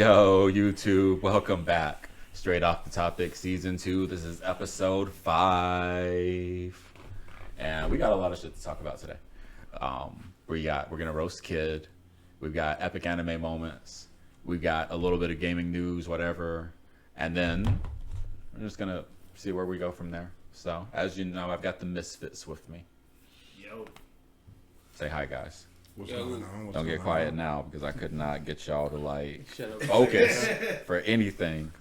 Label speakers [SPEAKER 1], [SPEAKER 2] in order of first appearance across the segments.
[SPEAKER 1] Yo, YouTube, welcome back. Straight Off the Topic, Season 2. This is Episode 5. And we got a lot of shit to talk about today. We're going to roast Kidd. We've got epic anime moments. We've got a little bit of gaming news, whatever. And then we're just going to see where we go from there. So, as you know, I've got the misfits with me.
[SPEAKER 2] Yo.
[SPEAKER 1] Say hi, guys.
[SPEAKER 3] What's going on?
[SPEAKER 1] Don't get quiet now because I could not get y'all to focus for anything.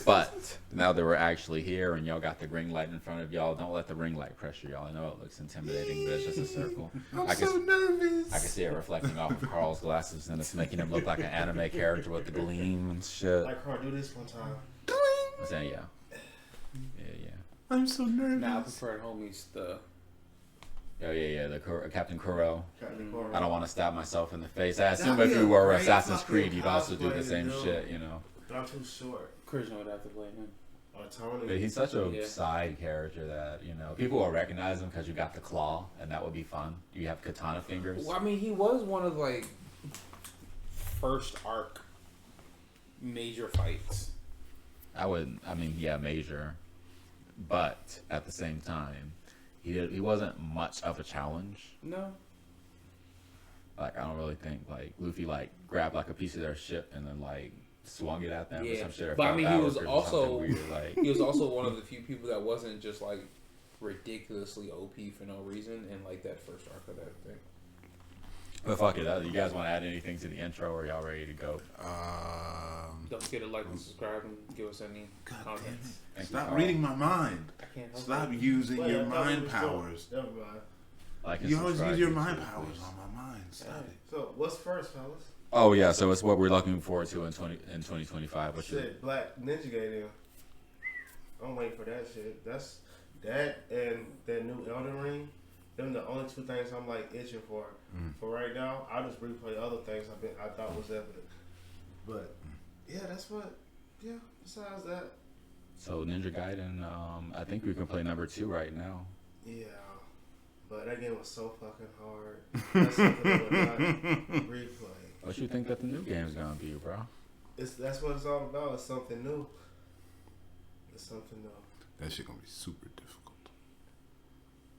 [SPEAKER 1] But now that we're actually here and y'all got the ring light in front of y'all, don't let the ring light pressure y'all. I know it looks intimidating, but it's just a circle.
[SPEAKER 3] I'm so nervous.
[SPEAKER 1] I can see it reflecting off of Carl's glasses and it's making him look like an anime character with the gleam and shit.
[SPEAKER 2] Like Carl, do this one time.
[SPEAKER 1] I'm saying, yeah.
[SPEAKER 3] I'm so nervous.
[SPEAKER 4] Nah, I prefer homies the.
[SPEAKER 1] Yeah, the Captain Kuro.
[SPEAKER 2] Captain Kuro.
[SPEAKER 1] I don't want to stab myself in the face. I assume if you were Assassin's Creed, you'd also do the same shit, you know.
[SPEAKER 2] But I'm too short.
[SPEAKER 4] Christian would have to play him.
[SPEAKER 1] But he's such a side character that, you know, people will recognize him because you got the claw, and that would be fun. You have katana fingers.
[SPEAKER 4] Well, I mean, he was one of first arc major fights.
[SPEAKER 1] Major. But at the same time, he wasn't much of a challenge.
[SPEAKER 4] No.
[SPEAKER 1] I don't really think Luffy grabbed a piece of their ship and then swung it at them or some shit.
[SPEAKER 4] But I mean, he was also
[SPEAKER 1] weird,
[SPEAKER 4] he was also one of the few people that wasn't just ridiculously OP for no reason in that first arc of that thing.
[SPEAKER 1] But fuck it, you guys want to add anything to the intro, or y'all ready to go?
[SPEAKER 4] Don't forget to like and subscribe and give us any comments.
[SPEAKER 3] Stop reading my mind.
[SPEAKER 4] I can't help
[SPEAKER 3] Stop
[SPEAKER 4] it.
[SPEAKER 3] using your mind powers.
[SPEAKER 2] Never mind.
[SPEAKER 3] You always use your mind powers on my mind. Stop it.
[SPEAKER 2] So, what's first, fellas?
[SPEAKER 1] Oh yeah, so it's what we're looking forward to in 2025. What
[SPEAKER 2] shit, Black Ninja Gaiden. I'm waiting for that shit. That's that and that new Elden Ring. Them the only two things I'm itching for. For right now, I'll just replay other things I thought was evident. But yeah, that's what. Yeah. Besides that.
[SPEAKER 1] So Ninja Gaiden, I think we can play number 2 right now.
[SPEAKER 2] Yeah, but that game was so fucking hard. That's something I would not replay.
[SPEAKER 1] What you think that the new game's gonna be, bro?
[SPEAKER 2] That's what it's all about. It's something new. It's something new.
[SPEAKER 3] That shit gonna be super difficult.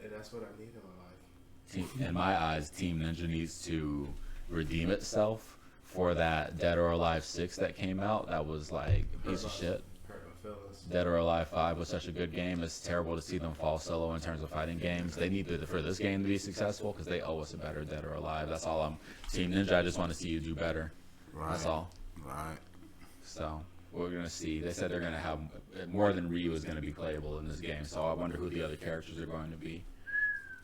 [SPEAKER 2] And that's what I need in my life.
[SPEAKER 1] In my eyes, Team Ninja needs to redeem itself for that Dead or Alive 6 that came out. That was a piece of shit.
[SPEAKER 2] Hurt my feelings.
[SPEAKER 1] Dead or Alive 5 was such a good game. It's terrible to see them fall solo in terms of fighting games. They need for this game to be successful because they owe us a better Dead or Alive. That's all I'm. Team Ninja, I just want to see you do better.
[SPEAKER 3] Right.
[SPEAKER 1] That's all.
[SPEAKER 3] Right.
[SPEAKER 1] So we're gonna see. They said they're gonna have more than Ryu is gonna be playable in this game. So I wonder who the other characters are going to be.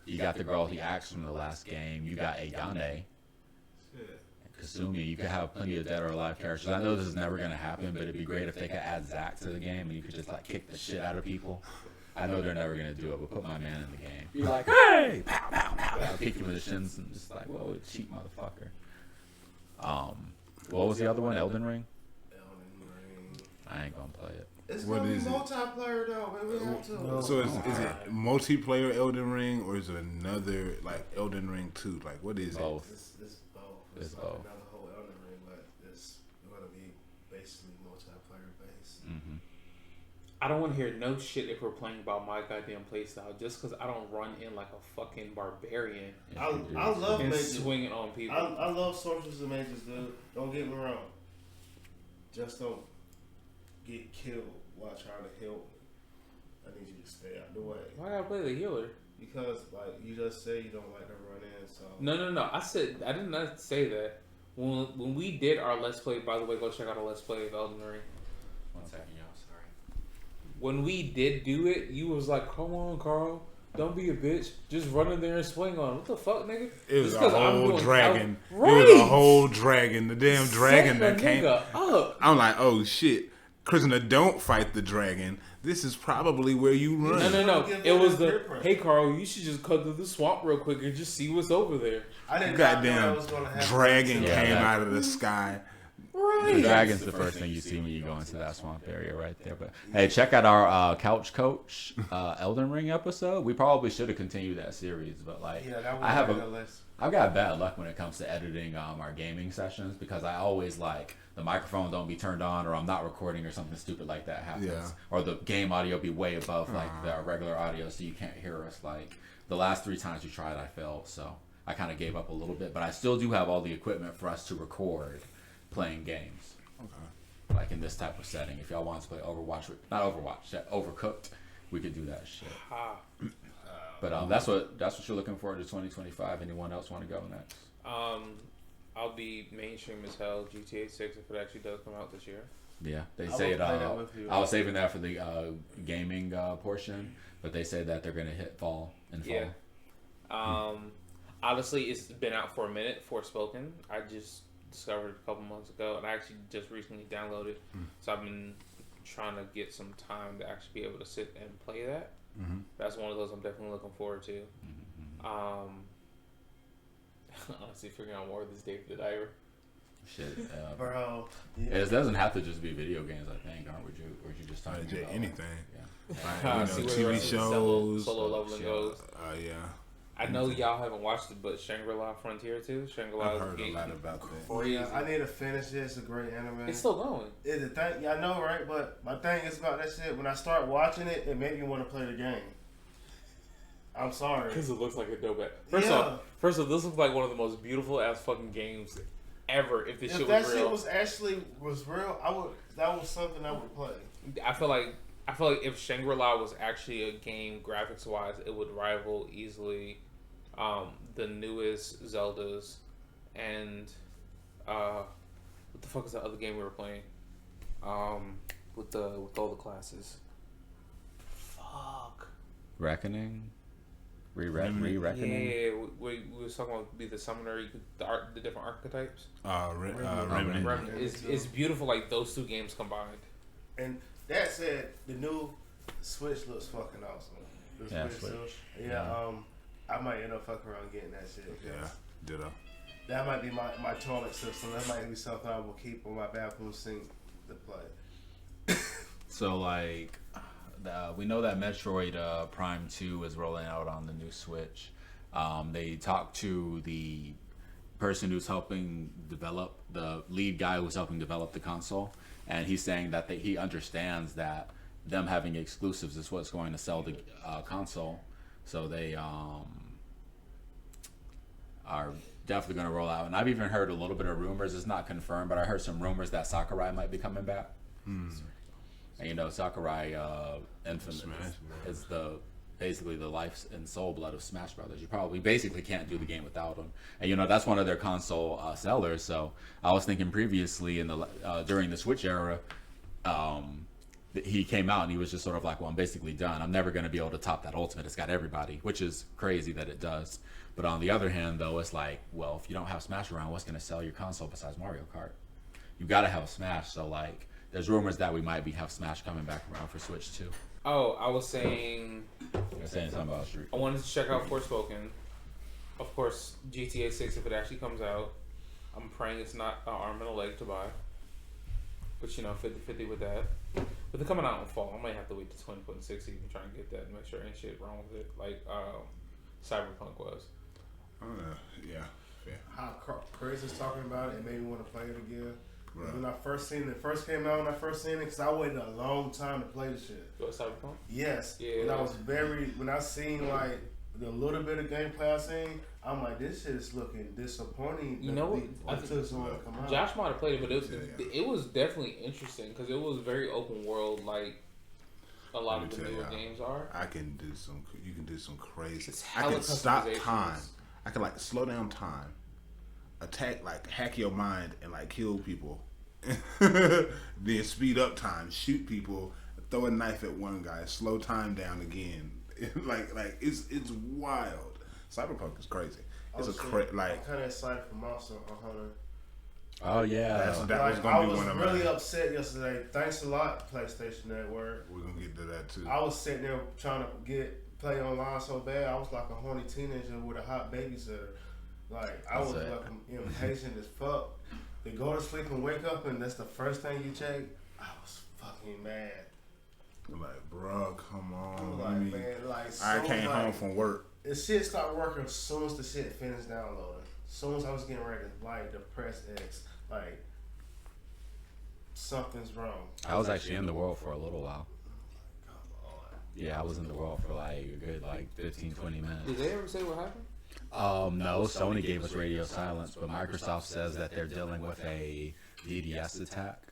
[SPEAKER 1] You got the girl he axed from the last game. You got Ayane. Kasumi. You could have plenty of Dead or Alive characters. I know this is never going to happen, but it'd be great if they could add Zack to the game and you could just kick the shit out of people. I know they're never going to do it, but put my man in the game. Be like, hey! Pow, pow, pow. I'll kick you in the shins and just whoa, cheap motherfucker. What was the other one? Elden Ring?
[SPEAKER 2] Elden Ring.
[SPEAKER 1] I ain't going to play it.
[SPEAKER 2] It's going to be multiplayer though. Maybe we have to.
[SPEAKER 3] So is it multiplayer Elden Ring or is it another Elden Ring 2? What is
[SPEAKER 1] both.
[SPEAKER 3] it?
[SPEAKER 2] It's both.
[SPEAKER 1] It's both.
[SPEAKER 2] Another whole Elden Ring, but it's going to be basically multiplayer based.
[SPEAKER 1] Mm-hmm.
[SPEAKER 4] I don't want to hear no shit if we're playing about my goddamn playstyle just because I don't run in like a fucking barbarian.
[SPEAKER 2] I love
[SPEAKER 4] and
[SPEAKER 2] mages.
[SPEAKER 4] Swinging on people.
[SPEAKER 2] I love sorcerers and mages, dude. Don't get me wrong. Just don't get killed while trying to help. I need you to stay out the way.
[SPEAKER 4] Why gotta play the healer?
[SPEAKER 2] Because you just say you don't like to run in, so
[SPEAKER 4] No. I did not say that. When we did our Let's Play, by the way, go check out our Let's Play of Elden Ring.
[SPEAKER 1] 1 second, y'all. Sorry.
[SPEAKER 4] When we did do it, you was like, "Come on, Carl, don't be a bitch. Just run in there and swing on him." What the fuck, nigga?
[SPEAKER 3] It was a whole dragon.
[SPEAKER 4] Right.
[SPEAKER 3] It was a whole dragon. The damn dragon that came
[SPEAKER 4] up.
[SPEAKER 3] I'm like, oh shit. Krishna, don't fight the dragon. This is probably where you run.
[SPEAKER 4] No. It was hey, Carl, you should just cut through the swamp real quick and just see what's over there.
[SPEAKER 2] I didn't
[SPEAKER 3] Goddamn dragon came out of the sky.
[SPEAKER 1] The dragon's the first thing you see when you go into that swamp area right there. But hey, check out our Couch Coach Elden Ring episode. We probably should have continued that series, but like
[SPEAKER 2] that
[SPEAKER 1] I have
[SPEAKER 2] on the list.
[SPEAKER 1] I've got bad luck when it comes to editing our gaming sessions because I always like the microphone don't be turned on or I'm not recording or something stupid like that happens.
[SPEAKER 3] Yeah.
[SPEAKER 1] Or the game audio be way above like the regular audio so you can't hear us. Like the last 3 times we tried I failed, so I kind of gave up a little bit. But I still do have all the equipment for us to record playing games.
[SPEAKER 3] Okay.
[SPEAKER 1] Like in this type of setting. If y'all want to play Overwatch, not Overwatch, Overcooked, we could do that shit. But that's what you're looking forward to 2025. Anyone else want to go next?
[SPEAKER 4] I'll be mainstream as hell. GTA 6 if it actually does come out this year.
[SPEAKER 1] Yeah, they
[SPEAKER 2] I
[SPEAKER 1] say
[SPEAKER 2] will
[SPEAKER 1] it.
[SPEAKER 2] play that with you.
[SPEAKER 1] I was saving that for the gaming portion, but they say that they're gonna hit fall in fall.
[SPEAKER 4] Yeah. Honestly, it's been out for a minute. Forspoken. I just discovered a couple months ago, and I actually just recently downloaded. So I've been trying to get some time to actually be able to sit and play that. That's one of those I'm definitely looking forward to. Honestly, figuring out more of this Dave the Diver.
[SPEAKER 1] Shit,
[SPEAKER 2] Bro. Yeah.
[SPEAKER 1] It doesn't have to just be video games. I think, aren't we? Or you just talking about
[SPEAKER 3] anything?
[SPEAKER 1] Yeah.
[SPEAKER 3] Like,
[SPEAKER 4] See
[SPEAKER 3] you
[SPEAKER 4] where
[SPEAKER 3] know,
[SPEAKER 4] the
[SPEAKER 3] TV
[SPEAKER 4] rest of the
[SPEAKER 3] shows.
[SPEAKER 4] solo leveling goes.
[SPEAKER 3] Yeah.
[SPEAKER 4] I know y'all haven't watched it, but Shangri-La Frontier too. Shangri-La
[SPEAKER 3] I've heard a
[SPEAKER 4] game.
[SPEAKER 3] lot about that.
[SPEAKER 4] Crazy.
[SPEAKER 2] Yeah, I need to finish it. It's a great anime.
[SPEAKER 4] It's still going.
[SPEAKER 2] It's a thing. Yeah, I know, right? But my thing is about that shit. When I start watching it, it made me want to play the game. I'm sorry.
[SPEAKER 4] Because it looks like a dope ass. First off, this looks like one of the most beautiful ass fucking games ever. If this
[SPEAKER 2] If
[SPEAKER 4] shit
[SPEAKER 2] that
[SPEAKER 4] was
[SPEAKER 2] shit
[SPEAKER 4] real,
[SPEAKER 2] was real, I would. That was something I would play.
[SPEAKER 4] I feel like if Shangri-La was actually a game graphics wise, it would rival easily the newest Zeldas and what the fuck is that other game we were playing? With all the classes. Fuck.
[SPEAKER 1] Reckoning. Re-reckoning.
[SPEAKER 4] Yeah, we was talking about be the summoner, the different archetypes.
[SPEAKER 3] Remnant.
[SPEAKER 4] Remnant. It's beautiful, like those two games combined.
[SPEAKER 2] And that said, the new Switch looks fucking awesome. The
[SPEAKER 1] Yeah,
[SPEAKER 2] Switch.
[SPEAKER 1] Switch.
[SPEAKER 2] I might end up fucking around getting that shit.
[SPEAKER 3] Yeah, ditto.
[SPEAKER 2] That might be my toilet system. That might be something I will keep on my bathroom sink to play.
[SPEAKER 1] So like, we know that Metroid Prime 2 is rolling out on the new Switch. They talked to the person who's helping develop, the lead guy who's helping develop the console, and he's saying that he understands that them having exclusives is what's going to sell the console. So they are definitely going to roll out. And I've even heard a little bit of rumors. It's not confirmed, but I heard some rumors that Sakurai might be coming back. And you know, Sakurai Infinite is basically the life and soul blood of Smash Brothers. You probably basically can't do the game without him. And you know, that's one of their console sellers. So I was thinking previously in the during the Switch era, he came out and he was just sort of like, well, I'm basically done. I'm never going to be able to top that Ultimate. It's got everybody, which is crazy that it does. But on the other hand, though, it's like, well, if you don't have Smash around, what's going to sell your console besides Mario Kart? You got to have Smash. So like, there's rumors that we might have Smash coming back around for Switch too.
[SPEAKER 4] Oh, I was saying.
[SPEAKER 1] You're saying something about Street.
[SPEAKER 4] I wanted to check out Forspoken. Of course, GTA 6 if it actually comes out. I'm praying it's not an arm and a leg to buy. But you know, 50-50 with that. But they're coming out in fall. I might have to wait to 2026 to even try and get that and make sure ain't shit wrong with it. Like Cyberpunk was.
[SPEAKER 3] Yeah.
[SPEAKER 2] How Chris is talking about it, it made me want to play it again.
[SPEAKER 3] Right.
[SPEAKER 2] When I first seen it, came out when I first seen it, because I waited a long time to play the shit.
[SPEAKER 4] What, Cyberpunk?
[SPEAKER 2] Yes.
[SPEAKER 4] Yeah.
[SPEAKER 2] When I seen like the little bit of gameplay I seen, I'm like, this shit is looking disappointing.
[SPEAKER 4] You know what?
[SPEAKER 2] I took so long to come out.
[SPEAKER 4] Josh might have played it, but it was definitely interesting because it was very open world, like a lot of the newer games are.
[SPEAKER 3] You can do some crazy.
[SPEAKER 4] It's
[SPEAKER 3] I
[SPEAKER 4] hella
[SPEAKER 3] can stop
[SPEAKER 4] customizations.
[SPEAKER 3] time. I can like slow down time, attack, like hack your mind and like kill people, then speed up time, shoot people, throw a knife at one guy, slow time down again. like it's wild. Cyberpunk is crazy. It's
[SPEAKER 2] I'm kind of excited for Monster Hunter.
[SPEAKER 1] Oh yeah,
[SPEAKER 3] that was gonna be one of
[SPEAKER 2] I was really upset yesterday. Thanks a lot, PlayStation Network.
[SPEAKER 3] We're gonna get to that too.
[SPEAKER 2] I was sitting there trying to play online so bad. I was like a horny teenager with a hot babysitter. Like I was like impatient as fuck. to go to sleep and wake up and that's the first thing you check, I was fucking mad.
[SPEAKER 3] I'm like, bro, come on.
[SPEAKER 2] I'm like, man, like,
[SPEAKER 3] I came home from work.
[SPEAKER 2] The shit started working as soon as the shit finished downloading. As soon as I was getting ready to like to press X, like something's wrong.
[SPEAKER 1] I was actually in the world for a little while. Yeah, I was in the world for like a good 15, 20 minutes.
[SPEAKER 4] Did they ever say what happened?
[SPEAKER 1] No, Sony gave us radio silence, but Microsoft says that they're dealing with a DDoS attack,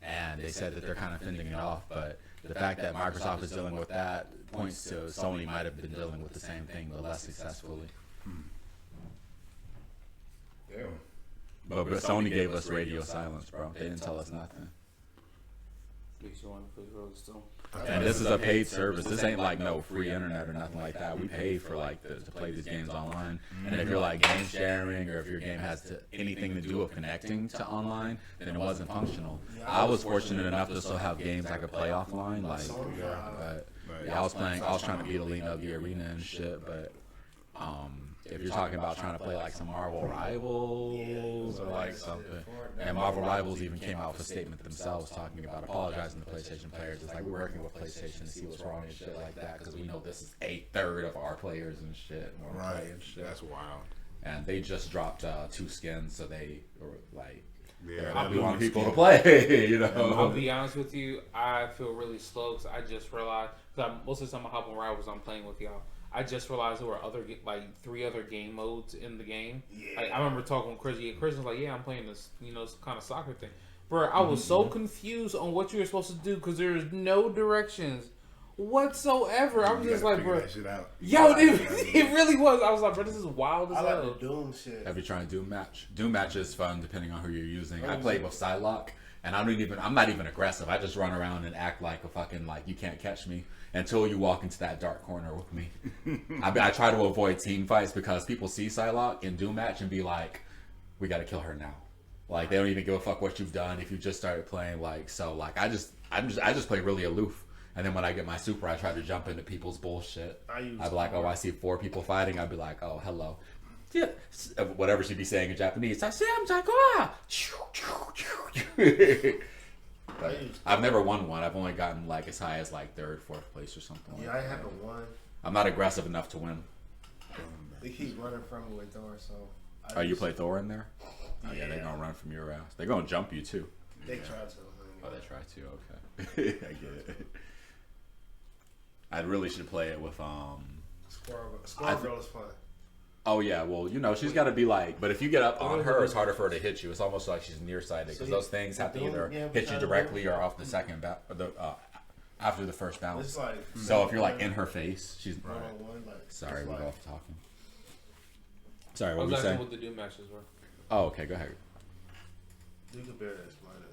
[SPEAKER 1] and they said that they're kind of fending it off, but the fact that Microsoft is dealing with that points to Sony might have been dealing with the same thing, but less successfully.
[SPEAKER 2] Yeah.
[SPEAKER 1] But Sony gave us radio silence, bro. They didn't tell us nothing.
[SPEAKER 4] Makes you want to play Road still.
[SPEAKER 1] And this is a paid service. This ain't like no free internet or nothing like that. We pay for to play these games online. And if you're like game sharing or if your game has anything to do with connecting to online, then it wasn't functional. I was fortunate enough to still have games I could play offline. I was trying to beat Elite of the Arena and shit. But if you're talking about trying to play like some Marvel Rivals or like something, and Marvel Rivals even came out with a statement themselves talking about apologizing to PlayStation players. It's like we're working with PlayStation to see what's wrong and shit like that because we know this is 1/3 of our players and shit.
[SPEAKER 3] Right,
[SPEAKER 1] and shit.
[SPEAKER 3] That's wild.
[SPEAKER 1] And they just dropped 2 skins, so they were like,
[SPEAKER 3] Yeah,
[SPEAKER 1] we want people to play. You know,
[SPEAKER 4] I'll be honest with you. I feel really slow because I just realized because most of the time I hop on Rivals, I'm playing with y'all. I just realized there were 3 other game modes in the game.
[SPEAKER 2] Yeah.
[SPEAKER 4] I remember talking with Chris. Chris was like, "Yeah, I'm playing this, kind of soccer thing." Bro, I was so confused on what you were supposed to do because there's no directions whatsoever. I was just like, bro, yo, it really was. I was like, bro, this is wild as
[SPEAKER 2] I
[SPEAKER 4] hell.
[SPEAKER 2] like the Doom shit.
[SPEAKER 1] have you tried Doom Match? Doom Match is fun depending on who you're using. I played with Psylocke, and I'm not even aggressive. I just run around and act like a fucking you can't catch me until you walk into that dark corner with me. I try to avoid team fights because people see Psylocke in Doom Match and be like, we gotta kill her now. Like they don't even give a fuck what you've done if you just started playing. I just play really aloof. And then when I get my super, I try to jump into people's bullshit. I'd be like, oh, I see 4 people fighting. I'd be like, oh, hello. Yeah, whatever she'd be saying in Japanese. But I've never won one. I've only gotten as high as 3rd, 4th place or something.
[SPEAKER 2] Yeah, I haven't won.
[SPEAKER 1] I'm not aggressive enough to win.
[SPEAKER 2] They keep running from me with Thor, so.
[SPEAKER 1] You play Thor in there? Oh yeah, they're gonna run from your ass. They're gonna jump you too.
[SPEAKER 2] They try to.
[SPEAKER 1] Oh, they try to. Okay, I get it. I really should play it with
[SPEAKER 2] Squirrel Girl is fun.
[SPEAKER 1] Oh yeah, well she's got to be but if you get up on her, it's harder for her to hit you. It's almost like she's nearsighted because those things have to either hit you directly or off the second after the first bounce. So if you're in her face, she's sorry, we're off talking. Sorry, what were you saying?
[SPEAKER 4] What the Doom matches were.
[SPEAKER 1] Oh, okay, go ahead.
[SPEAKER 2] You can barely explain it.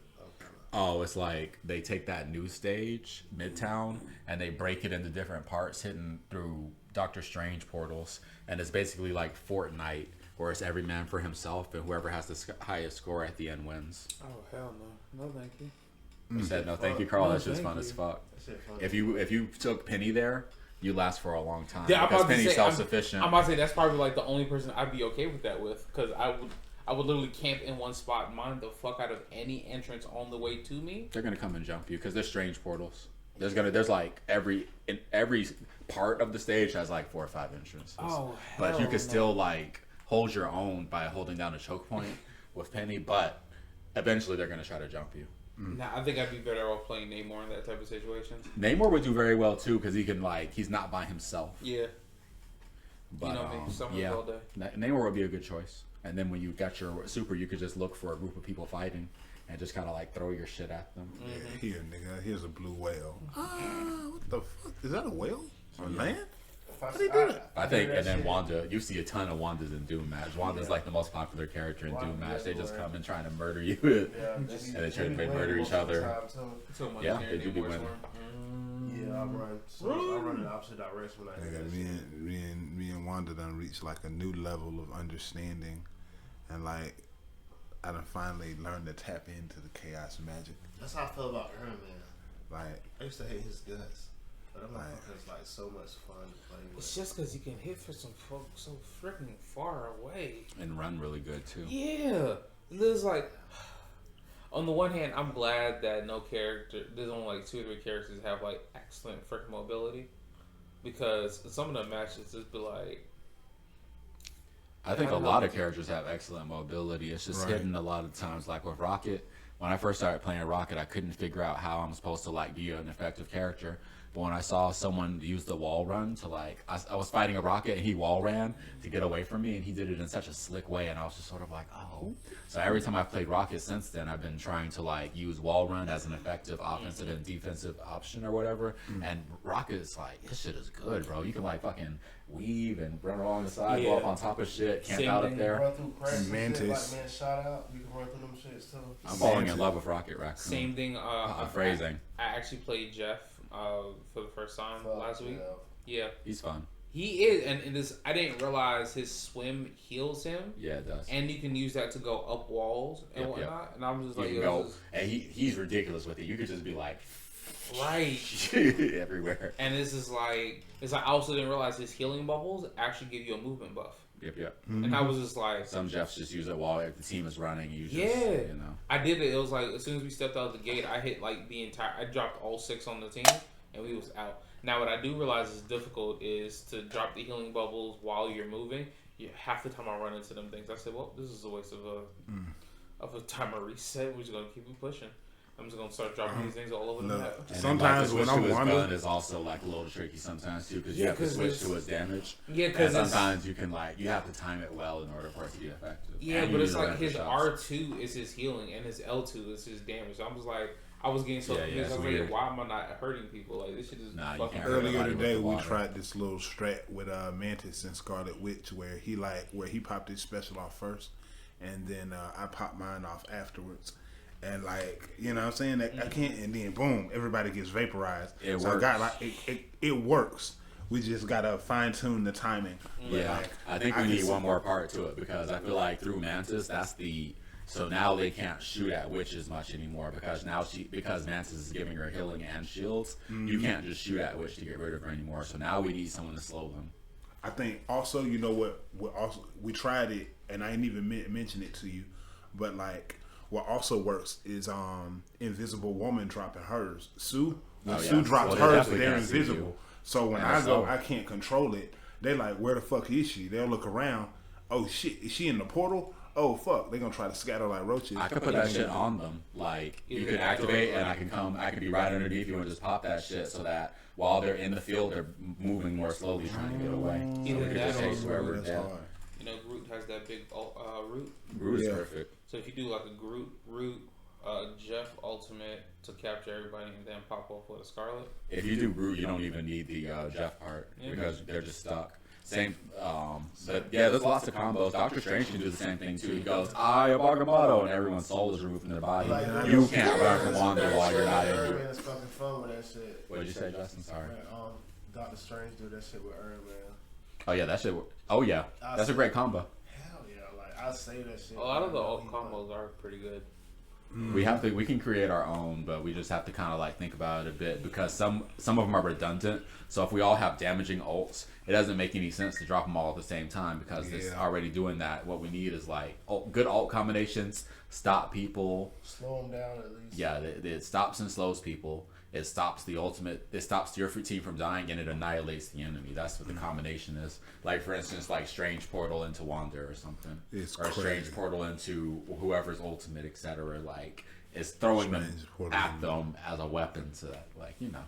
[SPEAKER 1] Oh, it's they take that new stage, Midtown, and they break it into different parts hidden through Doctor Strange portals. And it's basically like Fortnite, where it's every man for himself, and whoever has the highest score at the end wins.
[SPEAKER 4] Oh, hell no. No, thank you.
[SPEAKER 1] I said, no, thank you, Carl.
[SPEAKER 4] No,
[SPEAKER 1] That's just fun as fuck. If you took Penny there, you last for a long time.
[SPEAKER 4] Yeah,
[SPEAKER 1] because Penny's self-sufficient.
[SPEAKER 4] I'm about to say that's probably the only person I'd be okay with that with, because I would literally camp in one spot, mine the fuck out of any entrance on the way to me.
[SPEAKER 1] They're gonna come and jump you because they're strange portals. There's every part of the stage has 4 or 5 entrances.
[SPEAKER 4] Oh,
[SPEAKER 1] but you can still hold your own by holding down a choke point with Penny. But eventually they're gonna try to jump you.
[SPEAKER 4] Nah, I think I'd be better off playing Namor in that type of situation.
[SPEAKER 1] Namor would do very well too because he can he's not by himself.
[SPEAKER 4] Yeah.
[SPEAKER 1] But
[SPEAKER 4] me, all day.
[SPEAKER 1] Namor would be a good choice. And then when you got your super, you could just look for a group of people fighting and just kind of throw your shit at them.
[SPEAKER 3] Yeah, here, nigga, here's a blue whale. What the fuck? Is that a whale? On land? How do you do that?
[SPEAKER 1] I think, and then Wanda, you see a ton of Wandas in Doom Match. Wanda's the most popular character in Doom Match. They just come and trying to murder you, and they try to murder each other. Yeah, they do be winning.
[SPEAKER 2] Yeah, I run in the opposite direction when I do that.
[SPEAKER 3] Me and Wanda done reached a new level of understanding, and I done finally learned to tap into the chaos magic.
[SPEAKER 2] That's how I feel about her, man. I used to hate his guts. But that motherfucker's like so much fun to play with.
[SPEAKER 4] It's just because you can hit for some folks so freaking far away.
[SPEAKER 1] And run really good too.
[SPEAKER 4] Yeah. There's like, on the one hand, I'm glad that there's only like 2 or 3 characters that have like excellent freaking mobility. Because some of the matches just be like,
[SPEAKER 1] I think a lot of characters have excellent mobility. It's just hidden a lot of times. Like with Rocket, when I first started playing Rocket, I couldn't figure out how I'm supposed to like be an effective character. But when I saw someone use the wall run to like, I was fighting a Rocket and he wall ran to get away from me, and he did it in such a slick way, and I was just sort of like, oh. So every time I've played Rocket since then, I've been trying to like use wall run as an effective offensive and defensive option or whatever. And Rocket's like, this shit is good, bro. You can like fucking weave and run along the side, go up on top of shit, camp out up there.
[SPEAKER 2] Run through cracks and
[SPEAKER 3] Mantis.
[SPEAKER 2] shit, like man shot out. You can run through them shits too.
[SPEAKER 1] I'm falling in love with Rocket Raccoon.
[SPEAKER 4] same thing.
[SPEAKER 1] Phrasing.
[SPEAKER 4] I actually played Jeff for the first time last week. Yeah.
[SPEAKER 1] He's fun.
[SPEAKER 4] He is, and this I didn't realize his swim heals him.
[SPEAKER 1] Yeah, it does.
[SPEAKER 4] And you can use that to go up walls and whatnot. And I'm just like,
[SPEAKER 1] you can go, and he's ridiculous with it. You could just be like,
[SPEAKER 4] right
[SPEAKER 1] everywhere.
[SPEAKER 4] And this is like, I also didn't realize his healing bubbles actually give you a movement buff.
[SPEAKER 1] Yep.
[SPEAKER 4] And I was just like,
[SPEAKER 1] some Jeffs just use it while the team is running. You just,
[SPEAKER 4] you
[SPEAKER 1] know.
[SPEAKER 4] I did it. It was like as soon as we stepped out the gate, I hit like the entire. I dropped all 6 on the team, and we was out. Now, what I do realize is difficult is to drop the healing bubbles while you're moving. Half the time I run into them things, I said, well, this is a waste of a timer reset. We're just going to keep it pushing. I'm just going to start dropping these things all over the map.
[SPEAKER 3] Sometimes when I'm wandering,
[SPEAKER 1] is also like a little tricky sometimes too, because you have to switch to its damage.
[SPEAKER 4] Yeah, because
[SPEAKER 1] sometimes you can like, you have to time it well in order for it to be effective.
[SPEAKER 4] Yeah, but it's like his R2 is his healing and his L2 is his damage. So I'm just like, I was getting so confused. I was like, why am I not hurting people? Like, this shit is fucking
[SPEAKER 3] earlier today, we tried this little strat with Mantis and Scarlet Witch where he popped his special off first, and then I popped mine off afterwards. And like, you know what I'm saying? I can't, and then boom, everybody gets vaporized.
[SPEAKER 1] It
[SPEAKER 3] so
[SPEAKER 1] works.
[SPEAKER 3] I got like, it works. We just gotta fine tune the timing.
[SPEAKER 1] Yeah, like, I think we need one more part to it, because I feel like through Mantis, so now they can't shoot at Witch as much anymore, because because Mantis is giving her healing and shields, you can't just shoot at Witch to get rid of her anymore. So now we need someone to slow them.
[SPEAKER 3] I think also, you know what also we tried it, and I didn't even mention it to you, but like what also works is Invisible Woman dropping hers. Sue drops hers, they're invisible. So when I go, I can't control it. They like, where the fuck is she? They'll look around. Oh shit, is she in the portal? Oh fuck, they're gonna try to scatter like roaches.
[SPEAKER 1] I could put that shit on them. Like, you can activate, and I can be right underneath you and just pop that shit, so that while they're in the field, they're moving more slowly, trying to get away. So we can just chase wherever they're dead.
[SPEAKER 4] You know, Groot has that big root.
[SPEAKER 1] Groot is perfect.
[SPEAKER 4] So if you do like a Groot, Jeff ultimate to capture everybody and then pop off with a Scarlet.
[SPEAKER 1] If you do Groot, you don't even need the Jeff part, because they're just stuck. Same, but yeah, there's lots of combos. Doctor Strange can do the same thing too. He goes, "I am Agamotto," and everyone's soul is removed from their body. You can't run from Wanda while you're not injured.
[SPEAKER 2] Man, it's fucking fun with that shit.
[SPEAKER 1] What did you say, Justin? Sorry.
[SPEAKER 2] Doctor Strange do that shit with Iron Man.
[SPEAKER 1] Oh yeah, that shit. Oh yeah, that's a great combo.
[SPEAKER 2] Hell yeah, like I say that shit.
[SPEAKER 4] A lot of the alt combos are pretty good.
[SPEAKER 1] We can create our own, but we just have to kind of like think about it a bit, because some of them are redundant. So if we all have damaging ults, it doesn't make any sense to drop them all at the same time, because it's already doing that. What we need is like good ult combinations, stop people,
[SPEAKER 2] slow them down at least.
[SPEAKER 1] Yeah, it stops and slows people. It stops the ultimate. It stops your team from dying, and it annihilates the enemy. That's what the combination is. Like, for instance, like Strange Portal into Wanda or something, or Strange Portal into whoever's ultimate, etc. Like, it's throwing them at them as a weapon. So that, like, you know,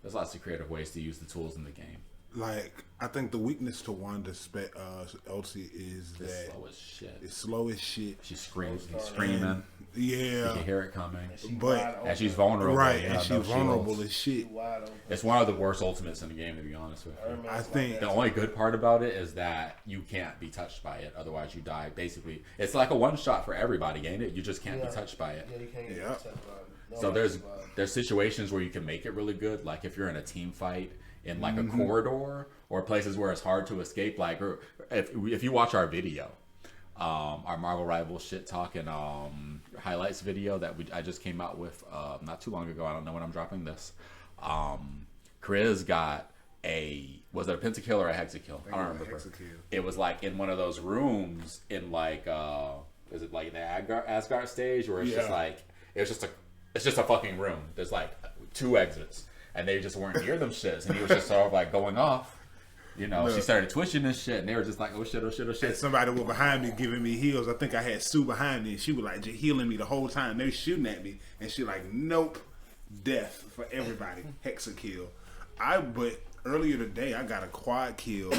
[SPEAKER 1] there's lots of creative ways to use the tools in the game.
[SPEAKER 3] Like, I think the weakness to Wanda's ulti is that
[SPEAKER 1] slow as shit.
[SPEAKER 3] It's slow as shit.
[SPEAKER 1] She's screaming.
[SPEAKER 3] Yeah,
[SPEAKER 1] you can hear it coming.
[SPEAKER 3] And
[SPEAKER 1] she's vulnerable.
[SPEAKER 3] Right, and she's vulnerable as shit.
[SPEAKER 1] It's one of the worst ultimates in the game, to be honest with you.
[SPEAKER 3] I think
[SPEAKER 1] the only good part about it is that you can't be touched by it. Otherwise, you die. Basically, it's like a one shot for everybody, ain't it? You just can't be touched by it.
[SPEAKER 2] Yeah, you can't get touched by it.
[SPEAKER 1] So there's situations where you can make it really good, like if you're in a team fight in like a corridor, or places where it's hard to escape. Like, or if you watch our video, our Marvel Rivals shit talk and highlights video that I just came out with not too long ago. I don't know when I'm dropping this. Chris got was it a pentakill or a hexakill? I don't remember.
[SPEAKER 3] Hexakill.
[SPEAKER 1] It was like in one of those rooms in like is it like the Asgard stage where it's just like it's just a fucking room. There's like 2 exits and they just weren't near them shits and he was just sort of like going off. You know, she started twitching and shit, and they were just like, oh shit, oh shit, oh shit.
[SPEAKER 3] And somebody was behind me giving me heals. I think I had Sue behind me, and she was like just healing me the whole time. They were shooting at me, and she like, nope, death for everybody, hexakill. But earlier today, I got a quad kill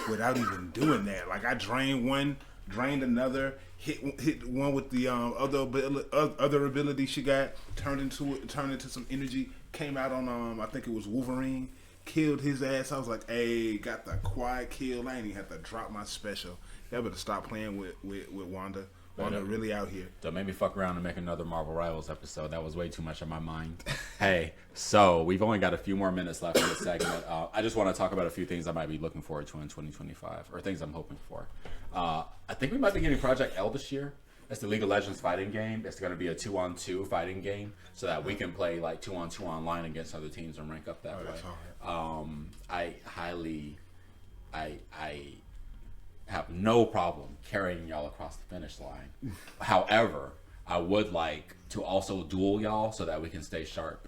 [SPEAKER 3] without even doing that. Like I drained one, drained another, hit one with the other ability she got, turned into some energy, came out on I think it was Wolverine. Killed his ass. I was like, hey, got the quad kill. I ain't even have to drop my special. Y'all better stop playing with Wanda. Wanda really out here.
[SPEAKER 1] Don't make me fuck around and make another Marvel Rivals episode. That was way too much on my mind. Hey, so we've only got a few more minutes left in this segment. I just want to talk about a few things I might be looking forward to in 2025, or things I'm hoping for. I think we might be getting Project L this year. It's the League of Legends fighting game. It's going to be a 2-on-2 fighting game so that we can play like 2-on-2 online against other teams and rank up that way. I have no problem carrying y'all across the finish line. However, I would like to also duel y'all so that we can stay sharp.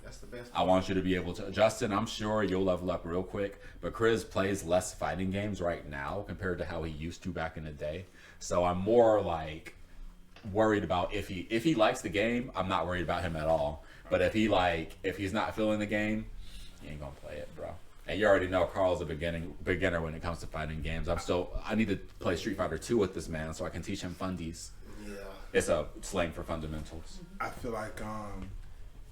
[SPEAKER 2] That's the best.
[SPEAKER 1] I want you to be able to. Justin, I'm sure you'll level up real quick, but Chris plays less fighting games right now compared to how he used to back in the day. So I'm more like worried about if he likes the game. I'm not worried about him at all. But if he's not feeling the game, he ain't gonna play it, bro. And you already know Carl's a beginner when it comes to fighting games. I need to play Street Fighter 2 with this man so I can teach him fundies.
[SPEAKER 2] Yeah.
[SPEAKER 1] It's a slang for fundamentals.
[SPEAKER 3] I feel like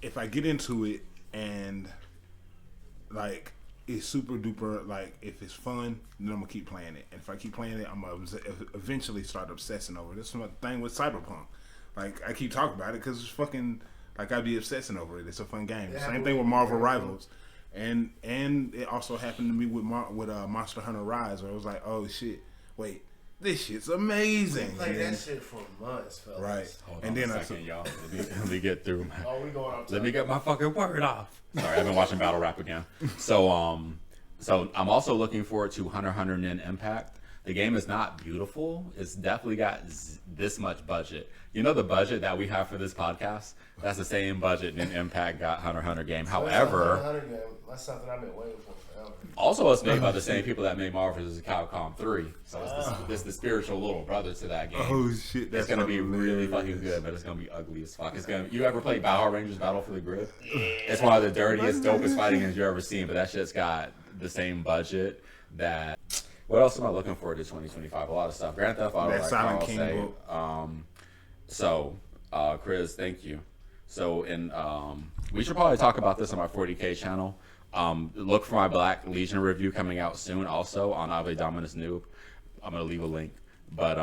[SPEAKER 3] if I get into it and like it's super duper, like if it's fun, then I'm gonna keep playing it. And if I keep playing it, I'm gonna eventually start obsessing over it. This is my thing with Cyberpunk. Like I keep talking about it because it's fucking like I'd be obsessing over it. It's a fun game.
[SPEAKER 2] Yeah,
[SPEAKER 3] Same thing with Marvel Rivals, and it also happened to me with Monster Hunter Rise, where I was like, oh shit, wait. This shit's amazing.
[SPEAKER 2] We played that shit for months, fellas.
[SPEAKER 3] Right.
[SPEAKER 1] Hold
[SPEAKER 3] and
[SPEAKER 1] on
[SPEAKER 3] then
[SPEAKER 1] a second, y'all. Let me get through.
[SPEAKER 2] Oh, we going up.
[SPEAKER 1] Let me get my fucking word off. Sorry, I've been watching Battle Rap again. So I'm also looking forward to Hunter x Hunter Nin Impact. The game is not beautiful. It's definitely got this much budget. You know the budget that we have for this podcast? That's the same budget Nin Impact got Hunter x Hunter game. However,
[SPEAKER 2] that's something I've been waiting for forever.
[SPEAKER 1] also it's made by the same people that made Marvel vs. Capcom 3. So it's the spiritual little brother to that game.
[SPEAKER 3] Oh shit, that's
[SPEAKER 1] it's gonna be
[SPEAKER 3] hilarious.
[SPEAKER 1] really fucking good, but it's gonna be ugly as fuck. You ever play Power Rangers Battle for the Grid? It's one of the dirtiest, dopest fighting games you've ever seen, but that shit's got the same budget that. What else am I looking forward to 2025? A lot of stuff. Grand Theft Auto,
[SPEAKER 3] That
[SPEAKER 1] like
[SPEAKER 3] Silent
[SPEAKER 1] Carl
[SPEAKER 3] King
[SPEAKER 1] say.
[SPEAKER 3] book.
[SPEAKER 1] Chris, thank you. So, we should probably talk about this on my 40K channel. Look for my Black Legion review coming out soon, also on Ave Dominus Noob. I'm gonna leave a link. But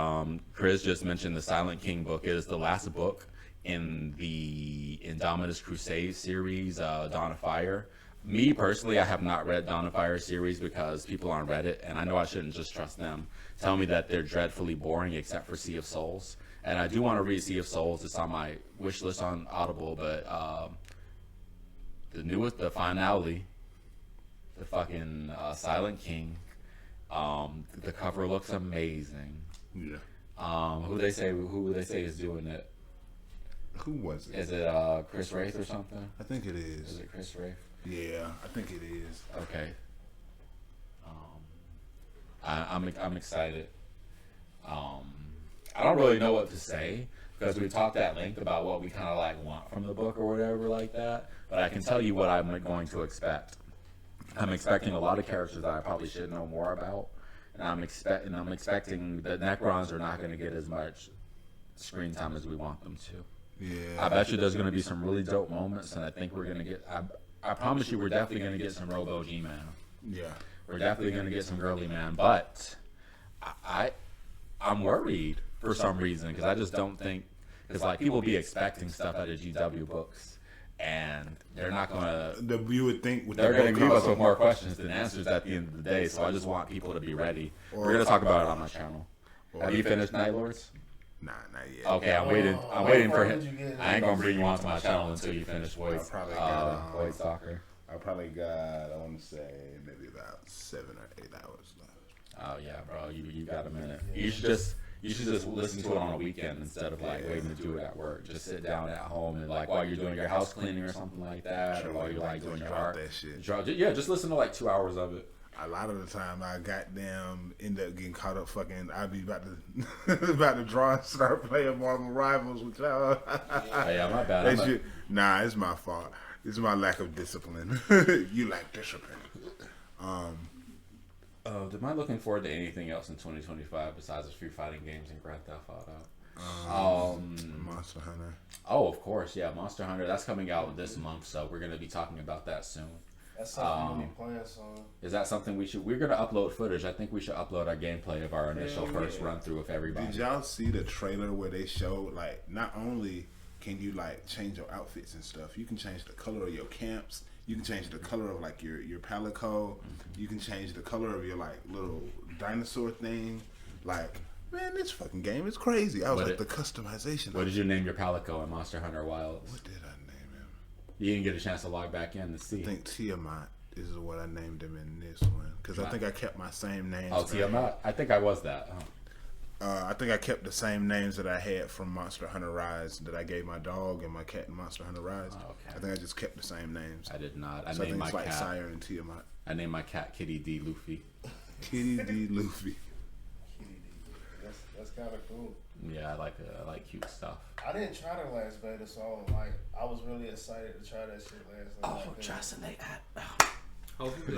[SPEAKER 1] Chris just mentioned the Silent King book. It is the last book in the Indominus Crusade series, Dawn of Fire. Me personally, I have not read Dawn of Fire series because people on Reddit, and I know I shouldn't just trust them, tell me that they're dreadfully boring except for Sea of Souls. And I do want to read Sea of Souls. It's on my wish list on Audible, but the finale, the fucking Silent King, the cover looks amazing.
[SPEAKER 3] Yeah.
[SPEAKER 1] Who they say is doing it?
[SPEAKER 3] Who was it?
[SPEAKER 1] Is it Chris Wraith or something?
[SPEAKER 3] I think it is.
[SPEAKER 1] Is it Chris Wraith?
[SPEAKER 3] Yeah, I think it is.
[SPEAKER 1] Okay. I'm excited. I don't really know what to say because we talked at length about what we kind of like want from the book or whatever like that. But I can tell you what I'm going to expect. I'm expecting a lot of characters that I probably should know more about, and I'm expecting the Necrons are not going to get as much screen time as we want them to.
[SPEAKER 3] Yeah.
[SPEAKER 1] I bet you there's going to be some really dope moments, and I think we're going to get. I promise you, we're definitely going to get some Robo G-Man.
[SPEAKER 3] Yeah.
[SPEAKER 1] We're definitely going to get some Girly Man, but I'm worried for some reason because I just don't think because like people be expecting stuff out of GW books, and they're not going to.
[SPEAKER 3] You would think with
[SPEAKER 1] They're
[SPEAKER 3] the
[SPEAKER 1] going to
[SPEAKER 3] book
[SPEAKER 1] give us
[SPEAKER 3] cover-
[SPEAKER 1] with more questions than answers at the end of the day. So I just want people to be ready. We're going to talk about it on my channel. Have you finished Night Lords?
[SPEAKER 3] Nah, not yet.
[SPEAKER 1] Okay, I'm waiting for him. I ain't gonna bring you onto my channel until you finish Void
[SPEAKER 3] probably got,
[SPEAKER 1] Stalker.
[SPEAKER 3] I probably got, I want to say, maybe about 7 or 8 hours left.
[SPEAKER 1] Oh yeah, bro, you got a minute. You should just listen to it on a weekend instead of like waiting to do it at work. Just sit down at home and like while you're doing your house cleaning or something like that, or while you're like doing your art.
[SPEAKER 3] That shit.
[SPEAKER 1] Yeah, just listen to like 2 hours of it.
[SPEAKER 3] A lot of the time, I goddamn end up getting caught up. Fucking, I'd be about to about to draw and start playing Marvel Rivals with y'all.
[SPEAKER 1] Yeah, my bad.
[SPEAKER 3] Nah, it's my fault. It's my lack of discipline. You lack discipline.
[SPEAKER 1] Am I looking forward to anything else in 2025 besides the Street Fighting games and Grand Theft Auto?
[SPEAKER 3] Monster Hunter.
[SPEAKER 1] Oh, of course, yeah, Monster Hunter. That's coming out this month, so we're gonna be talking about that soon.
[SPEAKER 2] That's something we'll be playing soon.
[SPEAKER 1] Is that something we're gonna upload footage? I think we should upload our gameplay of our initial first run through with everybody.
[SPEAKER 3] Did y'all see the trailer where they showed like not only can you like change your outfits and stuff, you can change the color of your camps. You can change the color of like your palico. You can change the color of your like little dinosaur thing. Like, man, this fucking game is crazy. I was the customization.
[SPEAKER 1] What did you name your palico in Monster Hunter Wilds?
[SPEAKER 3] What did I name him?
[SPEAKER 1] You didn't get a chance to log back in to see.
[SPEAKER 3] I think Tiamat is what I named him in this one because I think I kept my same names.
[SPEAKER 1] Oh, Tiamat. I think I was that. Oh.
[SPEAKER 3] I think I kept the same names that I had from Monster Hunter Rise that I gave my dog and my cat in Monster Hunter Rise.
[SPEAKER 1] Oh, okay.
[SPEAKER 3] I think I just kept the same names.
[SPEAKER 1] I did not.
[SPEAKER 3] I named my cat Sire and Tiamat.
[SPEAKER 1] I named my cat Kitty D. Luffy.
[SPEAKER 3] Kitty D. Luffy.
[SPEAKER 2] That's kind of cool.
[SPEAKER 1] Yeah, I like cute stuff.
[SPEAKER 2] I didn't try the last beta, so I was really excited to try that shit last night.
[SPEAKER 1] Oh, Justin, they had.
[SPEAKER 3] Let me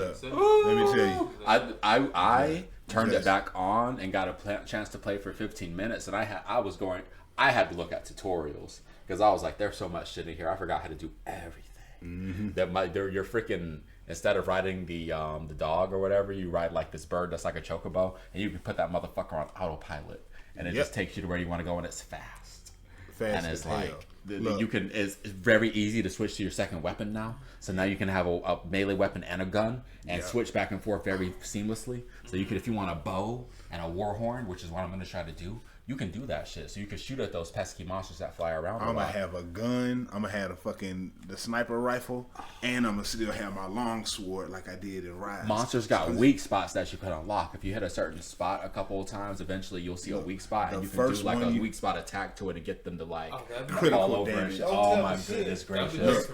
[SPEAKER 3] tell you.
[SPEAKER 1] I turned it back on and got a chance to play for 15 minutes, and I had to look at tutorials because I was like, there's so much shit in here. I forgot how to do everything. You're freaking, instead of riding the dog or whatever, you ride like this bird that's like a chocobo, and you can put that motherfucker on autopilot, and it just takes you to where you want to go, and it's fast. And it's like it's very easy to switch to your second weapon now. So now you can have a melee weapon and a gun and switch back and forth very seamlessly. So you can, if you want a bow and a war horn, which is what I'm going to try to do, you can do that shit. So you can shoot at those pesky monsters that fly around.
[SPEAKER 3] I'm gonna have a gun. I'm gonna have the sniper rifle, and I'm gonna still have my long sword like I did in Rise.
[SPEAKER 1] Monsters got weak spots that you can unlock. If you hit a certain spot a couple of times, eventually you'll see a weak spot, and you can do like a weak spot attack to it and get them to like fall over and shit. Oh my goodness gracious!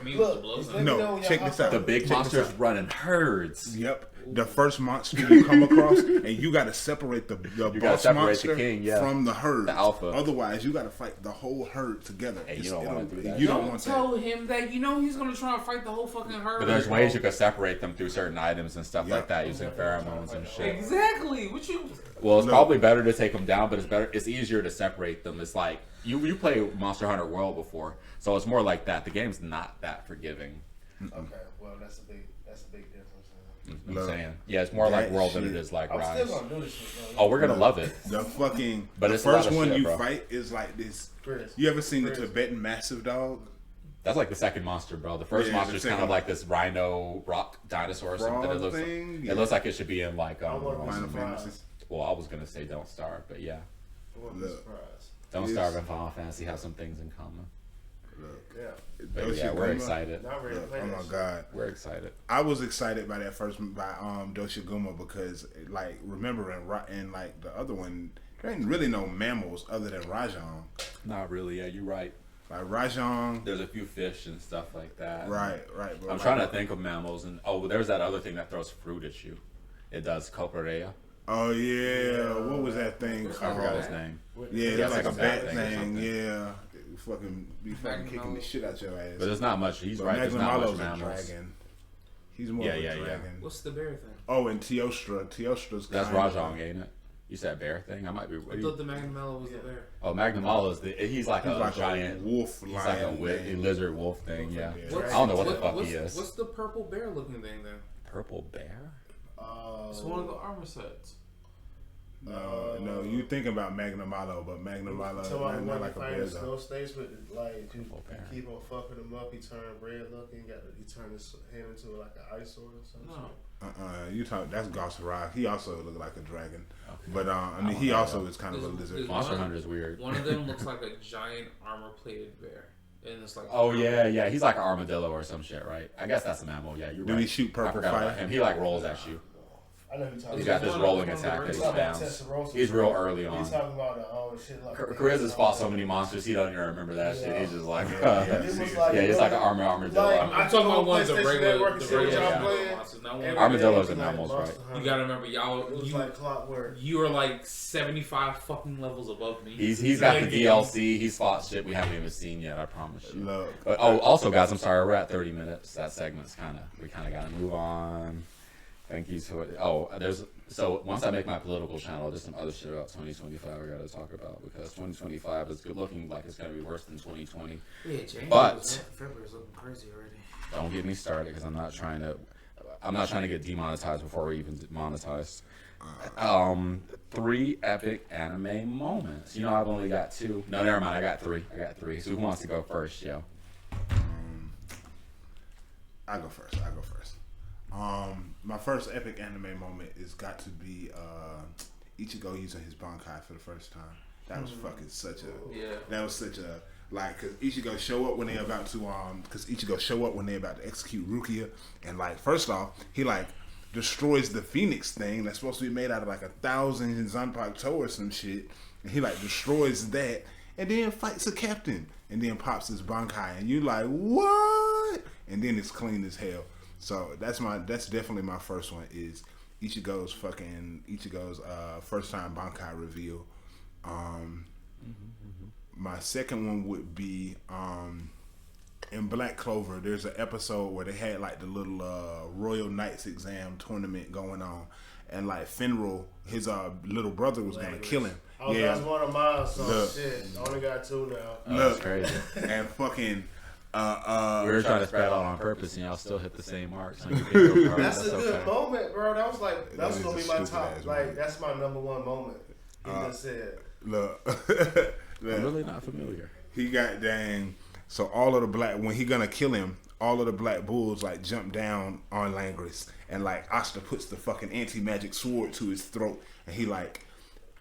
[SPEAKER 3] No, check this out.
[SPEAKER 1] The big monsters run in herds.
[SPEAKER 3] Yep. The first monster you come across, and you got to separate the boss monster from the herd.
[SPEAKER 1] The alpha.
[SPEAKER 3] Otherwise, you got to fight the whole herd together.
[SPEAKER 1] Hey, you don't want to do that.
[SPEAKER 3] You don't want
[SPEAKER 4] tell him that he's going to try and fight the whole fucking herd.
[SPEAKER 1] But there's ways you can separate them through certain items and stuff like that using pheromones and shit.
[SPEAKER 4] Exactly. What you?
[SPEAKER 1] Well, it's probably better to take them down, but it's easier to separate them. It's like you play Monster Hunter World before, so it's more like that. The game's not that forgiving.
[SPEAKER 2] Okay, well that's a big difference.
[SPEAKER 1] I'm saying, yeah, it's more like World than it is like Rise.
[SPEAKER 2] I'm still gonna do this shit, though.
[SPEAKER 1] Oh, we're gonna love it.
[SPEAKER 3] The fucking
[SPEAKER 1] but
[SPEAKER 3] the first one you fight is like this.
[SPEAKER 2] Chris,
[SPEAKER 3] you ever seen the Tibetan Massive Dog?
[SPEAKER 1] That's like the second monster, bro. The first monster's kind of like this rhino rock dinosaur or something. It looks like it should be in like
[SPEAKER 3] Final Fantasy.
[SPEAKER 1] Well, I was gonna say Don't Starve, but yeah.
[SPEAKER 2] Look,
[SPEAKER 1] Don't Starve and Final Fantasy have some things in common.
[SPEAKER 2] Yeah.
[SPEAKER 1] Yeah, we're excited.
[SPEAKER 3] Oh my god,
[SPEAKER 1] we're excited.
[SPEAKER 3] I was excited by that first by Doshiguma because like remember in like the other one there ain't really no mammals other than Rajang.
[SPEAKER 1] Not really. Yeah, you're right.
[SPEAKER 3] Like Rajang,
[SPEAKER 1] there's a few fish and stuff like that.
[SPEAKER 3] Right. Bro.
[SPEAKER 1] I'm trying to think of mammals, and there's that other thing that throws fruit at you. It does Coparea.
[SPEAKER 3] Oh yeah, what was that thing?
[SPEAKER 1] I forgot his name.
[SPEAKER 3] Yeah, it's like a bat thing. Yeah. Be fucking kicking the shit out your ass.
[SPEAKER 1] But there's not much. He's right. There's not much mammals.
[SPEAKER 3] Dragon. He's more of a dragon.
[SPEAKER 4] What's the bear thing?
[SPEAKER 3] Oh, and Teostra. Teostra's
[SPEAKER 1] that's Rajang, ain't it? You said bear thing? I might be.
[SPEAKER 4] I thought the Magnamalo was the bear.
[SPEAKER 1] Oh, Magnamalo is he's like a giant
[SPEAKER 3] wolf.
[SPEAKER 1] He's like a lizard wolf thing. Yeah. I
[SPEAKER 4] I
[SPEAKER 1] don't know what the fuck he is.
[SPEAKER 4] What's the purple bear looking thing then?
[SPEAKER 1] Purple bear?
[SPEAKER 4] It's one of the armor sets.
[SPEAKER 3] No, you thinking about Magnamalo, but Magnamalo is not like a bear though.
[SPEAKER 2] Snow snakes, but like you keep on fucking him up. He turned red looking. He turned his hand into like an eyesore or something.
[SPEAKER 3] You talk. That's Goss Rock. He also look like a dragon, but I mean he also is kind of a lizard.
[SPEAKER 1] Monster Hunter is weird.
[SPEAKER 4] One of them looks like a giant armor-plated bear. And it's like,
[SPEAKER 1] Oh yeah, he's like an armadillo or some shit, right? I guess that's a mammal. Yeah, you're
[SPEAKER 3] Do
[SPEAKER 1] right.
[SPEAKER 3] he shoot purple
[SPEAKER 1] I forgot about
[SPEAKER 3] fire?
[SPEAKER 1] him. He like rolls at you.
[SPEAKER 2] I know you're talking
[SPEAKER 1] He's
[SPEAKER 2] about.
[SPEAKER 1] got this rolling attack that he spams. He's real early on.
[SPEAKER 2] He's talking about shit like
[SPEAKER 1] Chris has fought so many monsters, he doesn't even remember that shit. He's just like, he's like an armadillo.
[SPEAKER 4] I'm talking about ones of regular
[SPEAKER 2] monsters.
[SPEAKER 1] Armadillos are mammals, right?
[SPEAKER 4] You gotta remember, y'all.
[SPEAKER 2] It was like clockwork.
[SPEAKER 4] You are like 75 fucking levels above me.
[SPEAKER 1] He's got the DLC. He's fought shit we haven't even seen yet. I promise you.
[SPEAKER 3] Look.
[SPEAKER 1] But also, guys, I'm sorry, we're at 30 minutes. That segment's we kind of got to move on. Thank you so. So once I make my political channel, there's some other shit about 2025 I got to talk about because 2025 is looking like it's gonna be worse than 2020.
[SPEAKER 5] Yeah, January,
[SPEAKER 1] But
[SPEAKER 5] February's looking crazy already.
[SPEAKER 1] don't get me started because I'm not trying to get demonetized before we even monetized. 3 epic anime moments. You know, I've only got 2. No, never mind. I got 3. So who wants to go first, yo?
[SPEAKER 3] I go first. My first epic anime moment is got to be Ichigo using his Bankai for the first time. That was fucking such a like, cause Ichigo show up when they about to execute Rukia, and like first off he like destroys the Phoenix thing that's supposed to be made out of like 1,000 Zanpakuto or some shit, and he like destroys that, and then fights a captain, and then pops his Bankai, and you like what? And then it's clean as hell. So that's definitely my first one is Ichigo's first time Bankai reveal. My second one would be in Black Clover. There's an episode where they had like the little Royal Knights exam tournament going on, and like Finral, his little brother was gonna kill him.
[SPEAKER 2] Oh, yeah, that's one of mine. So shit, I only got 2 now.
[SPEAKER 1] That's crazy.
[SPEAKER 3] And fucking.
[SPEAKER 1] We were trying to spread out on purpose, and y'all still hit the same marks. On your
[SPEAKER 2] that's a good moment, bro. That was like that's gonna be my top. Like that's my number 1 moment. He just said,
[SPEAKER 3] "Look,
[SPEAKER 1] I'm really not familiar."
[SPEAKER 3] He got dang. So all of the when he gonna kill him, all of the black bulls like jump down on Langris, and like Asta puts the fucking anti-magic sword to his throat, and he like,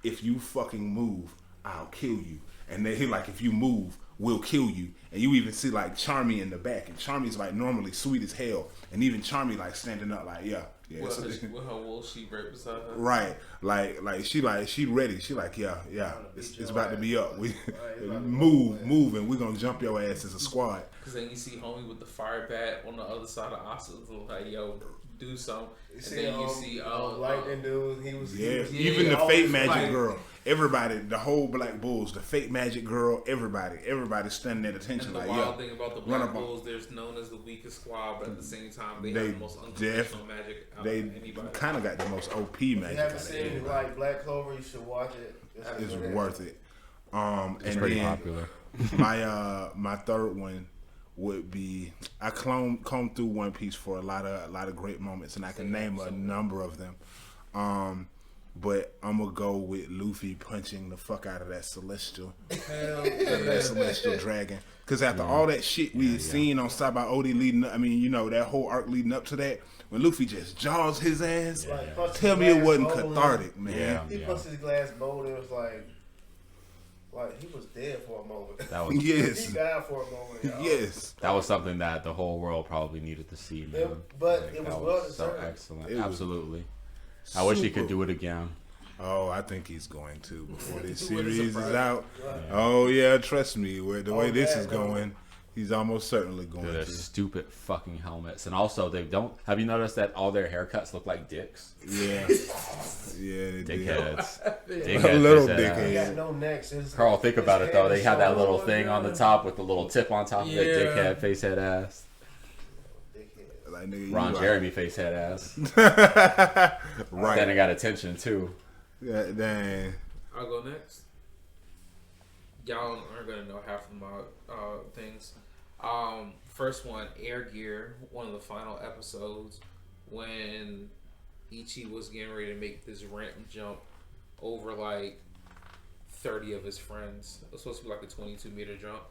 [SPEAKER 3] if you fucking move, I'll kill you. And then he like, if you move, we'll kill you. And you even see like Charmy in the back, and Charmy's like normally sweet as hell, and even Charmy like standing up like
[SPEAKER 4] with her wool sheet right beside her.
[SPEAKER 3] Right, like she ready. She like it's about to be up. We move, and we're gonna jump your ass as a squad.
[SPEAKER 4] Cause then you see homie with the fire bat on the other side of Asa, like yo, do something. And then you see
[SPEAKER 2] Lightning dude. He was
[SPEAKER 3] even the fake magic girl. Everybody, the whole Black Bulls, the fake magic girl, everybody standing at attention.
[SPEAKER 4] And the wild thing about the Black Bulls, they're known as the weakest squad, but at the same time, they have the most unconventional magic out of anybody. They
[SPEAKER 3] kind of got the most OP magic.
[SPEAKER 2] If you haven't seen like Black Clover, you should watch it.
[SPEAKER 3] It's worth it.
[SPEAKER 1] It's and pretty popular.
[SPEAKER 3] my third one would be I combed through One Piece for a lot of great moments, and I can name a number of them. But I'm gonna go with Luffy punching the fuck out of that celestial dragon. Because after all that shit we had seen on Sabaody leading up, I mean, you know, that whole arc leading up to that, when Luffy just jaws his ass, tell me it wasn't cathartic, man.
[SPEAKER 2] He puts his glass bowl, it was like he was dead for a moment.
[SPEAKER 1] That was,
[SPEAKER 3] yes.
[SPEAKER 2] He died for a moment, y'all.
[SPEAKER 3] Yes.
[SPEAKER 1] That was something that the whole world probably needed to see, man.
[SPEAKER 2] But it was well deserved.
[SPEAKER 1] So excellent. Absolutely. I wish he could do it again.
[SPEAKER 3] Oh, I think he's going to before this series is out. Right. Oh yeah, trust me. The way this is going, he's almost certainly going to.
[SPEAKER 1] Stupid fucking helmets, and also they don't. Have you noticed that all their haircuts look like dicks?
[SPEAKER 3] Yeah,
[SPEAKER 1] dickheads.
[SPEAKER 3] Little dickheads.
[SPEAKER 2] They got no necks.
[SPEAKER 1] Carl, think about it though. They have that little thing on the top with the little tip on top of it. Dickhead, face head ass.
[SPEAKER 3] Like, nigga,
[SPEAKER 1] Ron Jeremy face head ass.
[SPEAKER 3] Right.
[SPEAKER 1] Then it got attention too.
[SPEAKER 3] Yeah, dang.
[SPEAKER 4] I'll go next. Y'all aren't gonna know half of my things. First one, Air Gear, one of the final episodes when Ichi was getting ready to make this ramp jump over like 30 of his friends. It was supposed to be like a 22-meter jump.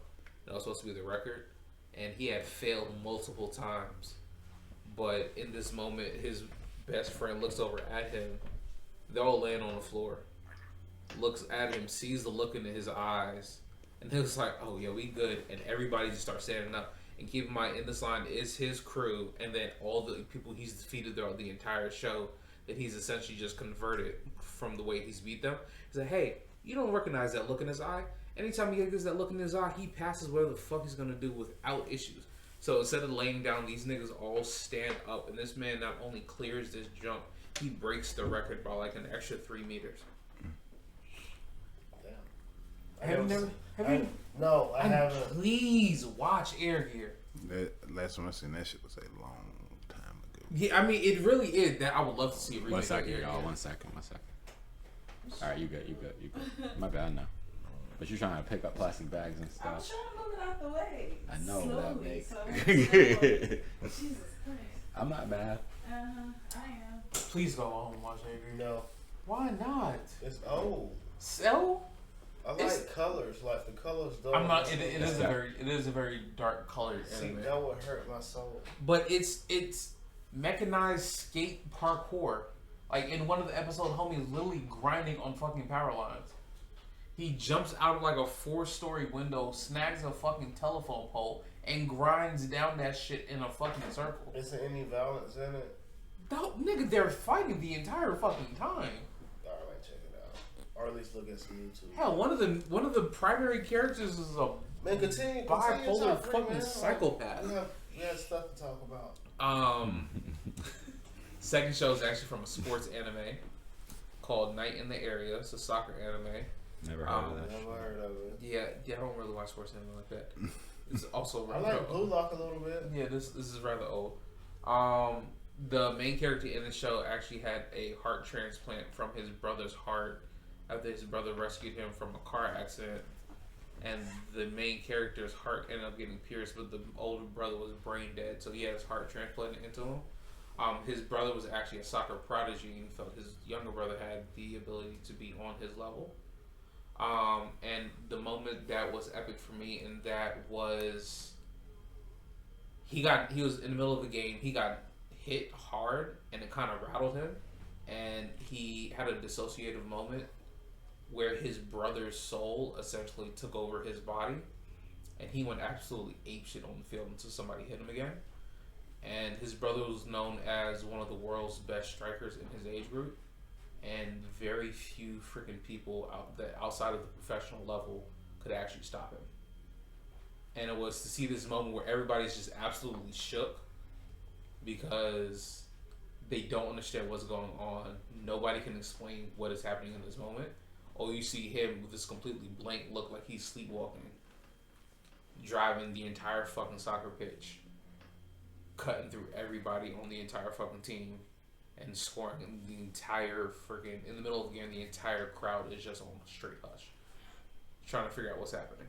[SPEAKER 4] That was supposed to be the record, and he had failed multiple times. But in this moment, his best friend looks over at him. They're all laying on the floor. Looks at him, sees the look in his eyes, And it was like, oh yeah, we good, and everybody just starts standing up. And keep in mind, in this line is his crew, and then all the people he's defeated throughout the entire show that he's essentially just converted from the way he's beat them. He's like, hey, you don't recognize that look in his eye? Anytime he gets that look in his eye, he passes whatever the fuck he's gonna do without issues. So instead of laying down, these niggas all stand up, and this man not only clears this jump, he breaks the record by like an extra 3 meters.
[SPEAKER 2] Damn.
[SPEAKER 5] No, I haven't.
[SPEAKER 4] Please watch Air Gear.
[SPEAKER 3] That last time I seen that shit was a long time ago.
[SPEAKER 4] Yeah, I mean, it really is. That I would love to see a remake.
[SPEAKER 1] 1 second,
[SPEAKER 4] of Air
[SPEAKER 1] y'all.
[SPEAKER 4] Gear.
[SPEAKER 1] 1 second. All right, you good. My bad now. But you're trying to pick up plastic bags and
[SPEAKER 6] I was
[SPEAKER 1] stuff.
[SPEAKER 6] trying to move it out the way.
[SPEAKER 1] I know
[SPEAKER 6] slowly,
[SPEAKER 1] that makes.
[SPEAKER 6] so Jesus Christ.
[SPEAKER 1] I'm not mad.
[SPEAKER 6] I am.
[SPEAKER 4] Please go home and watch Air Gear.
[SPEAKER 2] No,
[SPEAKER 4] Why not?
[SPEAKER 2] it's old.
[SPEAKER 4] So
[SPEAKER 2] I like
[SPEAKER 4] It's-
[SPEAKER 2] colors, like the colors. Don't
[SPEAKER 4] I'm not. It is a very dark colored
[SPEAKER 2] See,
[SPEAKER 4] anime.
[SPEAKER 2] that would hurt my soul.
[SPEAKER 4] But it's mechanized skate parkour. Like in one of the episodes, homie is literally grinding on fucking power lines. He jumps out of like a 4-story window, snags a fucking telephone pole, and grinds down that shit in a fucking circle.
[SPEAKER 2] Is there any violence in it?
[SPEAKER 4] No, nigga, they're fighting the entire fucking time.
[SPEAKER 2] Alright, check it out. Or at least look at some YouTube.
[SPEAKER 4] Hell, one of the primary characters is a
[SPEAKER 2] Man, continue
[SPEAKER 4] bipolar
[SPEAKER 2] top three,
[SPEAKER 4] fucking
[SPEAKER 2] man.
[SPEAKER 4] psychopath.
[SPEAKER 2] You have stuff to talk about.
[SPEAKER 4] Second show is actually from a sports anime called Night in the Area. It's a soccer anime.
[SPEAKER 1] Never heard of that.
[SPEAKER 2] Never heard of it.
[SPEAKER 4] Yeah, I don't really watch sports anime like that. It's also
[SPEAKER 2] I
[SPEAKER 4] rather
[SPEAKER 2] like Blue Lock a little bit.
[SPEAKER 4] Yeah, this is rather old. The main character in the show actually had a heart transplant from his brother's heart after his brother rescued him from a car accident. And the main character's heart ended up getting pierced, but the older brother was brain dead, so he had his heart transplanted into him. His brother was actually a soccer prodigy and felt his younger brother had the ability to be on his level. And the moment that was epic for me, and that was he was in the middle of the game, he got hit hard, and it kind of rattled him, and he had a dissociative moment where his brother's soul essentially took over his body, and he went absolutely apeshit on the field until somebody hit him again. And his brother was known as one of the world's best strikers in his age group, and very few freaking people outside of the professional level could actually stop him. And it was to see this moment where everybody's just absolutely shook because they don't understand what's going on. Nobody can explain what is happening in this moment. Or you see him with this completely blank look like he's sleepwalking, driving the entire fucking soccer pitch, cutting through everybody on the entire fucking team, and scoring in the entire freaking, in the middle of the game, the entire crowd is just on a straight hush, trying to figure out what's happening.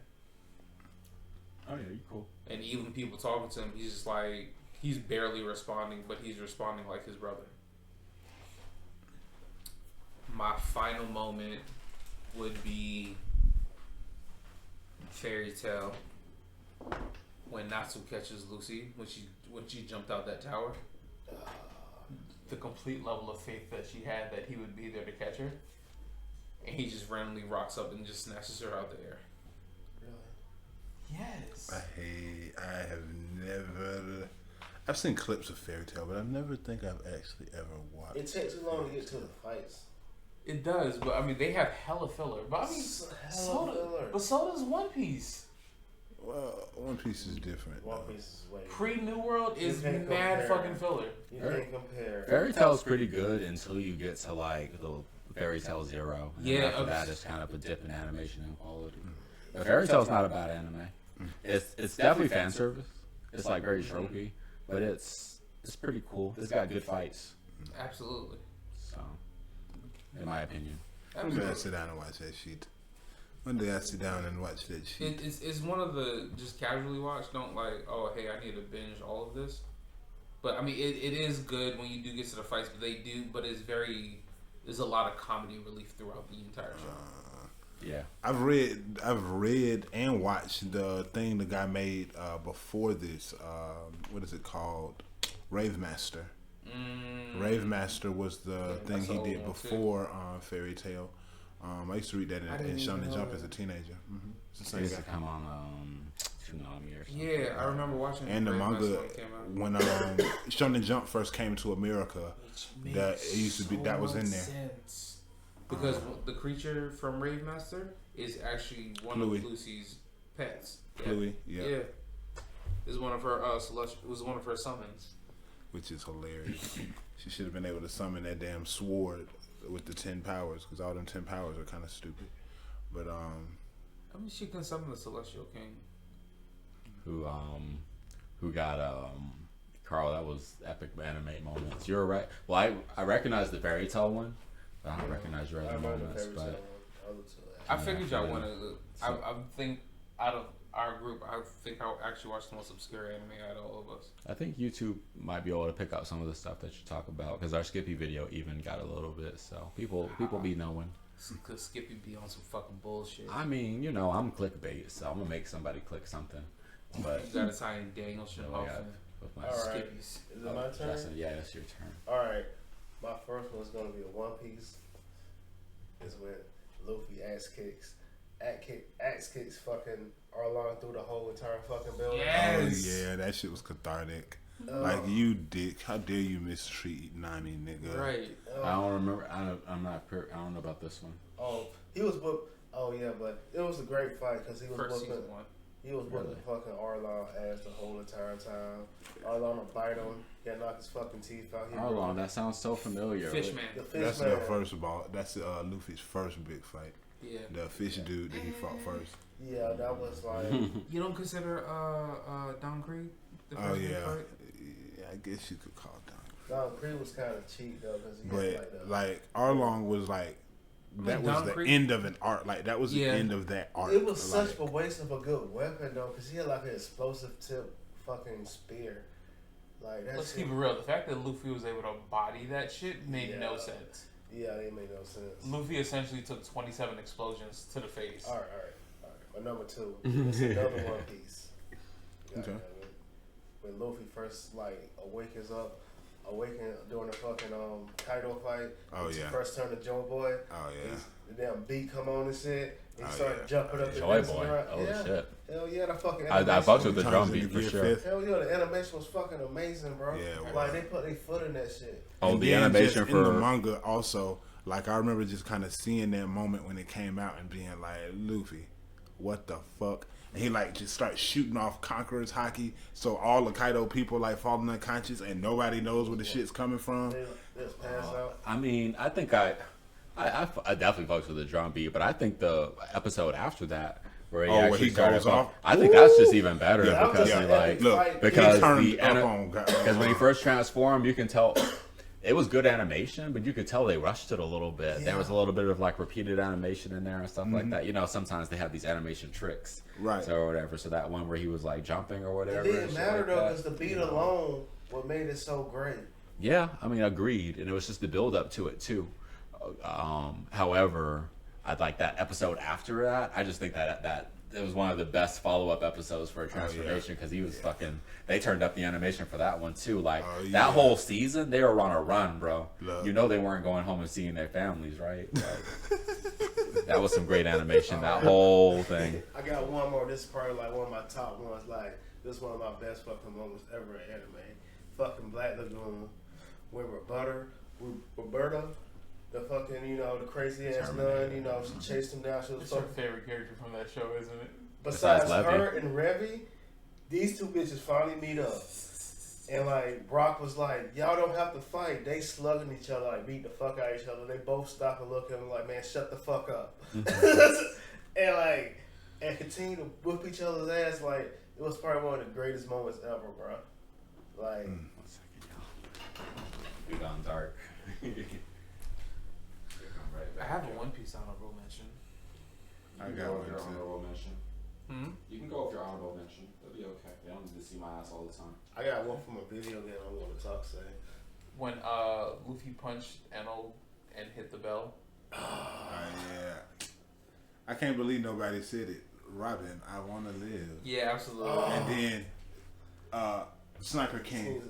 [SPEAKER 1] Oh yeah, you cool.
[SPEAKER 4] And even people talking to him, he's just like, he's barely responding, but he's responding like his brother. My final moment would be Fairy Tale when Natsu catches Lucy when she jumped out that tower. The complete level of faith that she had that he would be there to catch her, and he just randomly rocks up and just snatches her out the air.
[SPEAKER 2] Really?
[SPEAKER 4] Yes.
[SPEAKER 3] I've seen clips of Fairy Tale, but I never think I've actually ever watched.
[SPEAKER 2] It takes too long to get to the fights.
[SPEAKER 4] It does, but I mean they have hella filler. But I mean, so does One Piece.
[SPEAKER 3] Well, One Piece is different.
[SPEAKER 2] One
[SPEAKER 3] though.
[SPEAKER 2] Piece is way.
[SPEAKER 4] Pre-New World is
[SPEAKER 2] You can't
[SPEAKER 4] mad
[SPEAKER 2] compare.
[SPEAKER 4] fucking filler.
[SPEAKER 2] You can't compare.
[SPEAKER 1] Fairy Tale's pretty good until you get to like the Fairy Tale Zero. And
[SPEAKER 4] Yeah,
[SPEAKER 1] after that it's kind of a dip in animation and quality. But Fairy Tale's not a bad anime. It's definitely fan service. It's like very tropey, but it's pretty cool. It's got good fights.
[SPEAKER 4] Absolutely.
[SPEAKER 1] So, in my opinion.
[SPEAKER 3] One day I sit down and watch that shit. One day I sit down and watch that shit.
[SPEAKER 4] It's one of the just casually watch. Don't like, oh hey, I need to binge all of this. But I mean, it is good when you do get to the fights. But there's a lot of comedy relief throughout the entire show.
[SPEAKER 1] Yeah.
[SPEAKER 3] I've read and watched the thing the guy made before this. What is it called? Rave Master. Rave Master was the thing
[SPEAKER 4] that's
[SPEAKER 3] he
[SPEAKER 4] an
[SPEAKER 3] did
[SPEAKER 4] old one, too.
[SPEAKER 3] before Fairy Tale. I used to read that
[SPEAKER 4] I
[SPEAKER 3] in
[SPEAKER 4] didn't even
[SPEAKER 3] Shonen
[SPEAKER 4] know
[SPEAKER 3] Jump
[SPEAKER 4] that.
[SPEAKER 3] as a teenager. It's the
[SPEAKER 1] It
[SPEAKER 3] same
[SPEAKER 1] used
[SPEAKER 3] guy.
[SPEAKER 1] to come on Toonami or something.
[SPEAKER 4] Yeah, I remember watching
[SPEAKER 3] And the
[SPEAKER 4] Brave
[SPEAKER 3] manga
[SPEAKER 4] Master when it came out.
[SPEAKER 3] when Shonen Jump first came to America,
[SPEAKER 4] Which
[SPEAKER 3] that
[SPEAKER 4] makes
[SPEAKER 3] it used to be
[SPEAKER 4] so
[SPEAKER 3] that was in
[SPEAKER 4] much
[SPEAKER 3] there.
[SPEAKER 4] sense. Because the creature from Rave Master is actually one
[SPEAKER 3] Bluey.
[SPEAKER 4] of Lucy's pets.
[SPEAKER 3] Bluey, yeah.
[SPEAKER 4] Is one of her was one of her summons.
[SPEAKER 3] Which is hilarious. She should have been able to summon that damn sword with the 10 powers, because all them 10 powers are kind of stupid. But
[SPEAKER 4] I mean, she can summon the Celestial King.
[SPEAKER 1] Who got Carl? That was epic anime moments. You're right. Well, I recognize the fairy tale one, but I don't recognize your
[SPEAKER 2] I
[SPEAKER 1] other
[SPEAKER 2] remember the
[SPEAKER 1] moments.
[SPEAKER 2] favorite
[SPEAKER 1] But
[SPEAKER 2] one. Other two.
[SPEAKER 4] I figured y'all
[SPEAKER 1] yeah.
[SPEAKER 4] wanted to. I think out of our group, I think I actually watched the most obscure anime out of all of us.
[SPEAKER 1] I think YouTube might be able to pick up some of the stuff that you talk about, because our Skippy video even got a little bit. So people be knowing.
[SPEAKER 4] Because Skippy be on some fucking bullshit.
[SPEAKER 1] I mean, you know, I'm clickbait, so I'm gonna make somebody click something. But
[SPEAKER 4] You gotta sign Daniel
[SPEAKER 1] so I
[SPEAKER 4] Shinhoff
[SPEAKER 1] got
[SPEAKER 4] and
[SPEAKER 1] with my
[SPEAKER 2] All right.
[SPEAKER 4] Skippies.
[SPEAKER 2] Is it my turn?
[SPEAKER 1] Justin, yeah, it's your turn.
[SPEAKER 2] All right. My first one's gonna be a One Piece. Is when Luffy axe kicks fucking Arlong through the whole entire fucking building.
[SPEAKER 4] Yes.
[SPEAKER 3] oh yeah, that shit was cathartic.
[SPEAKER 2] Oh.
[SPEAKER 3] Like, you dick, how dare you mistreat Nami, nigga?
[SPEAKER 4] Right.
[SPEAKER 1] I don't remember. I don't know about this one.
[SPEAKER 2] Oh, he was whoop. Oh yeah, but it was a great fight because he was
[SPEAKER 4] First
[SPEAKER 2] whooping.
[SPEAKER 4] season one.
[SPEAKER 2] He was whooping
[SPEAKER 1] Really?
[SPEAKER 2] fucking Arlong ass the whole entire time. Arlong would bite him. He had knock his fucking teeth out. He
[SPEAKER 1] Hold on, that sounds so familiar.
[SPEAKER 4] Fishman.
[SPEAKER 2] The fish
[SPEAKER 3] That's
[SPEAKER 2] man.
[SPEAKER 3] the first of all. That's Luffy's first big fight.
[SPEAKER 4] Yeah.
[SPEAKER 3] The fish dude that he fought first.
[SPEAKER 2] Yeah, that was like.
[SPEAKER 4] You don't consider Don Creed the first
[SPEAKER 3] Oh
[SPEAKER 4] big
[SPEAKER 3] yeah.
[SPEAKER 4] fight?
[SPEAKER 3] Yeah, I guess you could call it down.
[SPEAKER 2] Don Creed was kind of cheap though because he had like
[SPEAKER 3] But
[SPEAKER 2] the.
[SPEAKER 3] like Arlong was like, that was
[SPEAKER 4] Don
[SPEAKER 3] the
[SPEAKER 4] Creed-
[SPEAKER 3] end of an art. Like, that was the
[SPEAKER 4] Yeah.
[SPEAKER 3] end of that art.
[SPEAKER 2] It was
[SPEAKER 3] like,
[SPEAKER 2] such a waste of a good weapon though, because he had like an explosive tip fucking spear. Like that
[SPEAKER 4] Let's
[SPEAKER 2] shit.
[SPEAKER 4] keep it real. The fact that Luffy was able to body that shit made no
[SPEAKER 2] Yeah.
[SPEAKER 4] sense.
[SPEAKER 2] Yeah, it made no sense.
[SPEAKER 4] Luffy essentially took 27 explosions to the face.
[SPEAKER 2] All right. My number two is another One Piece.
[SPEAKER 3] Okay.
[SPEAKER 2] When Luffy first like awakens during the fucking Kaido fight.
[SPEAKER 3] Oh,
[SPEAKER 2] He
[SPEAKER 3] yeah.
[SPEAKER 2] First turn to Joe Boy.
[SPEAKER 3] Oh yeah.
[SPEAKER 2] The damn beat come on and shit. He
[SPEAKER 3] Oh,
[SPEAKER 2] started
[SPEAKER 3] yeah.
[SPEAKER 2] jumping up and
[SPEAKER 1] Joy
[SPEAKER 2] dancing
[SPEAKER 1] Boy.
[SPEAKER 2] around.
[SPEAKER 1] Oh
[SPEAKER 2] yeah.
[SPEAKER 1] shit.
[SPEAKER 2] Hell yeah, that fucking
[SPEAKER 1] I
[SPEAKER 2] animation.
[SPEAKER 1] fucked with the
[SPEAKER 3] Turns
[SPEAKER 1] drum
[SPEAKER 3] into
[SPEAKER 1] beat for
[SPEAKER 3] Gear
[SPEAKER 1] sure.
[SPEAKER 3] Fifth.
[SPEAKER 2] Hell yeah, the animation was fucking amazing, bro.
[SPEAKER 3] Yeah, it
[SPEAKER 2] Like
[SPEAKER 3] was.
[SPEAKER 2] they put their foot in that shit.
[SPEAKER 1] Oh,
[SPEAKER 3] And
[SPEAKER 1] the
[SPEAKER 3] then
[SPEAKER 1] animation
[SPEAKER 3] just in the
[SPEAKER 1] for
[SPEAKER 3] manga also. Like, I remember just kind of seeing that moment when it came out and being like, Luffy, what the fuck? And he like just starts shooting off Conqueror's hockey, so all the Kaido people like falling unconscious and nobody knows where the shit's coming from.
[SPEAKER 2] They just pass out.
[SPEAKER 1] I mean, I think I definitely fucked with the drum beat, but I think the episode after that, where he
[SPEAKER 3] Oh, where
[SPEAKER 1] actually
[SPEAKER 3] he
[SPEAKER 1] started
[SPEAKER 3] goes off?
[SPEAKER 1] I think that's just even better
[SPEAKER 2] Yeah, that was
[SPEAKER 1] because
[SPEAKER 2] just
[SPEAKER 1] he
[SPEAKER 2] an
[SPEAKER 1] like
[SPEAKER 2] epic
[SPEAKER 3] Look,
[SPEAKER 2] fight.
[SPEAKER 1] because
[SPEAKER 3] he turned
[SPEAKER 1] the
[SPEAKER 3] up on
[SPEAKER 1] because when he first transformed, you can tell it was good animation, but you could tell they rushed it a little bit. There was a little bit of like repeated animation in there and stuff like that. You know, sometimes they have these animation tricks,
[SPEAKER 3] Right.
[SPEAKER 1] So or whatever. So that one where he was like jumping or whatever.
[SPEAKER 2] It didn't
[SPEAKER 1] and shit
[SPEAKER 2] matter
[SPEAKER 1] like
[SPEAKER 2] though,
[SPEAKER 1] that,
[SPEAKER 2] because the beat
[SPEAKER 1] you know.
[SPEAKER 2] alone what made it so great.
[SPEAKER 1] Yeah, I mean, agreed, and it was just the build up to it too. However, I'd like that episode after that. I just think that it was one of the best follow up episodes for a transformation because he was fucking. They turned up the animation for that one too. Like
[SPEAKER 3] Oh, yeah.
[SPEAKER 1] that whole season, they were on a run, bro.
[SPEAKER 3] Love.
[SPEAKER 1] You know they weren't going home and seeing their families, right? Like, that was some great animation. That whole thing.
[SPEAKER 2] I got one more. This is probably like one of my top ones. Like this is one of my best fucking moments ever in anime. Fucking Black Lagoon, where Roberta, the fucking the crazy ass nun, she chased him down. She was
[SPEAKER 4] It's your
[SPEAKER 2] fucking.
[SPEAKER 4] favorite character from that show, isn't it?
[SPEAKER 2] Besides
[SPEAKER 1] Levy.
[SPEAKER 2] her and Revy, these two bitches finally meet up. And like Brock was like, y'all don't have to fight. They slugging each other, like beat the fuck out of each other. They both stop and look at him like, man, shut the fuck up. and continue to whoop each other's ass. Like it was probably one of the greatest moments ever, bro. Like
[SPEAKER 1] 1 second, y'all. We gone dark.
[SPEAKER 4] I have a One Piece honorable mention.
[SPEAKER 3] I got one too.
[SPEAKER 1] honorable mention.
[SPEAKER 4] Hmm?
[SPEAKER 1] You can go with your honorable mention. It'll be okay. They don't need to see my ass all the time.
[SPEAKER 2] I got one from a video game I want to talk say.
[SPEAKER 4] When Luffy punched Enel and hit the bell.
[SPEAKER 3] Yeah. I can't believe nobody said it. Robin, I want to live.
[SPEAKER 4] Yeah, absolutely.
[SPEAKER 3] And then Sniper King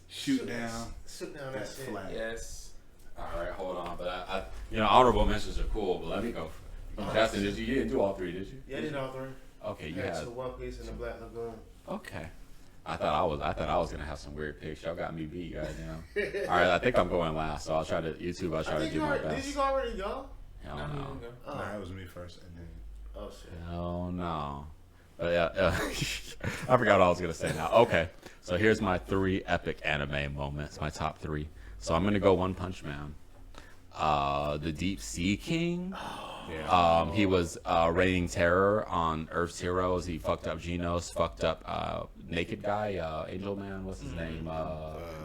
[SPEAKER 3] shoot down
[SPEAKER 2] that
[SPEAKER 3] that
[SPEAKER 2] shit.
[SPEAKER 3] flag.
[SPEAKER 4] Yes.
[SPEAKER 1] All right, hold on. But I honorable mentions are cool. But let me go. Justin, you didn't do all three, did you?
[SPEAKER 2] Yeah, I did all three.
[SPEAKER 1] Okay, you
[SPEAKER 2] Had
[SPEAKER 1] had.
[SPEAKER 2] two One Piece and the Black Lagoon.
[SPEAKER 1] Okay. I thought I was gonna have some weird picks. Y'all got me beat, goddamn. All right, I think I'm going last, so I'll try to YouTube. I'll try to do my
[SPEAKER 2] Did
[SPEAKER 1] best.
[SPEAKER 2] you already go?
[SPEAKER 1] Hell
[SPEAKER 4] No,
[SPEAKER 1] no.
[SPEAKER 4] you didn't go.
[SPEAKER 3] Nah, it was me first, and then
[SPEAKER 2] Oh shit.
[SPEAKER 1] Hell no. But yeah, I forgot what I was gonna say now. Okay, so here's my 3 epic anime moments. My top 3. So I'm gonna go One Punch Man. The Deep Sea King. He was reigning terror on Earth's heroes. He fucked up Genos, fucked up Naked Guy, Angel Man. What's his name?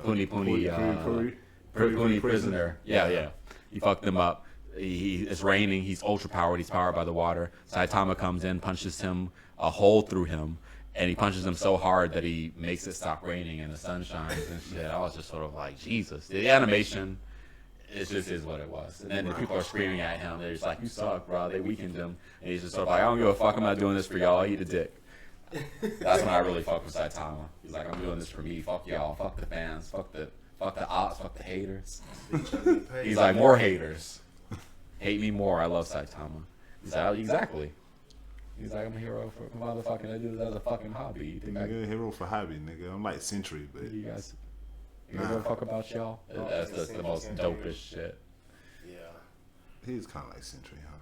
[SPEAKER 1] Puni Prisoner. Yeah. He fucked them up. It's raining. He's ultra powered. He's powered by the water. Saitama comes in, punches him a hole through him, and he punches him so hard that he makes it stop raining and the sun shines and shit. I was just sort of like, Jesus. The animation. It just is what it was. And then the people are screaming at him. They're just like, you suck, bro. They weakened him. And he's just sort of like, I don't give a fuck. I'm not doing this for y'all. I eat a dick. That's when I really fuck with Saitama. He's like, I'm doing this for me. Fuck y'all. Fuck the fans. Fuck the ops. Fuck the haters. He's like, more haters. Hate me more. I love Saitama. He's like, exactly. He's like, I'm a hero for motherfucking. I do this as a fucking hobby. You think
[SPEAKER 3] nigga, hero for hobby, nigga. I'm like Sentry, but
[SPEAKER 1] you guys give a fuck about y'all? That's the most dopest shit.
[SPEAKER 2] Yeah,
[SPEAKER 3] he's kind of like Sentry, huh?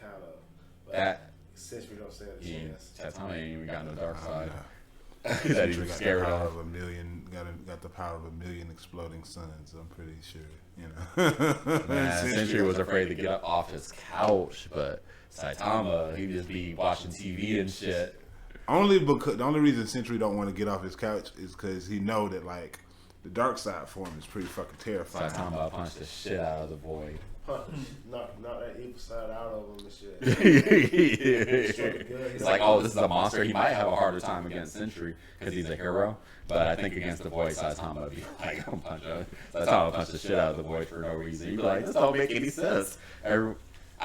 [SPEAKER 2] kind of.
[SPEAKER 1] That
[SPEAKER 2] Since we don't stand a chance.
[SPEAKER 1] Saitama ain't even got no dark side.
[SPEAKER 3] Nah.
[SPEAKER 1] That
[SPEAKER 3] Sentry
[SPEAKER 1] he was
[SPEAKER 3] got
[SPEAKER 1] scared
[SPEAKER 3] the power
[SPEAKER 1] of.
[SPEAKER 3] of a million. Got the power of a million exploding suns. I'm pretty sure,
[SPEAKER 1] Man, Sentry was afraid to get up off his couch, but Saitama, he just be watching TV and shit.
[SPEAKER 3] Only because the only reason Sentry don't want to get off his couch is because he know that like the dark side for him is pretty fucking terrifying.
[SPEAKER 1] Saitama punched the shit out of the void.
[SPEAKER 2] Knock that evil side out of him and shit.
[SPEAKER 1] He's like, oh, this is a monster. He might have a harder time against Sentry because he's a hero, but I think against the void, Saitama would be like, I'm Saitama punched the shit out of the void for no reason. You'd be like, this don't make any sense. I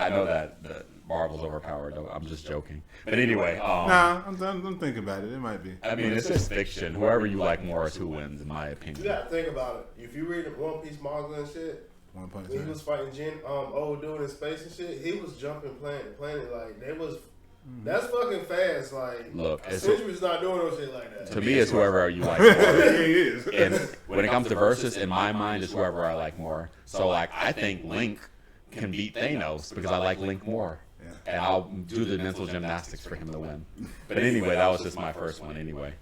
[SPEAKER 1] know that the Marvel's overpowered, though. I'm just joking. But anyway,
[SPEAKER 3] nah, I'm thinking about it. It might be.
[SPEAKER 1] I mean, it's just fiction. Whoever you like more is who wins, in my
[SPEAKER 2] You
[SPEAKER 1] opinion.
[SPEAKER 2] gotta think about it. If you read the One Piece manga and shit,
[SPEAKER 3] One Punch
[SPEAKER 2] when he
[SPEAKER 3] Man.
[SPEAKER 2] was fighting old dude in space and shit, he was jumping planet like they was. That's fucking fast. Like,
[SPEAKER 1] Look,
[SPEAKER 2] Sentry's not doing no shit like that.
[SPEAKER 1] to me, it's whoever you like more.
[SPEAKER 3] He is.
[SPEAKER 1] And when it comes to versus, in my mind, it's whoever I like more. So, like, I think Link can beat Thanos because I like Link more. And I'll do the mental gymnastics for him to win. But anyway, that was just my first one anyway.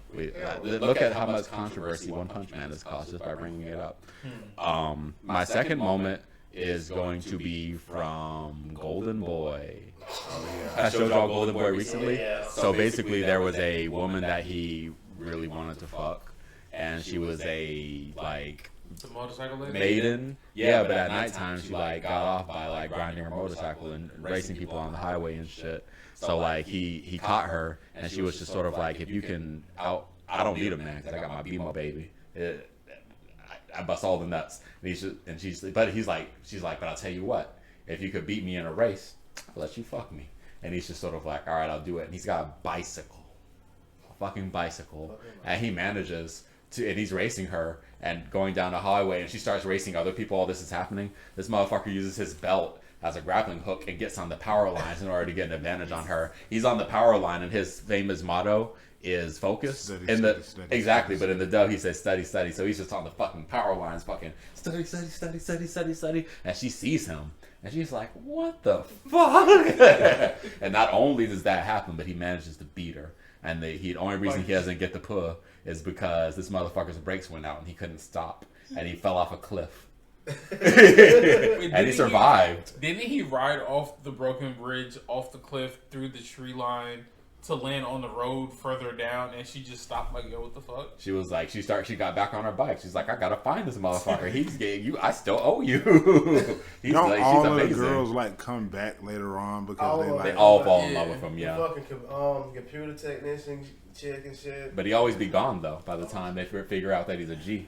[SPEAKER 1] Look at how much controversy One Punch Man has caused just by bringing it up. My second moment is going to be from Golden Boy. I showed y'all Golden Boy recently. So basically, there was a woman that he really wanted to fuck. And she was a, like,
[SPEAKER 4] The motorcycle lady?
[SPEAKER 1] maiden. Yeah, but at nighttime she like got off by like grinding her motorcycle and racing people on the highway and shit. So like he caught her and she was just sort of like, if you can I don't need a man because I got my BMO baby. I bust all the nuts. And she's like, but I'll tell you what, if you could beat me in a race, I'll let you fuck me. And he's just sort of like, all right, I'll do it. And he's got a bicycle, a fucking bicycle, and he manages to, and he's racing her and going down the highway, and she starts racing other people. All this is happening. This motherfucker uses his belt as a grappling hook and gets on the power lines in order to get an advantage on her. He's on the power line, and his famous motto is focus.
[SPEAKER 3] Study,
[SPEAKER 1] exactly, but in the dub he says study, study. So he's just on the fucking power lines, fucking study, study, study, study, study, study. And she sees him, and she's like, "What the fuck?" And not only does that happen, but he manages to beat her. And the only reason he doesn't get the puh is because this motherfucker's brakes went out and he couldn't stop, and he fell off a cliff. And he survived.
[SPEAKER 4] Didn't he ride off the broken bridge, off the cliff, through the tree line to land on the road further down? And she just stopped like, yo, what the fuck?
[SPEAKER 1] She was like, she got back on her bike. She's like, I gotta find this motherfucker. He's getting you. I still owe you. He's
[SPEAKER 3] Don't
[SPEAKER 1] like,
[SPEAKER 3] all
[SPEAKER 1] she's
[SPEAKER 3] of the
[SPEAKER 1] amazing.
[SPEAKER 3] girls like come back later on because
[SPEAKER 2] All
[SPEAKER 3] they
[SPEAKER 2] of
[SPEAKER 3] like
[SPEAKER 1] They all fall in
[SPEAKER 4] Yeah.
[SPEAKER 1] love with him,
[SPEAKER 2] The
[SPEAKER 1] yeah.
[SPEAKER 2] fucking computer technician chick and shit.
[SPEAKER 1] But he always be gone though. By the time they figure out that he's a G,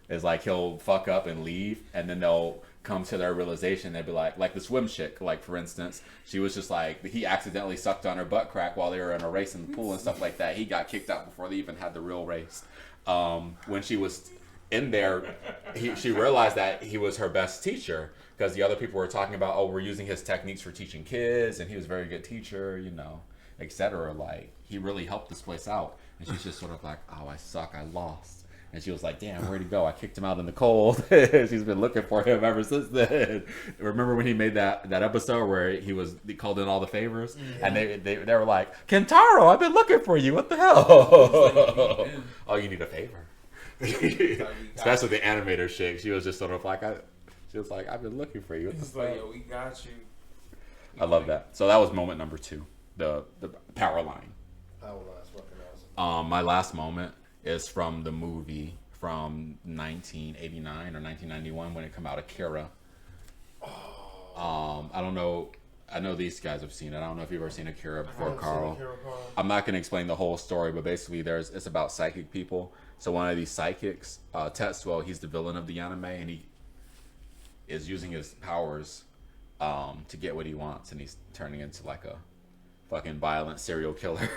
[SPEAKER 1] it's like he'll fuck up and leave, and then they'll come to their realization. They'll be like the swim chick, like for instance, she was just like, he accidentally sucked on her butt crack while they were in a race in the pool and stuff like that. He got kicked out before they even had the real race. When she was in there, she realized that he was her best teacher because the other people were talking about, oh, we're using his techniques for teaching kids, and he was a very good teacher, you know, etc. Like, he really helped this place out. And she's just sort of like, oh, I suck, I lost. And she was like, damn, where'd he go? I kicked him out in the cold. She's been looking for him ever since then. Remember when he made that episode where he called in all the favors? Yeah. And they were like, Kentaro, I've been looking for you. What the hell? Oh, you need a favor. Especially the animator chick. She was just sort of like, I've been looking for you.
[SPEAKER 4] It's like, yo, we got you.
[SPEAKER 1] I love that. So that was moment number 2, the power line.
[SPEAKER 5] Power line's fucking awesome.
[SPEAKER 1] My last moment is from the movie from 1989 or 1991 when it came out, Akira. I don't know. I know these guys have seen it. I don't know if you've ever seen Akira before, Carl. I'm not going to explain the whole story, but basically it's about psychic people. So one of these psychics, Tetsuo, he's the villain of the anime, and he is using his powers to get what he wants, and he's turning into like a fucking violent serial killer.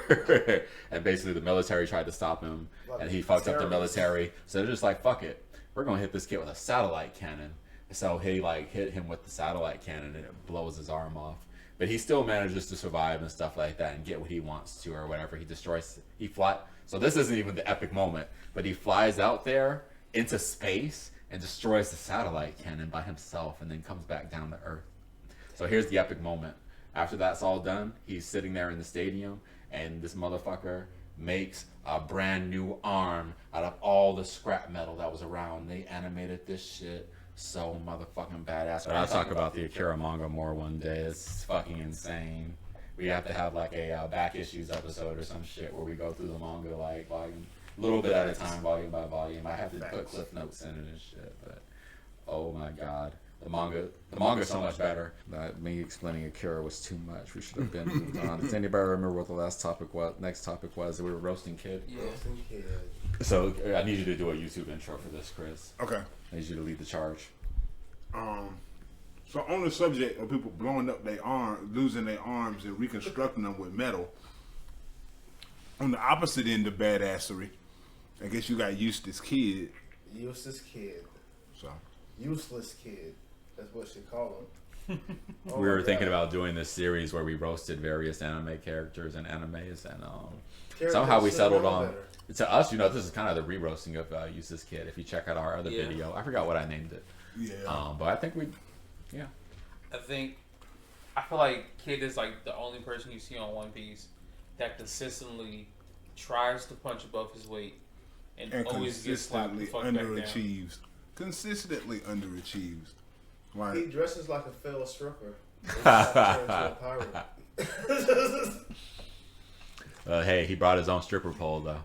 [SPEAKER 1] And basically the military tried to stop him, and he fucked up the military. So they're just like, fuck it, we're gonna hit this kid with a satellite cannon. So he like hit him with the satellite cannon, and it blows his arm off. But he still manages to survive and stuff like that and get what he wants to or whatever. So this isn't even the epic moment, but he flies out there into space and destroys the satellite cannon by himself, and then comes back down to Earth. So here's the epic moment. After that's all done, he's sitting there in the stadium, and this motherfucker makes a brand new arm out of all the scrap metal that was around. They animated this shit so motherfucking badass. But I'll talk about the Akira manga more one day. It's fucking insane. We have to have like a back issues episode or some shit where we go through the manga like volume, a little bit at a time, volume by volume. I have to put cliff notes in it and shit, but oh my god. The manga's so much better. Me explaining Akira was too much. We should have been moved on. Does anybody remember what the next topic was? We were roasting Kidd.
[SPEAKER 5] Yeah. Roasting Kidd.
[SPEAKER 1] So I need you to do a YouTube intro for this, Chris.
[SPEAKER 3] Okay.
[SPEAKER 1] I need you to lead the charge.
[SPEAKER 3] So on the subject of people blowing up their arms, losing their arms, and reconstructing them with metal, on the opposite end of badassery, I guess you got Eustass Kidd.
[SPEAKER 5] Eustass Kidd.
[SPEAKER 3] So.
[SPEAKER 5] Useless kid. That's what she call him. Oh
[SPEAKER 1] We were thinking about doing this series where we roasted various anime characters and animes, and somehow we settled on. To us, you know, this is kind of the re-roasting of Eustass Kidd. If you check out our other video, I forgot what I named it.
[SPEAKER 3] Yeah.
[SPEAKER 1] But I think
[SPEAKER 4] I feel like Kidd is like the only person you see on One Piece that consistently tries to punch above his weight and always gets slapped the fuck back down.
[SPEAKER 3] Underachieves. Consistently underachieves. Like,
[SPEAKER 5] he dresses like a failed stripper. Turns into a pirate.
[SPEAKER 1] hey, he brought his own stripper pole though.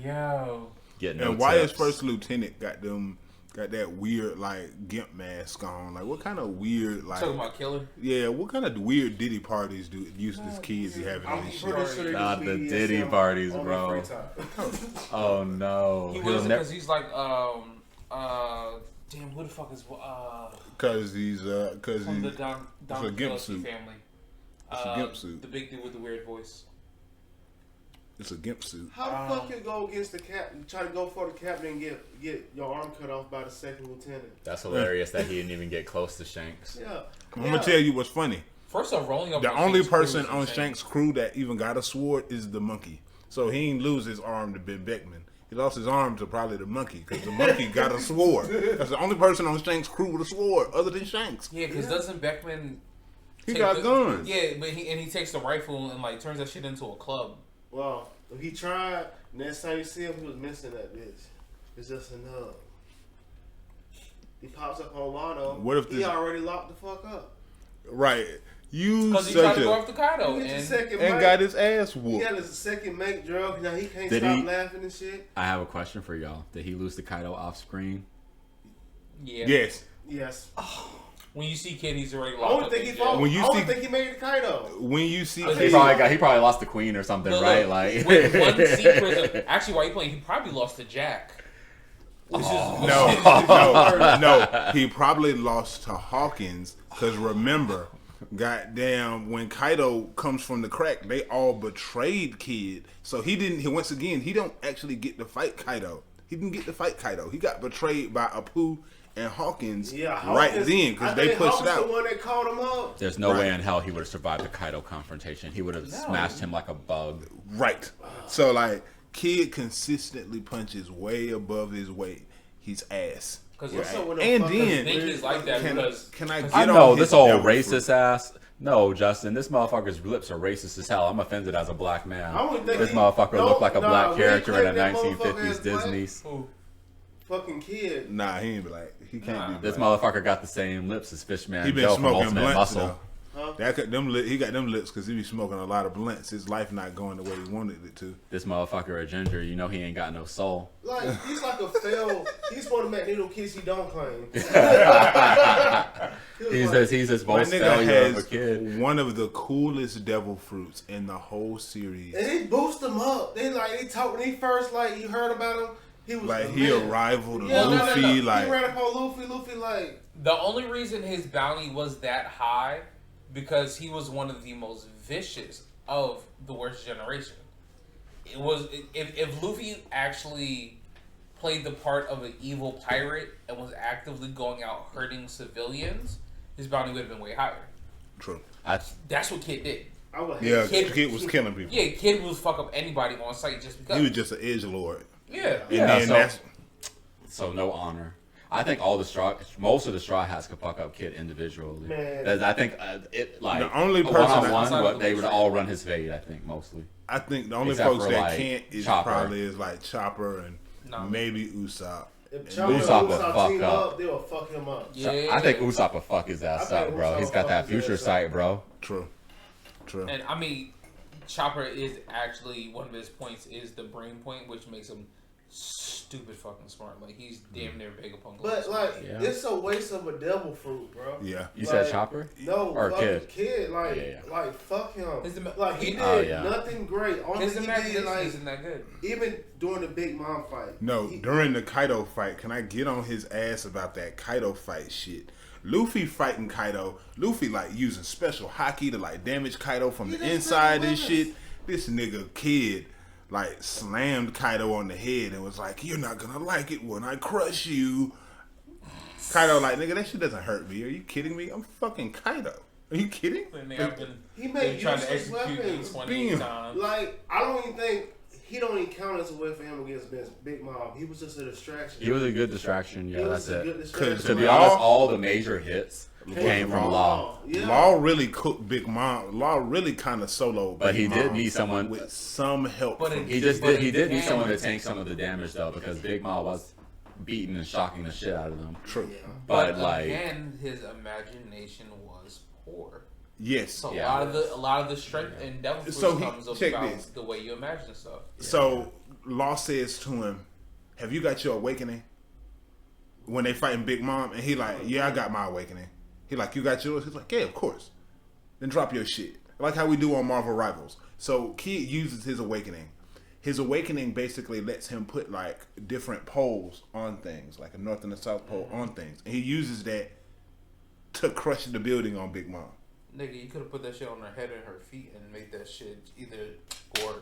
[SPEAKER 4] Yo.
[SPEAKER 3] And why his first lieutenant got that weird like gimp mask on? Like, what kind of weird like?
[SPEAKER 4] Talking about Killer?
[SPEAKER 3] Yeah, what kind of weird Diddy parties do Eustass Kids he having in his shit?
[SPEAKER 5] Sure
[SPEAKER 1] Not the Diddy parties, bro. Oh no.
[SPEAKER 4] He wasn't because he's like damn, who the fuck is
[SPEAKER 3] Cause he's
[SPEAKER 4] from the Don
[SPEAKER 3] a gimp suit
[SPEAKER 4] family.
[SPEAKER 3] It's a gimp suit.
[SPEAKER 4] The big dude with the weird voice.
[SPEAKER 3] It's a gimp suit.
[SPEAKER 2] How the fuck you go against the captain? Try to go for the captain and get your arm cut off by the second lieutenant.
[SPEAKER 1] That's hilarious that he didn't even get close to Shanks.
[SPEAKER 2] Yeah.
[SPEAKER 3] I'm gonna tell you what's funny.
[SPEAKER 4] First off, rolling up.
[SPEAKER 3] The only person on Shanks' crew that even got a sword is the monkey. So he didn't lose his arm to Ben Beckman. He lost his arm to probably the monkey because the monkey got a sword. That's the only person on Shanks' crew with a sword other than Shanks.
[SPEAKER 4] Yeah, because doesn't Beckman?
[SPEAKER 3] He got guns.
[SPEAKER 4] Yeah, but he takes the rifle and like turns that shit into a club.
[SPEAKER 2] Well, if he tried, next time you see him, he was missing that bitch. It's just enough. He pops up on Wano.
[SPEAKER 3] What if
[SPEAKER 2] he already locked the fuck up?
[SPEAKER 3] Right. You
[SPEAKER 4] because he tried to go after Kaido
[SPEAKER 3] and got his ass whooped.
[SPEAKER 2] He got his second mate drug. Now he can't stop laughing and shit.
[SPEAKER 1] I have a question for y'all. Did he lose to Kaido off screen?
[SPEAKER 4] Yeah.
[SPEAKER 3] Yes.
[SPEAKER 4] Oh. When you see Kidd, he's already
[SPEAKER 2] I
[SPEAKER 4] lost.
[SPEAKER 2] don't think he fought. I think he made it to Kaido.
[SPEAKER 3] When you see
[SPEAKER 1] he probably lost the queen or something, right? Like
[SPEAKER 4] with one secret. Actually, while he playing, he probably lost to Jack.
[SPEAKER 3] No. He probably lost to Hawkins because remember, goddamn, when Kaido comes from the crack, they all betrayed Kidd. So he didn't. Once again, he don't actually get to fight Kaido. He didn't get to fight Kaido. He got betrayed by Apu and Hawkins right
[SPEAKER 2] Hawkins,
[SPEAKER 3] then because they pushed it
[SPEAKER 2] Hawkins
[SPEAKER 3] out.
[SPEAKER 2] the one that called him up.
[SPEAKER 1] There's no
[SPEAKER 3] Right.
[SPEAKER 1] way in hell he would have survived the Kaido confrontation. He would have smashed him like a bug.
[SPEAKER 3] Right. So like, Kid consistently punches way above his weight. He's ass.
[SPEAKER 4] Because
[SPEAKER 2] What's up with
[SPEAKER 3] And
[SPEAKER 2] the
[SPEAKER 3] then-
[SPEAKER 4] I think he's like that because
[SPEAKER 3] Can I get
[SPEAKER 1] I
[SPEAKER 3] on
[SPEAKER 1] know
[SPEAKER 3] his
[SPEAKER 1] this old
[SPEAKER 3] devil
[SPEAKER 1] racist
[SPEAKER 3] fruit?
[SPEAKER 1] ass. No, Justin, this motherfucker's lips are racist as hell. I'm offended as a black man.
[SPEAKER 2] I don't think
[SPEAKER 1] This
[SPEAKER 2] he-
[SPEAKER 1] motherfucker
[SPEAKER 2] no,
[SPEAKER 1] looked like a
[SPEAKER 2] nah,
[SPEAKER 1] black
[SPEAKER 2] we
[SPEAKER 1] character in a
[SPEAKER 2] claim that motherfucker
[SPEAKER 1] 1950s
[SPEAKER 2] as black.
[SPEAKER 1] Disney's.
[SPEAKER 2] Fucking Kid.
[SPEAKER 3] Nah, he ain't black. He can't
[SPEAKER 4] Nah.
[SPEAKER 3] be black.
[SPEAKER 1] This motherfucker got the same lips as Fishman
[SPEAKER 3] He been
[SPEAKER 1] Joe from
[SPEAKER 3] smoking
[SPEAKER 1] Ultimate
[SPEAKER 3] blunts
[SPEAKER 1] Muscle.
[SPEAKER 3] though.
[SPEAKER 2] Huh?
[SPEAKER 3] He got them lips because he be smoking a lot of blunts. His life not going the way he wanted it to.
[SPEAKER 1] This motherfucker a ginger. You know he ain't got no soul.
[SPEAKER 2] Like, he's like a failed. He's one of Magneto kids he don't claim.
[SPEAKER 1] He's his
[SPEAKER 3] My
[SPEAKER 1] most
[SPEAKER 3] nigga
[SPEAKER 1] failure of a
[SPEAKER 3] has
[SPEAKER 1] kid.
[SPEAKER 3] one of the coolest devil fruits in the whole series.
[SPEAKER 2] And they boost him up. They talk when he first you heard about him. He was
[SPEAKER 3] Like
[SPEAKER 2] the
[SPEAKER 3] he
[SPEAKER 2] man.
[SPEAKER 3] arrived to
[SPEAKER 2] Yeah,
[SPEAKER 3] Luffy,
[SPEAKER 2] no.
[SPEAKER 3] like
[SPEAKER 2] He ran up on Luffy. Luffy like
[SPEAKER 4] the only reason his bounty was that high because he was one of the most vicious of the worst generation. It was if Luffy actually played the part of an evil pirate and was actively going out hurting civilians, his bounty would have been way higher.
[SPEAKER 3] true.
[SPEAKER 4] That's what Kid did.
[SPEAKER 2] I would
[SPEAKER 3] Yeah,
[SPEAKER 2] hate
[SPEAKER 3] Kid was killing people.
[SPEAKER 4] Yeah, Kid was fuck up anybody on site just because.
[SPEAKER 3] He was just an edgelord.
[SPEAKER 4] Yeah.
[SPEAKER 3] And
[SPEAKER 1] Yeah,
[SPEAKER 3] then
[SPEAKER 1] so-
[SPEAKER 3] that's
[SPEAKER 1] So no honor. I think most of the Straw Hats could fuck up Kid individually.
[SPEAKER 2] Man.
[SPEAKER 1] I think it like
[SPEAKER 3] The only
[SPEAKER 1] a
[SPEAKER 3] person
[SPEAKER 1] one-on-one,
[SPEAKER 4] outside of
[SPEAKER 1] but they
[SPEAKER 4] the
[SPEAKER 1] would
[SPEAKER 4] Straw.
[SPEAKER 1] all run his fade. I think mostly.
[SPEAKER 3] I think the only
[SPEAKER 1] Except
[SPEAKER 3] folks
[SPEAKER 1] for,
[SPEAKER 3] that
[SPEAKER 1] like,
[SPEAKER 3] can't is
[SPEAKER 1] Chopper.
[SPEAKER 3] probably is like Chopper and
[SPEAKER 4] No.
[SPEAKER 3] maybe Usopp.
[SPEAKER 2] If
[SPEAKER 3] And
[SPEAKER 2] Chopper and
[SPEAKER 1] Usopp would
[SPEAKER 2] Usopp
[SPEAKER 1] fuck
[SPEAKER 2] team
[SPEAKER 1] up.
[SPEAKER 2] up, they will fuck him up.
[SPEAKER 4] Yeah.
[SPEAKER 1] I think Usopp would fuck his ass
[SPEAKER 2] I
[SPEAKER 1] up,
[SPEAKER 2] think
[SPEAKER 1] bro.
[SPEAKER 2] Usopp
[SPEAKER 1] He's got
[SPEAKER 2] would
[SPEAKER 1] that
[SPEAKER 2] fuck his
[SPEAKER 1] future
[SPEAKER 2] ass up.
[SPEAKER 1] sight, bro.
[SPEAKER 3] True.
[SPEAKER 4] And I mean, Chopper is actually one of his points is the brain point, which makes him stupid fucking smart. Like he's damn near Vegapunk.
[SPEAKER 2] But like,
[SPEAKER 1] Yeah.
[SPEAKER 2] it's a waste of a devil fruit, bro.
[SPEAKER 3] Yeah.
[SPEAKER 1] You
[SPEAKER 2] Like,
[SPEAKER 1] said Chopper?
[SPEAKER 2] No,
[SPEAKER 1] Or
[SPEAKER 2] fucking
[SPEAKER 1] Kid?
[SPEAKER 2] Like,
[SPEAKER 1] Yeah.
[SPEAKER 2] like fuck him.
[SPEAKER 4] His ima-
[SPEAKER 2] Like he did
[SPEAKER 1] Oh, yeah.
[SPEAKER 2] nothing great. Only
[SPEAKER 4] his
[SPEAKER 2] thing he
[SPEAKER 4] imagination
[SPEAKER 2] did, like,
[SPEAKER 4] isn't that good.
[SPEAKER 2] even during the Big Mom fight.
[SPEAKER 3] No,
[SPEAKER 2] he,
[SPEAKER 3] during the Kaido fight, can I get on his ass about that Kaido fight shit? Luffy fighting Kaido. Luffy like using special hockey to like damage Kaido from
[SPEAKER 2] He
[SPEAKER 3] the
[SPEAKER 2] just
[SPEAKER 3] inside and
[SPEAKER 2] took
[SPEAKER 3] shit. This nigga Kid like slammed Kaido on the head and was like, "You're not gonna like it when I crush you." Kaido like, nigga, that shit doesn't hurt me. Are you kidding me? I'm fucking Kaido. Are you kidding?
[SPEAKER 4] And they have been
[SPEAKER 2] He
[SPEAKER 4] been
[SPEAKER 2] made
[SPEAKER 4] trying to
[SPEAKER 2] useless
[SPEAKER 4] execute
[SPEAKER 2] weapons.
[SPEAKER 4] these 28
[SPEAKER 3] Bam.
[SPEAKER 4] times.
[SPEAKER 2] Like, I don't even think he don't even count as a way for him against Big Mom. He was just a distraction.
[SPEAKER 1] He was a good distraction.
[SPEAKER 2] He
[SPEAKER 1] Yeah,
[SPEAKER 2] was
[SPEAKER 1] that's
[SPEAKER 2] a good
[SPEAKER 1] it.
[SPEAKER 2] distraction.
[SPEAKER 1] To be
[SPEAKER 3] Law-
[SPEAKER 1] honest, all the major hits came from Law.
[SPEAKER 2] Yeah.
[SPEAKER 3] Law really cooked Big Mom. Law really kind of soloed.
[SPEAKER 1] But
[SPEAKER 3] Big
[SPEAKER 1] he did
[SPEAKER 3] Mom
[SPEAKER 1] need someone.
[SPEAKER 3] with some help.
[SPEAKER 4] But
[SPEAKER 3] from
[SPEAKER 4] it-
[SPEAKER 1] He just
[SPEAKER 4] But
[SPEAKER 1] did. He did need
[SPEAKER 4] again-
[SPEAKER 1] someone to tank some of the damage though, because Big Mom was beating and shocking the shit out of them.
[SPEAKER 3] True.
[SPEAKER 2] Yeah.
[SPEAKER 1] But
[SPEAKER 4] But
[SPEAKER 1] like,
[SPEAKER 4] again, his imagination was poor.
[SPEAKER 3] Yes.
[SPEAKER 4] So
[SPEAKER 1] Yeah.
[SPEAKER 4] a lot of the strength and devil fruit
[SPEAKER 3] So he-
[SPEAKER 4] comes
[SPEAKER 3] check
[SPEAKER 4] about
[SPEAKER 3] this.
[SPEAKER 4] the way you imagine stuff.
[SPEAKER 3] So Law says to him, "Have you got your awakening?" When they fighting Big Mom, and he like, "Yeah, I got my awakening." He like, "You got yours?" He's like, "Yeah, of course." Then drop your shit, like how we do on Marvel Rivals. So Kid uses his awakening. His awakening basically lets him put like different poles on things, like a north and a south pole on things, and he uses that to crush the building on Big Mom.
[SPEAKER 4] Nigga, you could have put that shit on her head and her feet and made that shit either or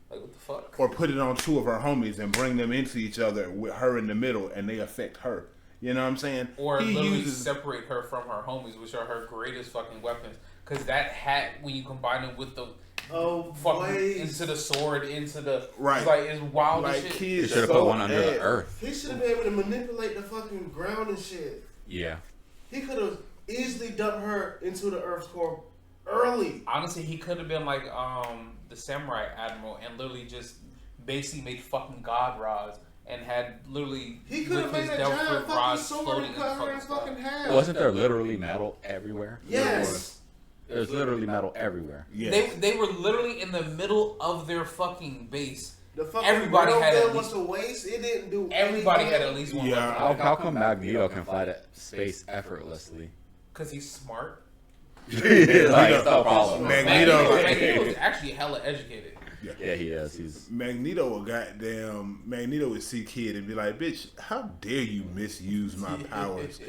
[SPEAKER 4] like what the fuck?
[SPEAKER 3] Or put it on two of her homies and bring them into each other with her in the middle, and they affect her. You know what I'm saying?
[SPEAKER 4] Or
[SPEAKER 3] He
[SPEAKER 4] literally
[SPEAKER 3] uses-
[SPEAKER 4] separate her from her homies, which are her greatest fucking weapons. Because that hat, when you combine it with the
[SPEAKER 2] Oh,
[SPEAKER 4] fucking
[SPEAKER 2] boy.
[SPEAKER 4] into the sword, into the
[SPEAKER 3] Right.
[SPEAKER 4] it's like it's wild as
[SPEAKER 3] like
[SPEAKER 4] shit.
[SPEAKER 1] you
[SPEAKER 3] kids
[SPEAKER 1] should have
[SPEAKER 3] so
[SPEAKER 1] put one under the
[SPEAKER 3] ass.
[SPEAKER 1] earth.
[SPEAKER 2] He should have been able to manipulate the fucking ground and shit.
[SPEAKER 1] Yeah.
[SPEAKER 2] He could have easily dumped her into the Earth's core early.
[SPEAKER 4] Honestly, he could have been like the samurai admiral and literally just basically made fucking god rods and had literally
[SPEAKER 2] He could have
[SPEAKER 4] with
[SPEAKER 2] made
[SPEAKER 4] his
[SPEAKER 2] a
[SPEAKER 4] devil
[SPEAKER 2] giant
[SPEAKER 4] fruit
[SPEAKER 2] fucking
[SPEAKER 4] rods
[SPEAKER 2] sword
[SPEAKER 4] floating
[SPEAKER 2] and
[SPEAKER 4] in the
[SPEAKER 2] cut her in
[SPEAKER 4] fucking sky.
[SPEAKER 2] fucking half.
[SPEAKER 1] Wasn't there literally metal everywhere?
[SPEAKER 2] Yes.
[SPEAKER 1] There's literally metal everywhere.
[SPEAKER 3] Yes.
[SPEAKER 4] They were literally in the middle of their fucking base.
[SPEAKER 2] The fucking
[SPEAKER 4] Everybody
[SPEAKER 2] world
[SPEAKER 4] had at
[SPEAKER 2] there was
[SPEAKER 4] least-
[SPEAKER 2] a waste. It didn't do
[SPEAKER 4] Everybody
[SPEAKER 2] anything.
[SPEAKER 4] had at least one.
[SPEAKER 3] Yeah.
[SPEAKER 1] How come Magneto can fly to space effortlessly?
[SPEAKER 4] Because he's smart.
[SPEAKER 1] Like, it's no problem.
[SPEAKER 3] Magneto-
[SPEAKER 4] Magneto is actually hella educated.
[SPEAKER 1] Yeah, he is. He's
[SPEAKER 3] Magneto would see Kid and be like, "Bitch, how dare you misuse my powers?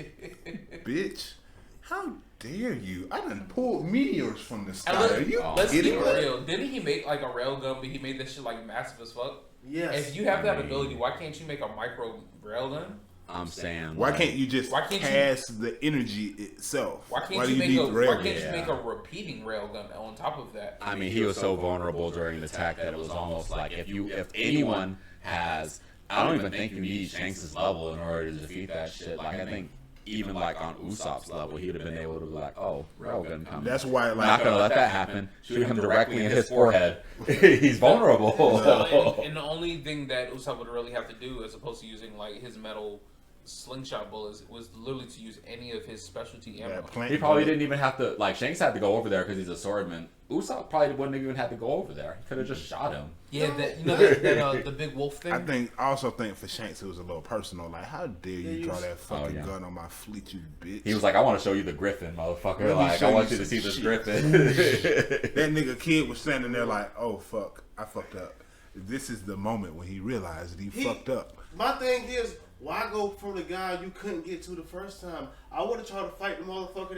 [SPEAKER 3] Bitch, how dare you? I done pulled meteors from the
[SPEAKER 4] And
[SPEAKER 3] sky. Are you
[SPEAKER 4] let's keep
[SPEAKER 3] kidding
[SPEAKER 4] it
[SPEAKER 3] me?"
[SPEAKER 4] real. Didn't he make like a railgun, but he made that shit like massive as fuck?
[SPEAKER 2] Yes.
[SPEAKER 4] If you have that
[SPEAKER 1] mean-
[SPEAKER 4] ability, why can't you make a micro railgun?
[SPEAKER 1] I'm saying,
[SPEAKER 3] Why
[SPEAKER 1] like,
[SPEAKER 3] can't you just
[SPEAKER 4] Why can't you-
[SPEAKER 3] pass the energy itself?
[SPEAKER 4] Why can't
[SPEAKER 3] do
[SPEAKER 4] you make
[SPEAKER 3] need
[SPEAKER 4] a
[SPEAKER 3] the
[SPEAKER 4] Why
[SPEAKER 3] railgun?
[SPEAKER 4] can't you
[SPEAKER 1] Yeah.
[SPEAKER 4] make a repeating railgun on top of that?
[SPEAKER 1] I mean, he was so vulnerable during the attack that it was almost like if anyone has, I don't even think you need Shanks' level in order to defeat that shit. Like, I think even like on Usopp's level, he would have been able to be like, oh, railgun coming.
[SPEAKER 3] That's why,
[SPEAKER 1] I'm
[SPEAKER 3] like,
[SPEAKER 1] not gonna let that happen. Shoot him directly in his forehead. He's vulnerable.
[SPEAKER 4] And the only thing that Usopp would really have to do, as opposed to using like his metal slingshot bullets, was literally to use any of his specialty ammo.
[SPEAKER 3] that plant
[SPEAKER 1] He probably didn't even have to, like, Shanks had to go over there because he's a swordman. Usopp probably wouldn't have even had to go over there. He could have just shot him.
[SPEAKER 4] Yeah, the big wolf thing.
[SPEAKER 3] I also think for Shanks it was a little personal. Like, how dare you draw that fucking
[SPEAKER 1] yeah.
[SPEAKER 3] gun on my fleet, you bitch?
[SPEAKER 1] He was like, I want to show you the griffin, motherfucker.
[SPEAKER 3] Let me
[SPEAKER 1] Like,
[SPEAKER 3] show
[SPEAKER 1] I
[SPEAKER 3] you
[SPEAKER 1] want you to
[SPEAKER 3] some
[SPEAKER 1] see this
[SPEAKER 3] shit."
[SPEAKER 1] griffin.
[SPEAKER 3] That nigga Kid was standing there like, oh fuck, I fucked up. This is the moment when he realized he fucked up.
[SPEAKER 2] My thing is, why go from the guy you couldn't get to the first time? I would have tried to fight the motherfucker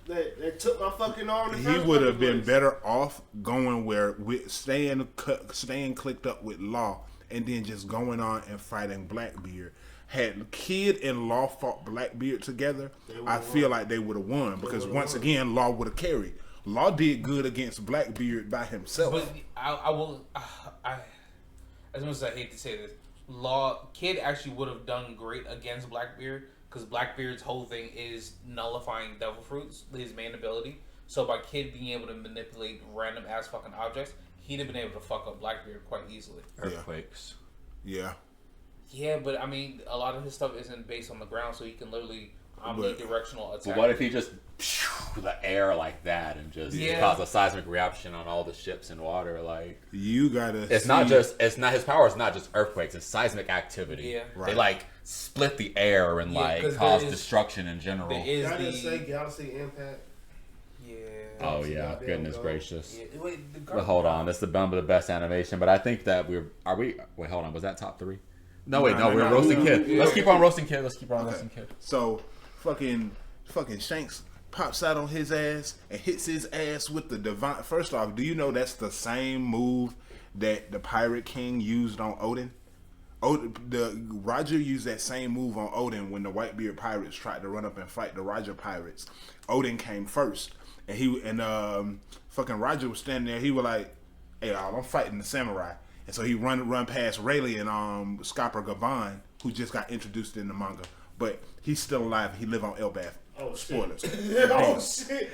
[SPEAKER 2] that took my fucking arm. The
[SPEAKER 3] He
[SPEAKER 2] first
[SPEAKER 3] would have
[SPEAKER 2] fucking
[SPEAKER 3] been
[SPEAKER 2] place.
[SPEAKER 3] better off going with staying clicked up with Law and then just going on and fighting Blackbeard. Had Kid and Law fought Blackbeard together, I feel like they would have won because once again Law would have carried. Law did good against Blackbeard by himself.
[SPEAKER 4] But I will. As much as I hate to say this, Kid actually would have done great against Blackbeard because Blackbeard's whole thing is nullifying devil fruits, his main ability. So by Kid being able to manipulate random ass fucking objects, he'd have been able to fuck up Blackbeard quite easily.
[SPEAKER 1] Earthquakes.
[SPEAKER 3] Yeah.
[SPEAKER 4] Yeah, but I mean, a lot of his stuff isn't based on the ground, so he can literally omnidirectional attack.
[SPEAKER 1] But what if he just the air like that and just cause a seismic reaction on all the ships in water? Like,
[SPEAKER 3] You gotta.
[SPEAKER 1] it's not his power is not just earthquakes, it's seismic activity.
[SPEAKER 4] Yeah.
[SPEAKER 3] Right.
[SPEAKER 1] They like split the air and
[SPEAKER 4] Yeah,
[SPEAKER 1] like
[SPEAKER 4] 'cause
[SPEAKER 1] cause
[SPEAKER 4] there is-
[SPEAKER 1] destruction in general.
[SPEAKER 4] There is
[SPEAKER 2] Y'all didn't
[SPEAKER 4] the
[SPEAKER 2] say Galaxy Impact.
[SPEAKER 4] yeah.
[SPEAKER 1] Oh yeah,
[SPEAKER 2] Goddamn
[SPEAKER 1] goodness
[SPEAKER 2] go.
[SPEAKER 1] gracious.
[SPEAKER 4] Yeah. Wait, the
[SPEAKER 1] But hold on, that's the best animation. But I think that wait, hold on, was that top 3? No, wait,
[SPEAKER 3] No,
[SPEAKER 1] we're roasting Kid.
[SPEAKER 4] yeah.
[SPEAKER 1] Let's keep on roasting Kid. Let's keep on roasting Kid.
[SPEAKER 3] So fucking Shanks pops out on his ass and hits his ass with the divine. First off, do you know that's the same move that the Pirate King used on Odin? Roger used that same move on Odin when the Whitebeard pirates tried to run up and fight the Roger pirates. Odin came first, and fucking Roger was standing there. He was like, "Hey, y'all, I'm fighting the samurai." And so he run past Rayleigh and Scopper Gavan, who just got introduced in the manga, but he's still alive. He live on Elbath.
[SPEAKER 2] Oh,
[SPEAKER 3] Spoilers.
[SPEAKER 2] Oh shit!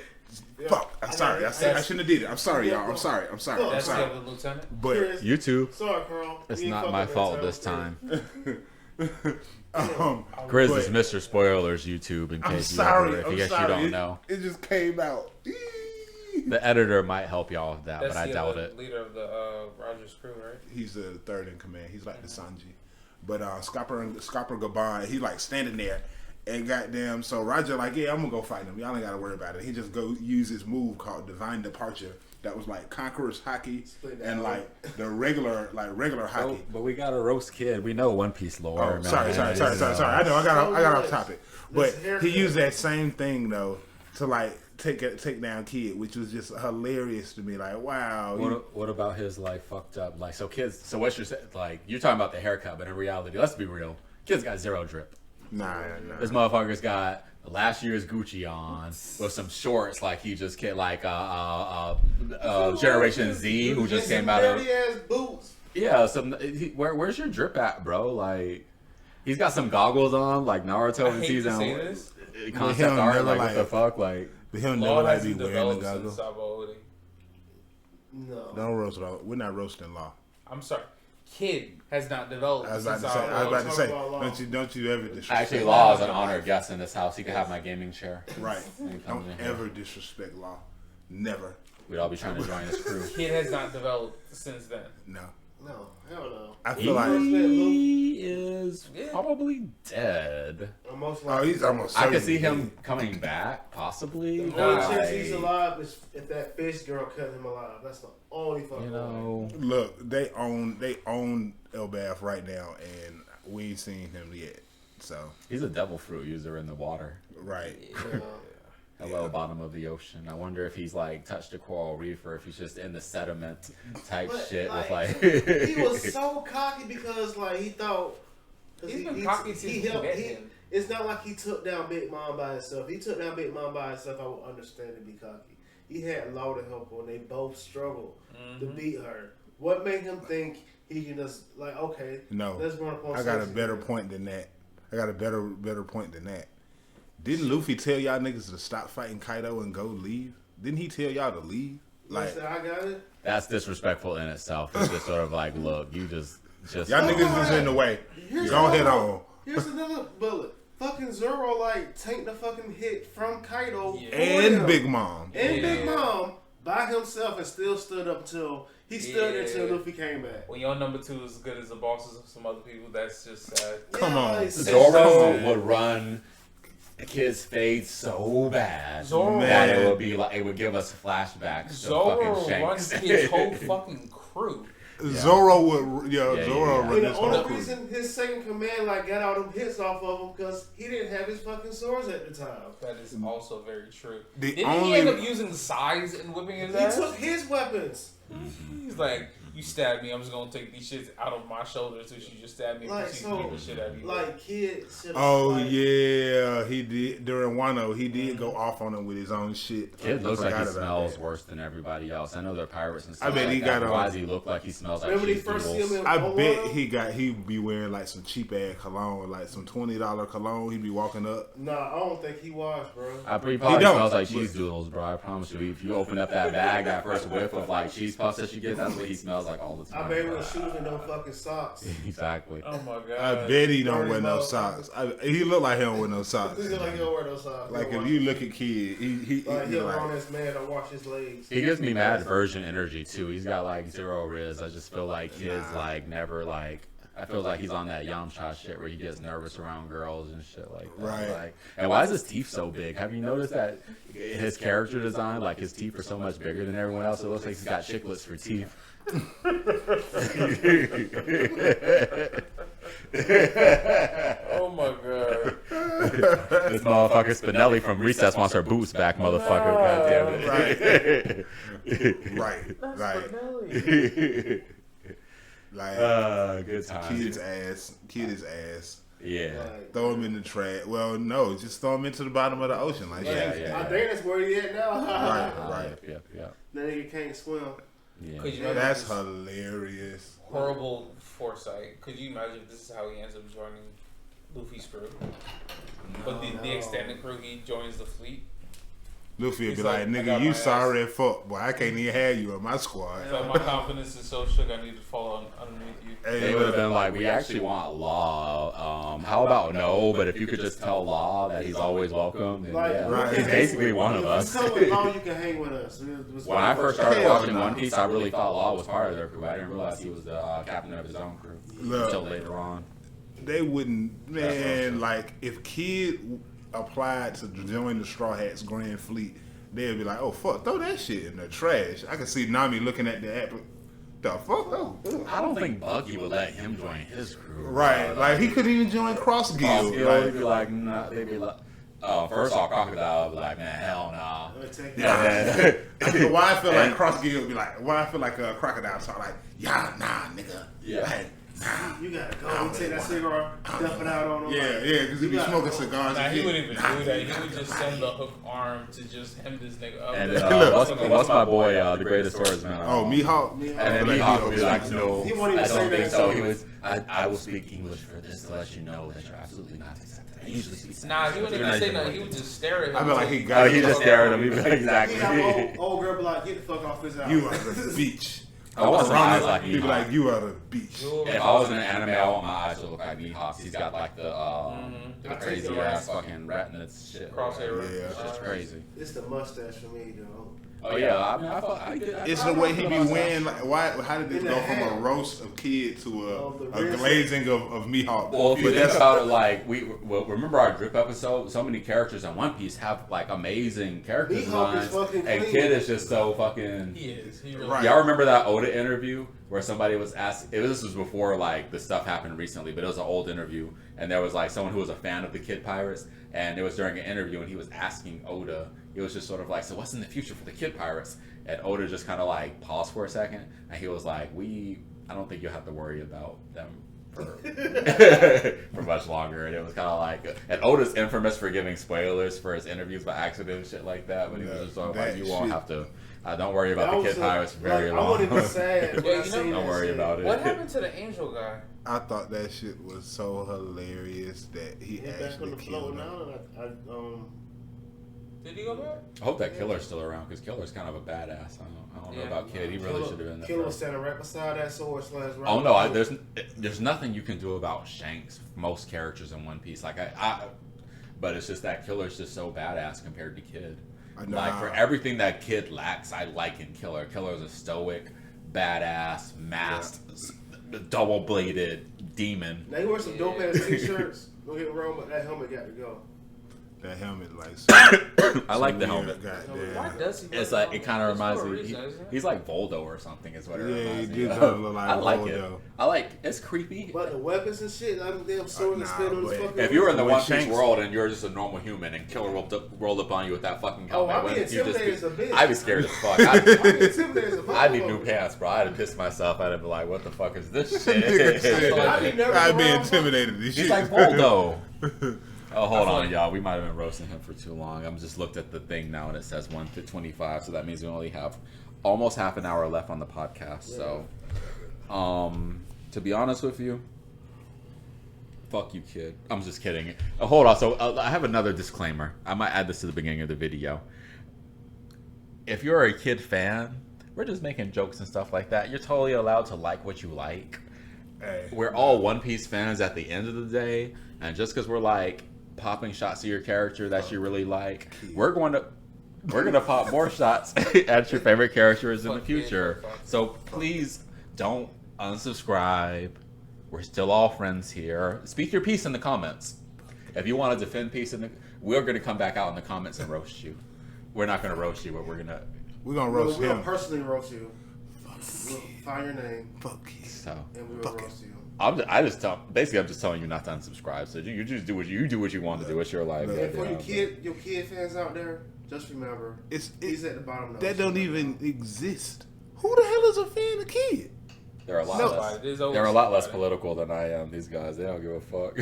[SPEAKER 3] Fuck. I'm sorry. I shouldn't have did it. I'm sorry, y'all. I'm sorry. I'm
[SPEAKER 4] That's the
[SPEAKER 3] sorry.
[SPEAKER 4] other lieutenant.
[SPEAKER 3] But
[SPEAKER 1] YouTube.
[SPEAKER 2] Sorry, Carl.
[SPEAKER 1] It's
[SPEAKER 2] We ain't
[SPEAKER 1] not
[SPEAKER 2] fucking
[SPEAKER 1] my
[SPEAKER 2] that
[SPEAKER 1] fault
[SPEAKER 2] time.
[SPEAKER 1] this time.
[SPEAKER 3] Chris
[SPEAKER 1] Grizz is Mr. Spoilers YouTube in
[SPEAKER 3] I'm
[SPEAKER 1] case
[SPEAKER 3] sorry.
[SPEAKER 1] if
[SPEAKER 3] I'm
[SPEAKER 1] you guess
[SPEAKER 3] sorry.
[SPEAKER 1] you don't know.
[SPEAKER 3] It just came out.
[SPEAKER 1] The editor might help y'all with that,
[SPEAKER 4] That's
[SPEAKER 1] but I
[SPEAKER 4] the
[SPEAKER 1] doubt
[SPEAKER 4] other
[SPEAKER 1] it.
[SPEAKER 4] leader of the Rogers crew, right?
[SPEAKER 3] He's the third in command. He's like the Sanji. But Scopper Gaban, he like standing there and goddamn. So Roger like, yeah, I'm gonna go fight him. Y'all ain't gotta worry about it. He just go use his move called Divine Departure. That was like Conqueror's Haki and like the regular Haki.
[SPEAKER 1] But we got a roast Kid. We know One Piece lore.
[SPEAKER 3] Oh,
[SPEAKER 1] man.
[SPEAKER 3] sorry. I know I got off topic, but
[SPEAKER 2] This haircut.
[SPEAKER 3] he used that same thing though to like take down Kid, which was just hilarious to me. Like, wow.
[SPEAKER 1] What about his like fucked up like so kids? So what you're saying? Like you're talking about the haircut, but in reality, let's be real. Kid's got zero drip.
[SPEAKER 3] Nah.
[SPEAKER 1] This motherfucker's got last year's Gucci on with some shorts like he just came like Generation Z who just came out of
[SPEAKER 2] dirty ass boots.
[SPEAKER 1] yeah. Where's your drip at, bro? Like he's got some goggles on like Naruto
[SPEAKER 4] I
[SPEAKER 1] in
[SPEAKER 4] hate to
[SPEAKER 1] season
[SPEAKER 4] say this.
[SPEAKER 1] concept
[SPEAKER 3] Him
[SPEAKER 1] art.
[SPEAKER 3] never
[SPEAKER 1] Like what
[SPEAKER 3] like-
[SPEAKER 1] the fuck? Like
[SPEAKER 3] But he'll
[SPEAKER 4] Law
[SPEAKER 3] never like be
[SPEAKER 4] hasn't
[SPEAKER 3] wearing the
[SPEAKER 4] developed
[SPEAKER 3] goggles.
[SPEAKER 4] since Sabo Odi.
[SPEAKER 2] No.
[SPEAKER 3] Don't roast Law. We're not roasting Law.
[SPEAKER 4] I'm sorry. Kid has not developed
[SPEAKER 3] I was about
[SPEAKER 4] since
[SPEAKER 3] to say.
[SPEAKER 4] Sabo
[SPEAKER 3] I was
[SPEAKER 4] Odi.
[SPEAKER 3] about to say.
[SPEAKER 2] Talk about Law.
[SPEAKER 3] Don't you ever disrespect.
[SPEAKER 1] actually, Law is an honored guest in this house. He could have my gaming chair.
[SPEAKER 3] Right.
[SPEAKER 1] He
[SPEAKER 3] Don't
[SPEAKER 1] comes in here.
[SPEAKER 3] ever disrespect Law. Never.
[SPEAKER 1] We'd all be trying to join this crew.
[SPEAKER 4] Kid has not developed since then.
[SPEAKER 3] No.
[SPEAKER 2] No. Hell no.
[SPEAKER 3] I feel like.
[SPEAKER 1] He is
[SPEAKER 4] Yeah.
[SPEAKER 1] probably dead.
[SPEAKER 2] I'm most
[SPEAKER 3] Oh,
[SPEAKER 2] likely.
[SPEAKER 3] he's almost.
[SPEAKER 1] I could
[SPEAKER 3] 70.
[SPEAKER 1] see him coming back, possibly.
[SPEAKER 2] The only chance
[SPEAKER 1] Like,
[SPEAKER 2] he's alive is if that fish girl cut him alive. That's the only fucking
[SPEAKER 1] you know,
[SPEAKER 3] Look, they own Elbath right now, and we ain't seen him yet. So
[SPEAKER 1] he's a devil fruit user in the water.
[SPEAKER 3] right.
[SPEAKER 2] way.
[SPEAKER 1] Hello, bottom of the ocean. I wonder if he's like touched a coral reef or if he's just in the sediment type
[SPEAKER 2] But,
[SPEAKER 1] shit
[SPEAKER 2] like,
[SPEAKER 1] with like.
[SPEAKER 2] he was so cocky because like he thought.
[SPEAKER 4] He's been cocky since we met him.
[SPEAKER 2] It's not like he took down Big Mom by himself. If he took down Big Mom by himself, I would understand to be cocky. He had Law to help her, and they both struggled to beat her. What made him think he can just like okay?
[SPEAKER 3] No,
[SPEAKER 2] let's run up on.
[SPEAKER 3] I got a
[SPEAKER 2] Cersei
[SPEAKER 3] better
[SPEAKER 2] then.
[SPEAKER 3] point than that. I got a better point than that. Didn't Luffy tell y'all niggas to stop fighting Kaido and go leave? Didn't he tell y'all to leave?
[SPEAKER 2] Like I got it.
[SPEAKER 1] That's disrespectful in itself. It's just sort of like, look, you just
[SPEAKER 3] y'all niggas is in the way. Go ahead on.
[SPEAKER 2] Here's another bullet. Fucking Zoro like take the fucking hit from Kaido
[SPEAKER 3] And Big Mom.
[SPEAKER 2] and Big Mom by himself and still stood up till he stood there till Luffy came back.
[SPEAKER 4] When your number 2 is as good as the bosses of some other people, that's just sad.
[SPEAKER 3] Come on.
[SPEAKER 1] Zoro would run Kid's fade so bad that it would be like it would give us flashbacks to
[SPEAKER 4] Zoro
[SPEAKER 1] fucking
[SPEAKER 4] runs
[SPEAKER 1] Shanks.
[SPEAKER 4] his whole fucking crew.
[SPEAKER 3] Zoro would, Zoro
[SPEAKER 2] And
[SPEAKER 3] run
[SPEAKER 2] the
[SPEAKER 3] this whole
[SPEAKER 2] only
[SPEAKER 3] crew.
[SPEAKER 2] reason his second command like got all them hits off of him because he didn't have his fucking swords at the time.
[SPEAKER 4] That is also very true.
[SPEAKER 3] The
[SPEAKER 4] Didn't
[SPEAKER 3] only-
[SPEAKER 4] he end up using size and whipping his
[SPEAKER 2] He
[SPEAKER 4] ass?
[SPEAKER 2] took his weapons.
[SPEAKER 4] He's like, you stabbed me, I'm just gonna take these shits out of my shoulders since you just stabbed me and
[SPEAKER 2] Like
[SPEAKER 4] proceed to
[SPEAKER 2] so,
[SPEAKER 4] beat the shit out of you.
[SPEAKER 2] like Kid. should've,
[SPEAKER 3] Oh
[SPEAKER 2] like,
[SPEAKER 3] yeah, he did during Wano. He did go off on him with his own shit.
[SPEAKER 1] Kid looks
[SPEAKER 3] I
[SPEAKER 1] like he
[SPEAKER 3] forgot about
[SPEAKER 1] smells
[SPEAKER 3] that.
[SPEAKER 1] worse than everybody else. I know they're pirates and stuff.
[SPEAKER 3] I bet
[SPEAKER 1] like
[SPEAKER 3] he
[SPEAKER 1] that,
[SPEAKER 3] got
[SPEAKER 1] but why
[SPEAKER 3] on-
[SPEAKER 1] does he look like he smells like
[SPEAKER 2] Remember when he
[SPEAKER 1] cheese
[SPEAKER 2] first see
[SPEAKER 1] doodles?
[SPEAKER 2] him in
[SPEAKER 3] I bet
[SPEAKER 2] Wano?
[SPEAKER 3] he'd be wearing like some cheap ass cologne, like some $20 cologne. He'd be walking up.
[SPEAKER 2] Nah, I don't think he was, bro.
[SPEAKER 1] I pretty probably
[SPEAKER 3] don't.
[SPEAKER 1] smells like cheese doodles, bro. I promise you. If you open up that bag, that first whiff of like cheese puffs that you get, that's what he smells like all the time.
[SPEAKER 2] I bet with shoes and no fucking socks.
[SPEAKER 1] Exactly.
[SPEAKER 4] Oh my god.
[SPEAKER 3] I bet he don't
[SPEAKER 2] dirty
[SPEAKER 3] wear no
[SPEAKER 2] motherfucker.
[SPEAKER 3] socks. He look like he don't wear no socks.
[SPEAKER 2] He look like he don't wear no socks.
[SPEAKER 3] Like
[SPEAKER 2] He
[SPEAKER 3] if
[SPEAKER 2] don't
[SPEAKER 3] you look at Kid, he
[SPEAKER 2] like he'll
[SPEAKER 3] like,
[SPEAKER 2] grown ass man to wash his legs.
[SPEAKER 1] He gives me mad version energy too. He's got like zero riz. I just feel like Kid's like never like. I feel like he's on that Yamcha shit where he gets nervous around girls and shit like that.
[SPEAKER 3] Right.
[SPEAKER 1] Like, and why is his teeth so big? Have you noticed that his character design, like his teeth are so much bigger than everyone else? It looks like he's got chiclets for teeth.
[SPEAKER 4] Oh my god.
[SPEAKER 1] This motherfucker Spinelli from Recess wants her boots back, motherfucker. God damn it.
[SPEAKER 3] right, right.
[SPEAKER 4] Spinelli.
[SPEAKER 3] Like
[SPEAKER 1] Good times.
[SPEAKER 3] Kid is ass.
[SPEAKER 1] Yeah.
[SPEAKER 2] Like,
[SPEAKER 3] Throw him in the trash. Well, no, just throw him into the bottom of the ocean. Like,
[SPEAKER 1] Yeah,
[SPEAKER 3] shit.
[SPEAKER 1] yeah.
[SPEAKER 2] I think that's where he at now.
[SPEAKER 3] Right.
[SPEAKER 1] Yep.
[SPEAKER 2] That nigga can't swim.
[SPEAKER 1] Yeah.
[SPEAKER 4] Could you imagine
[SPEAKER 3] That's
[SPEAKER 4] this
[SPEAKER 3] hilarious.
[SPEAKER 4] horrible foresight? Could you imagine if this is how he ends up joining Luffy's crew? But the extended crew, he joins the fleet.
[SPEAKER 3] Luffy would
[SPEAKER 4] He's
[SPEAKER 3] be
[SPEAKER 4] like,
[SPEAKER 3] like,
[SPEAKER 4] I
[SPEAKER 3] nigga,
[SPEAKER 4] got
[SPEAKER 3] you
[SPEAKER 4] my
[SPEAKER 3] sorry as fuck, boy. I can't even have you in my squad.
[SPEAKER 4] So my confidence is so shook, I need to fall underneath you.
[SPEAKER 3] Hey,
[SPEAKER 1] They would have been like, we actually want Law. How about no? But if you could just tell Law that he's always welcome, then
[SPEAKER 2] Like,
[SPEAKER 1] yeah.
[SPEAKER 3] right.
[SPEAKER 1] He's basically one of us.
[SPEAKER 2] If you come with Law, you can hang with us.
[SPEAKER 1] When I first started
[SPEAKER 3] Hell
[SPEAKER 1] watching
[SPEAKER 3] no.
[SPEAKER 1] One Piece, I really thought Law was part of their crew. I didn't realize he was the captain of his own crew
[SPEAKER 3] Look.
[SPEAKER 1] until later on.
[SPEAKER 3] They wouldn't,
[SPEAKER 1] That's what I'm
[SPEAKER 3] man,
[SPEAKER 1] saying.
[SPEAKER 3] like, if Kid applied to join the Straw Hats Grand Fleet, they'd be like, oh, fuck, throw that shit in the trash. I can see Nami looking at the app. The fuck? Oh, ugh.
[SPEAKER 1] I don't think Buggy would let him join his crew.
[SPEAKER 3] Right. Like, he couldn't even join Cross Guild.
[SPEAKER 1] They'd
[SPEAKER 3] Like,
[SPEAKER 1] be like, nah. They'd be like, first off, Crocodile would be like, man, hell nah.
[SPEAKER 3] yeah. Why I feel like Cross Guild would be like, why I feel like Crocodile talk like, yeah, nah, nigga.
[SPEAKER 1] Yeah.
[SPEAKER 3] Like, nah.
[SPEAKER 2] You gotta go. You take that cigar, dump it out on him.
[SPEAKER 3] Yeah, because he be smoking cigars
[SPEAKER 4] Nah,
[SPEAKER 3] and
[SPEAKER 4] he
[SPEAKER 3] shit.
[SPEAKER 4] wouldn't even do that. He would just send the hook arm to just hem this nigga up.
[SPEAKER 1] And
[SPEAKER 3] Look.
[SPEAKER 1] what's my boy, the greatest swordsman?
[SPEAKER 3] Oh, Mihawk.
[SPEAKER 2] Mihawk.
[SPEAKER 1] And then
[SPEAKER 3] Like,
[SPEAKER 1] Mihawk would be like, no,
[SPEAKER 2] He won't even
[SPEAKER 1] I
[SPEAKER 2] say
[SPEAKER 1] don't think
[SPEAKER 2] that
[SPEAKER 1] so.
[SPEAKER 2] to
[SPEAKER 1] He
[SPEAKER 2] you.
[SPEAKER 1] was, I will speak English for this to let you know that you're absolutely not accepted. I usually speak
[SPEAKER 4] Nah,
[SPEAKER 1] Spanish,
[SPEAKER 4] he
[SPEAKER 1] but
[SPEAKER 4] wouldn't
[SPEAKER 1] you're
[SPEAKER 4] even
[SPEAKER 1] not
[SPEAKER 4] say
[SPEAKER 1] even
[SPEAKER 4] nothing. He
[SPEAKER 1] working.
[SPEAKER 4] would just stare at him.
[SPEAKER 3] I feel like he
[SPEAKER 1] Oh,
[SPEAKER 3] got
[SPEAKER 1] he just stared at him. He'd be like,
[SPEAKER 2] He got
[SPEAKER 1] exactly.
[SPEAKER 2] old girl be like, get the fuck off his house.
[SPEAKER 3] You are the beach.
[SPEAKER 1] I want some eyes like
[SPEAKER 3] He'd be
[SPEAKER 1] Mihawk.
[SPEAKER 3] like, you are the beach.
[SPEAKER 1] If I was in an anime, I want my eyes to look like Mihawk's. He's got like the
[SPEAKER 2] I
[SPEAKER 1] crazy
[SPEAKER 2] take the
[SPEAKER 1] ass fucking retinates shit.
[SPEAKER 4] Crosshair.
[SPEAKER 3] Yeah.
[SPEAKER 1] It's just crazy.
[SPEAKER 2] It's the mustache for me, though.
[SPEAKER 1] Oh yeah, I mean, I thought I did.
[SPEAKER 3] It's the way he be wearing. Like, why? How did it go from a roast of Kid to a glazing of Mihawk?
[SPEAKER 1] Well, if you
[SPEAKER 3] But
[SPEAKER 1] think
[SPEAKER 3] that's
[SPEAKER 1] about it, like remember our drip episode. So many characters in One Piece have like amazing character
[SPEAKER 2] Mihawk is
[SPEAKER 1] designs,
[SPEAKER 2] fucking
[SPEAKER 1] and
[SPEAKER 2] clean.
[SPEAKER 1] Kid is just so fucking.
[SPEAKER 4] He is. He really
[SPEAKER 3] Right.
[SPEAKER 1] Y'all remember that Oda interview where somebody was asking. This was before like the stuff happened recently, but it was an old interview, and there was like someone who was a fan of the Kid Pirates, and it was during an interview, and he was asking Oda. It was just sort of like, so what's in the future for the Kid Pirates? And Oda just kind of like paused for a second, and he was like, I don't think you'll have to worry about them for much longer. And it was kind of like, and Oda's infamous for giving spoilers for his interviews by accident and shit like that. But he was just sort of like, you won't have to. Don't worry about the Kid Pirates very long.
[SPEAKER 2] I wouldn't be sad.
[SPEAKER 4] Yeah, you know,
[SPEAKER 1] don't worry about it.
[SPEAKER 4] What happened to the Angel guy?
[SPEAKER 3] I thought that shit was so hilarious that he
[SPEAKER 2] Back on
[SPEAKER 3] actually
[SPEAKER 2] the
[SPEAKER 3] killed
[SPEAKER 2] float
[SPEAKER 3] him.
[SPEAKER 2] now.
[SPEAKER 4] Did he go back?
[SPEAKER 1] I hope that Killer's still around, because Killer's kind of a badass. I don't know about Kid. He really should have been the
[SPEAKER 2] Killer was
[SPEAKER 1] first.
[SPEAKER 2] standing right beside that sword slash.
[SPEAKER 1] Oh no, there's nothing you can do about Shanks. Most characters in One Piece, like but it's just that Killer's just so badass compared to Kid. Like for everything that Kid lacks, I like in Killer. Killer's a stoic, badass, masked, double-bladed demon.
[SPEAKER 2] Now you wear some dope ass t-shirts. Don't get me wrong, but that helmet got to go.
[SPEAKER 3] That helmet, like,
[SPEAKER 1] I like the helmet.
[SPEAKER 3] Goddamn.
[SPEAKER 4] Why does he?
[SPEAKER 1] It's like it kind of reminds me.
[SPEAKER 4] Reason, isn't it?
[SPEAKER 1] He's like Voldo or something. Is what it
[SPEAKER 3] Yeah,
[SPEAKER 1] reminds
[SPEAKER 3] he
[SPEAKER 1] me
[SPEAKER 3] did
[SPEAKER 1] of.
[SPEAKER 3] look like
[SPEAKER 1] I like
[SPEAKER 3] Voldo.
[SPEAKER 1] it. I like it's creepy.
[SPEAKER 2] But the weapons and shit, I'm damn sword and spit on his
[SPEAKER 3] but
[SPEAKER 2] fucking.
[SPEAKER 1] If you were in the
[SPEAKER 3] When
[SPEAKER 1] One Piece
[SPEAKER 3] Shanks-
[SPEAKER 1] world and you're just a normal human and Killer rolled up on you with that fucking
[SPEAKER 2] Oh,
[SPEAKER 1] helmet,
[SPEAKER 2] I'd be
[SPEAKER 1] wouldn't you just
[SPEAKER 2] intimidated as a bitch.
[SPEAKER 1] I'd be scared as fuck.
[SPEAKER 2] I'd be intimidated as a
[SPEAKER 1] I'd need
[SPEAKER 2] motherfucker.
[SPEAKER 1] new pants, bro. I'd have pissed myself. I'd have been like, "What the fuck is this
[SPEAKER 3] Nigga said
[SPEAKER 1] shit?"
[SPEAKER 3] that.
[SPEAKER 2] I'd be nervous
[SPEAKER 3] I'd be
[SPEAKER 2] around,
[SPEAKER 3] intimidated. This
[SPEAKER 1] He's
[SPEAKER 3] shit.
[SPEAKER 1] like Voldo. Oh, hold
[SPEAKER 4] I feel
[SPEAKER 1] on,
[SPEAKER 4] like-
[SPEAKER 1] y'all. We might have been roasting him for too long. I'm just looked at the thing now and it says 1:25, so that means we only have almost half an hour left on the podcast. So, to be honest with you, fuck you, Kid. I'm just kidding. Hold on. So I have another disclaimer. I might add this to the beginning of the video. If you're a Kid fan, we're just making jokes and stuff like that. You're totally allowed to like what you like.
[SPEAKER 3] Hey.
[SPEAKER 1] We're all One Piece fans at the end of the day, and just because we're like popping shots at your character that you really like, we're gonna pop more shots at your favorite characters in the future. So please don't unsubscribe. We're still all friends here. Speak your piece in the comments. If you want to defend peace, we're gonna come back out in the comments and roast you. We're not gonna roast you, but we're gonna
[SPEAKER 3] roast
[SPEAKER 2] We're
[SPEAKER 3] him.
[SPEAKER 2] gonna personally roast you. We'll find your name
[SPEAKER 3] Fuck you.
[SPEAKER 1] so.
[SPEAKER 2] and we'll roast you.
[SPEAKER 1] I'm just telling you not to unsubscribe. So you just do what you want to do. It's your life.
[SPEAKER 2] And for
[SPEAKER 1] Yeah.
[SPEAKER 2] your kid fans out there, just remember,
[SPEAKER 3] It's
[SPEAKER 2] he's at the bottom.
[SPEAKER 3] that don't even exist. Who the hell is a fan of Kid?
[SPEAKER 1] They're a lot
[SPEAKER 3] No.
[SPEAKER 1] less.
[SPEAKER 4] There's always
[SPEAKER 1] They're a lot less
[SPEAKER 4] somebody.
[SPEAKER 1] political than I am. These guys, they don't give a fuck.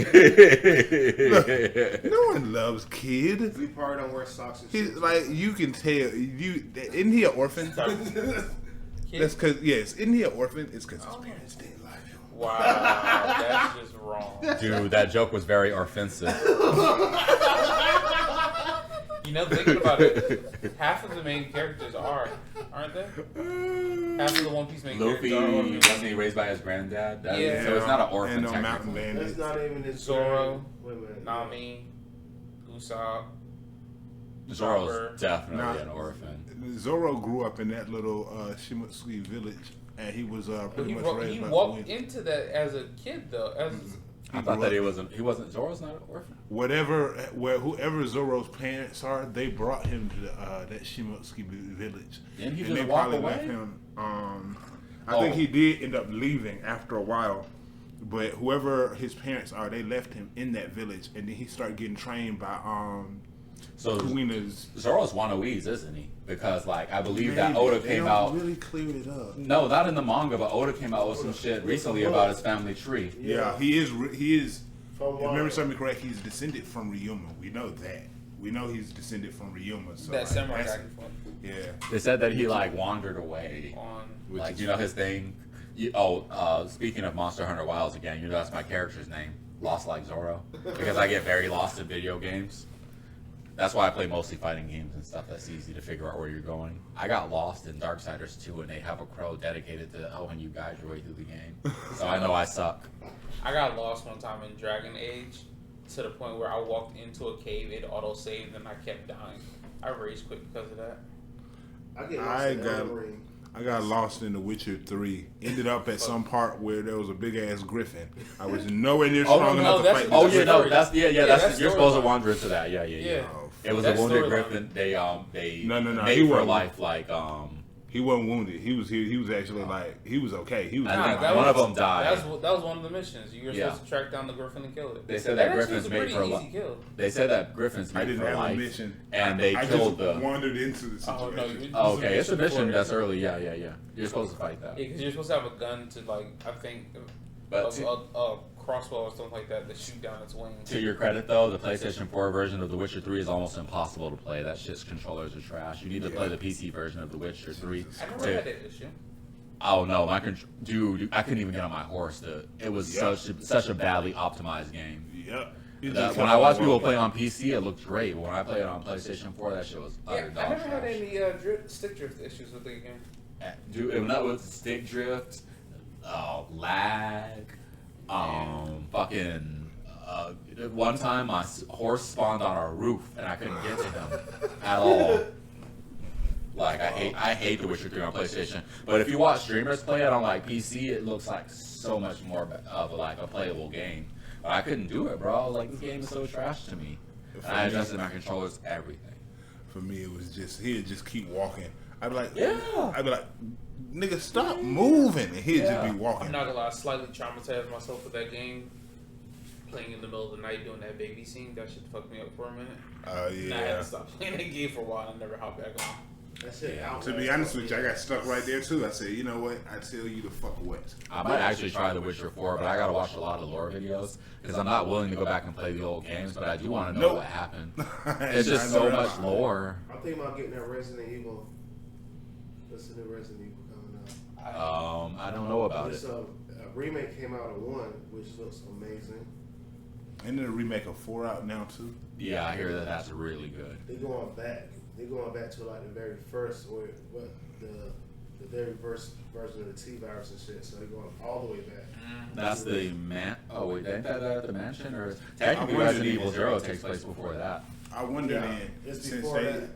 [SPEAKER 3] No one loves Kid.
[SPEAKER 2] We probably don't wear socks and
[SPEAKER 3] He's
[SPEAKER 2] shit.
[SPEAKER 3] like, you can tell. Isn't he an orphan?
[SPEAKER 4] Kid?
[SPEAKER 3] That's because isn't he an orphan? It's because his parents didn't like him.
[SPEAKER 4] Wow, that's just wrong.
[SPEAKER 1] Dude, that joke was very offensive.
[SPEAKER 4] You know, thinking about it, half of the main characters aren't they? Half of the One Piece main
[SPEAKER 1] Luffy,
[SPEAKER 4] characters are orphans.
[SPEAKER 1] wasn't he raised by his granddad?
[SPEAKER 4] Yeah.
[SPEAKER 1] So it's not an orphan
[SPEAKER 3] And no mountain
[SPEAKER 1] technically.
[SPEAKER 3] bandits.
[SPEAKER 2] That's not even his
[SPEAKER 4] Zoro,
[SPEAKER 2] Wait a minute.
[SPEAKER 4] Nami, Usopp.
[SPEAKER 1] Zoro's
[SPEAKER 4] Chopper.
[SPEAKER 1] definitely
[SPEAKER 3] Nah.
[SPEAKER 1] an orphan.
[SPEAKER 3] Zoro grew up in that little Shimotsuki village, and he was
[SPEAKER 4] But
[SPEAKER 3] pretty
[SPEAKER 4] he,
[SPEAKER 3] much
[SPEAKER 4] wa-
[SPEAKER 3] raised
[SPEAKER 4] he
[SPEAKER 3] by
[SPEAKER 4] walked
[SPEAKER 3] twins.
[SPEAKER 4] into that as a kid, though. As
[SPEAKER 1] I thought that he wasn't. Zoro's not an orphan.
[SPEAKER 3] Whoever Zoro's parents are, they brought him to that Shimotsuki village.
[SPEAKER 1] Didn't he
[SPEAKER 3] And
[SPEAKER 1] just
[SPEAKER 3] they
[SPEAKER 1] walk
[SPEAKER 3] probably
[SPEAKER 1] away?
[SPEAKER 3] left him. I think he did end up leaving after a while. But whoever his parents are, they left him in that village, and then he started getting trained by
[SPEAKER 1] So
[SPEAKER 3] Kuina's.
[SPEAKER 1] Zoro's Wanoese, isn't he? Because like I believe that
[SPEAKER 3] Maybe.
[SPEAKER 1] Oda
[SPEAKER 3] They
[SPEAKER 1] came
[SPEAKER 3] don't
[SPEAKER 1] out.
[SPEAKER 3] really cleared it up.
[SPEAKER 1] No, not in the manga, but Oda came out with some shit recently about his family tree.
[SPEAKER 3] Yeah, he is. If
[SPEAKER 2] From
[SPEAKER 3] I
[SPEAKER 2] what?
[SPEAKER 3] remember something correct, he's descended from Ryuma. We know that. We know he's descended from Ryuma. So
[SPEAKER 4] that
[SPEAKER 3] like,
[SPEAKER 4] samurai
[SPEAKER 3] that's-
[SPEAKER 4] guy before.
[SPEAKER 3] Yeah.
[SPEAKER 1] They said that he like wandered away.
[SPEAKER 4] On
[SPEAKER 1] Like you know his thing. Speaking of Monster Hunter Wilds again, you know that's my character's name. Lost like Zoro, because I get very lost in video games. That's why I play mostly fighting games and stuff. That's easy to figure out where you're going. I got lost in Darksiders 2, and they have a crow dedicated to helping you guide your way through the game. So I know I suck.
[SPEAKER 4] I got lost one time in Dragon Age to the point where I walked into a cave, it auto-saved, and I kept dying. I rage quit because of that.
[SPEAKER 2] I get lost
[SPEAKER 3] I
[SPEAKER 2] in
[SPEAKER 3] got-
[SPEAKER 2] Elden Ring.
[SPEAKER 3] I got lost in The Witcher 3. Ended up at some part where there was a big ass griffin. I was nowhere near
[SPEAKER 1] Oh,
[SPEAKER 3] strong
[SPEAKER 4] no,
[SPEAKER 3] enough to
[SPEAKER 4] that's-
[SPEAKER 3] fight.
[SPEAKER 1] Oh
[SPEAKER 3] this
[SPEAKER 1] yeah, no,
[SPEAKER 3] griffin.
[SPEAKER 1] that's
[SPEAKER 4] Yeah,
[SPEAKER 1] that's
[SPEAKER 4] that's
[SPEAKER 1] you're supposed to
[SPEAKER 4] storyline.
[SPEAKER 1] wander into that. Yeah.
[SPEAKER 4] Yeah.
[SPEAKER 3] Oh,
[SPEAKER 1] It was
[SPEAKER 4] That's
[SPEAKER 1] a wounded
[SPEAKER 4] storyline.
[SPEAKER 1] griffin. They
[SPEAKER 3] No,
[SPEAKER 1] made
[SPEAKER 3] he
[SPEAKER 1] for
[SPEAKER 3] wasn't.
[SPEAKER 1] life like
[SPEAKER 3] He wasn't wounded. He was actually like he was okay. He was.
[SPEAKER 1] I think
[SPEAKER 4] that
[SPEAKER 1] one
[SPEAKER 4] was-
[SPEAKER 1] of them died.
[SPEAKER 4] That was one of the missions. You were
[SPEAKER 1] Yeah.
[SPEAKER 4] supposed to track down the griffin and kill it.
[SPEAKER 1] They said that
[SPEAKER 4] actually
[SPEAKER 1] Griffin's
[SPEAKER 4] was a
[SPEAKER 1] made
[SPEAKER 4] pretty
[SPEAKER 1] for
[SPEAKER 4] easy
[SPEAKER 1] life.
[SPEAKER 4] kill.
[SPEAKER 1] They said that Griffin's
[SPEAKER 3] I
[SPEAKER 1] made
[SPEAKER 3] didn't
[SPEAKER 1] for
[SPEAKER 3] have
[SPEAKER 1] life,
[SPEAKER 3] a mission,
[SPEAKER 1] and they
[SPEAKER 3] I
[SPEAKER 1] killed
[SPEAKER 3] just
[SPEAKER 1] the.
[SPEAKER 3] wandered into the situation.
[SPEAKER 4] Oh no! You,
[SPEAKER 1] Oh, okay, it's a mission
[SPEAKER 4] before-
[SPEAKER 1] that's early. Yeah. You're supposed to fight that.
[SPEAKER 4] Yeah, because you're supposed to have a gun to like I think
[SPEAKER 1] But
[SPEAKER 4] a crossbow or something like that to shoot down its wings.
[SPEAKER 1] to your credit, though, the PlayStation 4 version of The Witcher 3 is almost impossible to play. That shit's controllers are trash. You need to play the PC version of The Witcher 3.
[SPEAKER 4] I never
[SPEAKER 1] to-
[SPEAKER 4] had that issue.
[SPEAKER 1] Oh no, dude, I couldn't even get on my horse. It was such a badly optimized game.
[SPEAKER 3] Yep. It
[SPEAKER 1] That,
[SPEAKER 3] just
[SPEAKER 1] when
[SPEAKER 3] kinda
[SPEAKER 1] I watched
[SPEAKER 3] like-
[SPEAKER 1] people play on PC, it looked great. But when I played it on PlayStation 4, that shit was
[SPEAKER 4] Yeah,
[SPEAKER 1] utter
[SPEAKER 4] I
[SPEAKER 1] dog
[SPEAKER 4] never had
[SPEAKER 1] trash.
[SPEAKER 4] any stick drift issues with the game.
[SPEAKER 1] Dude, and that was stick drift, lag, fucking. One time my horse spawned on our roof and I couldn't get to him at all. Like I hate The Witcher 3 on PlayStation. But if you watch streamers play it on like PC, it looks like so much more of like a playable game. But I couldn't do it, bro. Like this game is so trash to me. And I adjusted my controllers, everything.
[SPEAKER 3] For me, it was just he'd just keep walking. I'd be like,
[SPEAKER 1] Yeah.
[SPEAKER 3] I'd be like, nigga, stop moving, and he'd just be walking.
[SPEAKER 4] I'm not gonna lie, I slightly traumatized myself with that game. Playing in the middle of the night doing that baby scene, that shit fucked me up for a minute.
[SPEAKER 3] Oh
[SPEAKER 4] And I had
[SPEAKER 3] yeah.
[SPEAKER 4] to stop playing that game for a while and never hop back on.
[SPEAKER 2] That shit out.
[SPEAKER 3] To be honest with you, I got stuck right there too. I said, you know what? I tell you to fuck what.
[SPEAKER 1] I might actually try The Witcher 4, but I gotta watch a lot of lore videos because I'm not willing to go back and play the old games, but I do want to know
[SPEAKER 3] Nope.
[SPEAKER 1] what happened. It's just so much lore.
[SPEAKER 2] I'm thinking about getting that Resident Evil. What's the new Resident Evil coming out?
[SPEAKER 1] I don't know about
[SPEAKER 2] It's
[SPEAKER 1] it.
[SPEAKER 2] a remake came out of 1, which looks amazing.
[SPEAKER 3] And then a remake of 4 out now too.
[SPEAKER 1] Yeah, I hear that that's really good.
[SPEAKER 2] They're going back. They're going back to like the very first, or what the very first version of the T virus and shit. So they're going all the way back.
[SPEAKER 1] That's the man. Oh wait, ain't that at the mansion or technically
[SPEAKER 3] I wondered
[SPEAKER 1] Resident
[SPEAKER 3] if-
[SPEAKER 1] Evil 0 takes place before that?
[SPEAKER 3] I wonder
[SPEAKER 2] Yeah,
[SPEAKER 3] then,
[SPEAKER 2] it's
[SPEAKER 3] since
[SPEAKER 2] before
[SPEAKER 3] they
[SPEAKER 2] that.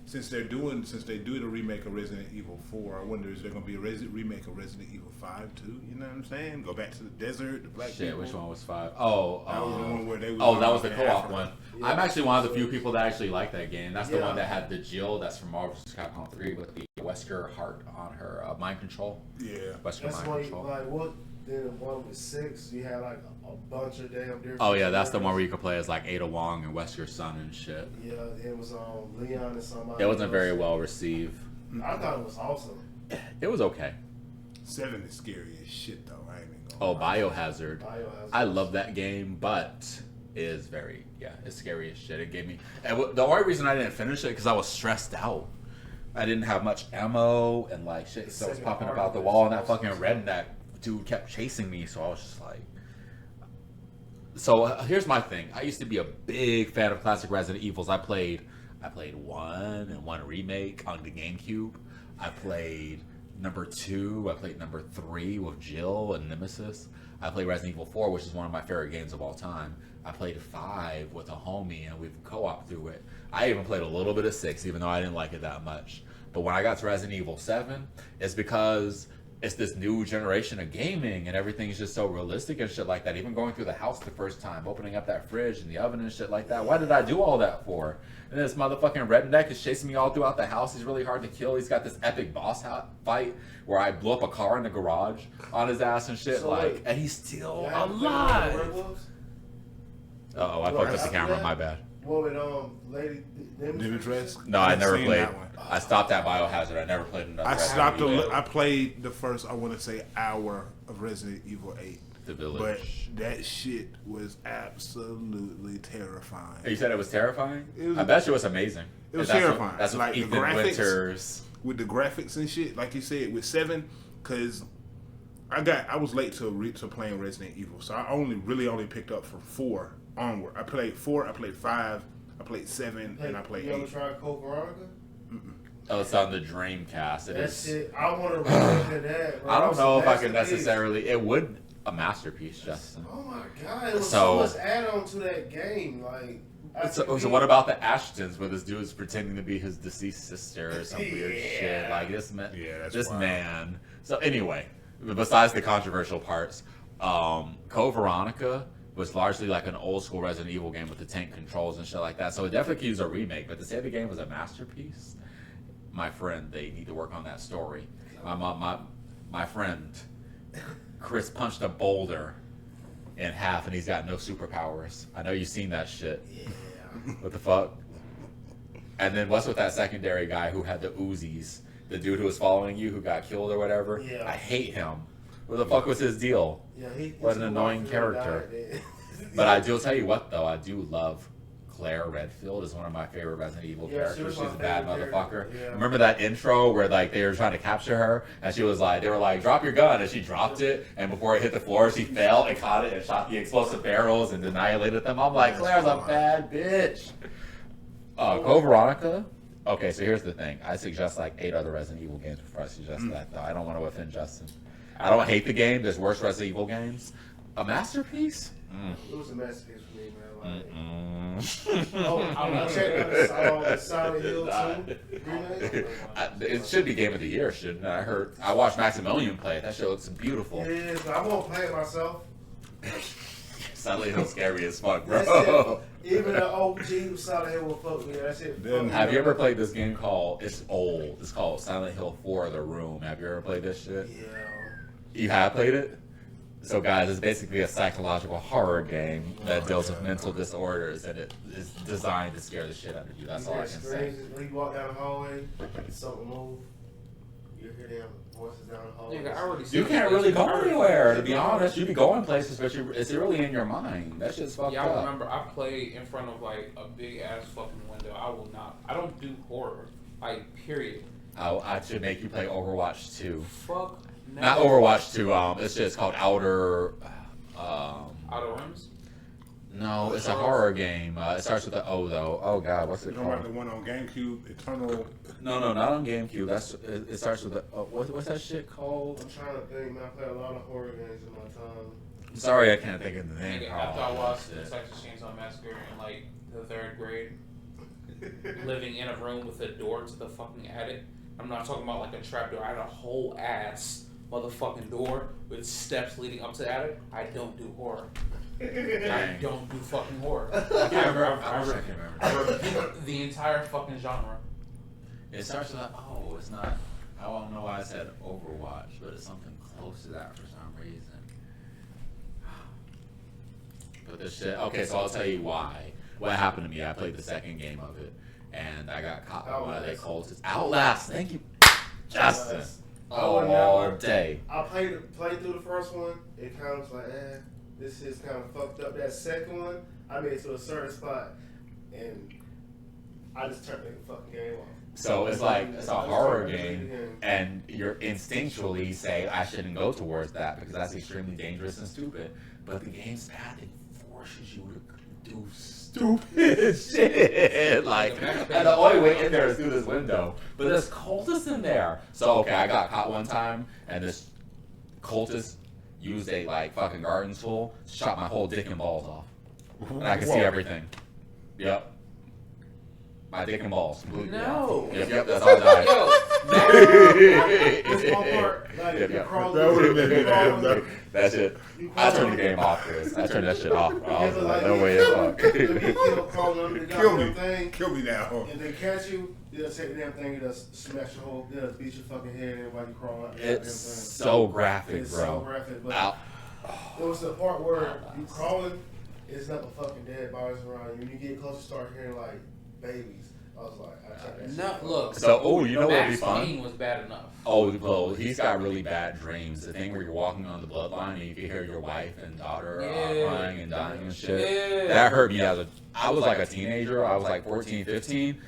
[SPEAKER 3] since they do the remake of Resident Evil 4, I wonder is there gonna be a remake of Resident Evil 5 too? You know what I'm saying? Go back to the desert, the black
[SPEAKER 1] Shit,
[SPEAKER 3] people.
[SPEAKER 1] which one was 5? Oh,
[SPEAKER 3] That was the one where they was
[SPEAKER 1] oh, that
[SPEAKER 3] all
[SPEAKER 1] was the
[SPEAKER 3] in
[SPEAKER 1] co-op
[SPEAKER 3] Africa.
[SPEAKER 1] one.
[SPEAKER 2] Yeah.
[SPEAKER 1] I'm actually one of the few people that actually like that game. That's the
[SPEAKER 2] Yeah.
[SPEAKER 1] one that had the Jill that's from Marvel vs. Capcom 3 with the Wesker heart on her mind control.
[SPEAKER 3] Yeah.
[SPEAKER 1] Wesker
[SPEAKER 2] That's
[SPEAKER 1] mind
[SPEAKER 2] why,
[SPEAKER 1] control.
[SPEAKER 2] like, what? Then the one with 6, you had like a bunch of damn different.
[SPEAKER 1] Oh yeah, that's the one where you could play as like Ada Wong and Wesker's son and shit.
[SPEAKER 2] Yeah, it was Leon and somebody.
[SPEAKER 1] It wasn't very
[SPEAKER 2] else.
[SPEAKER 1] well received.
[SPEAKER 2] I thought it was awesome.
[SPEAKER 1] It was okay.
[SPEAKER 3] 7 is scary as shit though. I ain't even gonna
[SPEAKER 1] Oh,
[SPEAKER 3] lie.
[SPEAKER 1] Biohazard.
[SPEAKER 2] Biohazard.
[SPEAKER 1] I love that game, but it is it's scary as shit. It gave me, and the only reason I didn't finish it because I was stressed out. I didn't have much ammo and like shit, so it was
[SPEAKER 2] second
[SPEAKER 1] popping up
[SPEAKER 2] part
[SPEAKER 1] out the
[SPEAKER 2] of
[SPEAKER 1] wall,
[SPEAKER 2] it's
[SPEAKER 1] and that fucking
[SPEAKER 2] awesome.
[SPEAKER 1] redneck dude kept chasing me, so I was just like. So here's my thing. I used to be a big fan of classic Resident Evils. I played 1 and 1 remake on the GameCube. I played number 2. I played number 3 with Jill and Nemesis. I played Resident Evil 4, which is one of my favorite games of all time. I played 5 with a homie, and we've co-op through it. I even played a little bit of 6, even though I didn't like it that much. But when I got to Resident Evil 7, it's because it's this new generation of gaming, and everything's just so realistic and shit like that. Even going through the house the first time, opening up that fridge and the oven and shit like that. Why did I do all that for? And this motherfucking redneck is chasing me all throughout the house. He's really hard to kill. He's got this epic boss fight where I blew up a car in the garage on his ass and shit.
[SPEAKER 2] So
[SPEAKER 1] like,
[SPEAKER 2] wait,
[SPEAKER 1] and he's still
[SPEAKER 2] You haven't played
[SPEAKER 1] alive.
[SPEAKER 2] Werewolves?
[SPEAKER 1] Uh-oh, I fucked up the camera. My bad.
[SPEAKER 2] What with Lady
[SPEAKER 3] Dimitrescu?
[SPEAKER 1] No, I never
[SPEAKER 3] seen
[SPEAKER 1] played.
[SPEAKER 3] that one.
[SPEAKER 1] I stopped at Biohazard. I never played another.
[SPEAKER 3] I
[SPEAKER 1] Resident
[SPEAKER 3] stopped.
[SPEAKER 1] Evil.
[SPEAKER 3] I played the first, I want to say, hour of Resident Evil 8.
[SPEAKER 1] The
[SPEAKER 3] But
[SPEAKER 1] Village.
[SPEAKER 3] that shit was absolutely terrifying.
[SPEAKER 1] You said it was terrifying?
[SPEAKER 3] It was-
[SPEAKER 1] I bet you it was amazing.
[SPEAKER 3] It was
[SPEAKER 1] And that's
[SPEAKER 3] terrifying.
[SPEAKER 1] What, that's what
[SPEAKER 3] Like, the
[SPEAKER 1] Ethan
[SPEAKER 3] graphics-
[SPEAKER 1] Winters.
[SPEAKER 3] With the graphics and shit, like you said, with 7, because I was late to playing Resident Evil, so I only picked up from 4 onward. I played 4, I played 5, I played 7, and I played
[SPEAKER 2] You ever
[SPEAKER 3] 8.
[SPEAKER 2] tried Code Veronica?
[SPEAKER 1] Oh, it's on the Dreamcast. It
[SPEAKER 2] That
[SPEAKER 1] is.
[SPEAKER 2] shit, I want to remember that. Bro.
[SPEAKER 1] I don't know if I can
[SPEAKER 2] Masterpiece.
[SPEAKER 1] necessarily. It would a masterpiece, Justin.
[SPEAKER 2] Oh my god, it was
[SPEAKER 1] So-
[SPEAKER 2] so much add-on to that game. Like, I
[SPEAKER 1] So,
[SPEAKER 2] could
[SPEAKER 1] so
[SPEAKER 2] be-
[SPEAKER 1] what about the Ashtons, where this dude is pretending to be his deceased sister or some weird shit?
[SPEAKER 2] Yeah.
[SPEAKER 1] Like this man.
[SPEAKER 3] Yeah, that's
[SPEAKER 1] this
[SPEAKER 3] wild.
[SPEAKER 1] man. So anyway, besides the controversial parts, Code Veronica was largely like an old school Resident Evil game with the tank controls and shit like that. So it definitely could use a remake. But to say the game was a masterpiece, my friend, they need to work on that story. My friend, Chris punched a boulder in half, and he's got no superpowers. I know you've seen that shit.
[SPEAKER 2] Yeah.
[SPEAKER 1] What the fuck? And then what's with that secondary guy who had the Uzis? The dude who was following you, who got killed or whatever?
[SPEAKER 2] Yeah.
[SPEAKER 1] I hate him. What the fuck was his deal?
[SPEAKER 2] Yeah,
[SPEAKER 1] What an annoying character. But I do tell you what, though, I do love Claire Redfield is one of my favorite Resident Evil
[SPEAKER 2] Yeah, she
[SPEAKER 1] characters.
[SPEAKER 2] was
[SPEAKER 1] She's
[SPEAKER 2] my
[SPEAKER 1] a bad
[SPEAKER 2] favorite
[SPEAKER 1] motherfucker.
[SPEAKER 2] character, yeah.
[SPEAKER 1] Remember that intro where like they were trying to capture her, and she was like, they were like, drop your gun, and she dropped it, and before it hit the floor, she fell and caught it and shot the explosive barrels and annihilated them. I'm like, Claire's a bad bitch. Code Veronica. Okay, so here's the thing. I suggest like 8 other Resident Evil games before I suggest that, though. I don't want to offend Justin. I don't hate the game. There's worse Resident Evil games. A masterpiece?
[SPEAKER 2] It was a masterpiece for me, man. Like,
[SPEAKER 1] Mm-mm.
[SPEAKER 2] I checked out the Silent Hill 2 remake.
[SPEAKER 1] It should be game of the year, shouldn't it? I watched Maximilian play it. That shit looks beautiful.
[SPEAKER 2] It is, but I won't play it myself.
[SPEAKER 1] Silent Hill's scary as fuck, bro.
[SPEAKER 2] That's it. Even the OG Silent Hill will fuck me. That shit.
[SPEAKER 3] Then-
[SPEAKER 1] Have you ever played this game called? It's old. It's called Silent Hill 4: The Room. Have you ever played this shit?
[SPEAKER 2] Yeah.
[SPEAKER 1] You have played it? So guys, it's basically a psychological horror game that deals with mental disorders, and it is designed to scare the shit out of you. That's all I can say.
[SPEAKER 2] When you walk down the hallway, something move. You hear them voices down the hallway.
[SPEAKER 4] Nigga, I already
[SPEAKER 1] You can't really go anywhere, to be honest. You be going places, but it's really in your mind. That shit's fucked
[SPEAKER 4] Yeah, I
[SPEAKER 1] up.
[SPEAKER 4] remember I played in front of like a big ass fucking window. I don't do horror. Like, period.
[SPEAKER 1] I should make you play Overwatch 2.
[SPEAKER 4] Fuck.
[SPEAKER 1] Not Overwatch 2. It's called Outer.
[SPEAKER 4] Outer Rims?
[SPEAKER 1] No, it's a horror game. It starts with the O though. Oh god, what's
[SPEAKER 3] You
[SPEAKER 1] it
[SPEAKER 3] talking about
[SPEAKER 1] called?
[SPEAKER 3] the one on GameCube, Eternal?
[SPEAKER 1] No, not on GameCube. It starts with the. What's that shit called?
[SPEAKER 2] I'm trying to think, man. I play a lot of horror games in my time.
[SPEAKER 1] I'm sorry, I can't think of the name.
[SPEAKER 4] Nigga,
[SPEAKER 1] Oh,
[SPEAKER 4] after I watched the
[SPEAKER 1] shit.
[SPEAKER 4] Texas Chainsaw Massacre in like the 3rd grade, living in a room with a door to the fucking attic. I'm not talking about like a trap door. I had a whole ass motherfucking door with steps leading up to the attic. I don't do horror. I
[SPEAKER 1] Dang.
[SPEAKER 4] don't do fucking horror.
[SPEAKER 1] I can't remember. I wish I can remember.
[SPEAKER 4] I repeat the entire fucking genre.
[SPEAKER 1] It starts with it's not. I don't know why I said Overwatch, but it's something close to that for some reason. But this shit. Okay, so I'll tell you why. What happened to me? I played the second game of it, and I got caught by one of their cultists. Outlast. Thank you, Justin. All day.
[SPEAKER 2] I played through the first one. It kind of was like, this is kind of fucked up. That second one, I made it to a certain spot, and I just turned the fucking game off.
[SPEAKER 1] So it's like it's a horror game, and you're instinctually say I shouldn't go towards that because that's extremely dangerous and stupid. But the game's path it forces you to do stupid shit. Like, and the only way in there is through this window. But there's cultists in there. So okay, I got caught one time, and this cultist used a like fucking garden tool, shot my whole dick and balls off, and I could see everything. Yep. My dick and balls.
[SPEAKER 4] No.
[SPEAKER 1] Yep, that's all I died.
[SPEAKER 2] This one part, like,
[SPEAKER 1] Yep,
[SPEAKER 2] you
[SPEAKER 1] yep.
[SPEAKER 2] crawl
[SPEAKER 3] That would've been
[SPEAKER 2] you crawl-
[SPEAKER 3] that.
[SPEAKER 1] That's it.
[SPEAKER 2] you
[SPEAKER 1] I
[SPEAKER 2] crawl
[SPEAKER 1] turned the game off, Chris. I turned that shit off, bro. I was
[SPEAKER 2] Yeah,
[SPEAKER 1] like,
[SPEAKER 2] but
[SPEAKER 1] no way the
[SPEAKER 2] if you
[SPEAKER 1] fuck.
[SPEAKER 2] crawling under the
[SPEAKER 3] Kill me.
[SPEAKER 2] goddamn thing,
[SPEAKER 3] Kill me now.
[SPEAKER 2] and they catch you, they'll take the damn thing, they'll smash your whole, they'll beat your fucking head in while you crawl out the goddamn
[SPEAKER 1] It's
[SPEAKER 2] thing.
[SPEAKER 1] so graphic,
[SPEAKER 2] It's so
[SPEAKER 1] bro.
[SPEAKER 2] graphic, but
[SPEAKER 1] Ow.
[SPEAKER 2] there was the part where you crawling, it's nothing fucking dead bodies around you. When you get close, you start hearing like babies. I was like, I checked that shit
[SPEAKER 4] No,
[SPEAKER 2] out.
[SPEAKER 4] look.
[SPEAKER 1] So, you know what would be
[SPEAKER 4] Max
[SPEAKER 1] fun?
[SPEAKER 4] Payne was bad enough.
[SPEAKER 1] Oh, well, he's got really bad dreams. The thing where you're walking on the bloodline and you can hear your wife and daughter
[SPEAKER 4] Yeah.
[SPEAKER 1] crying and dying and shit.
[SPEAKER 4] Yeah.
[SPEAKER 1] That hurt me I was like a teenager. I was like 14, 15.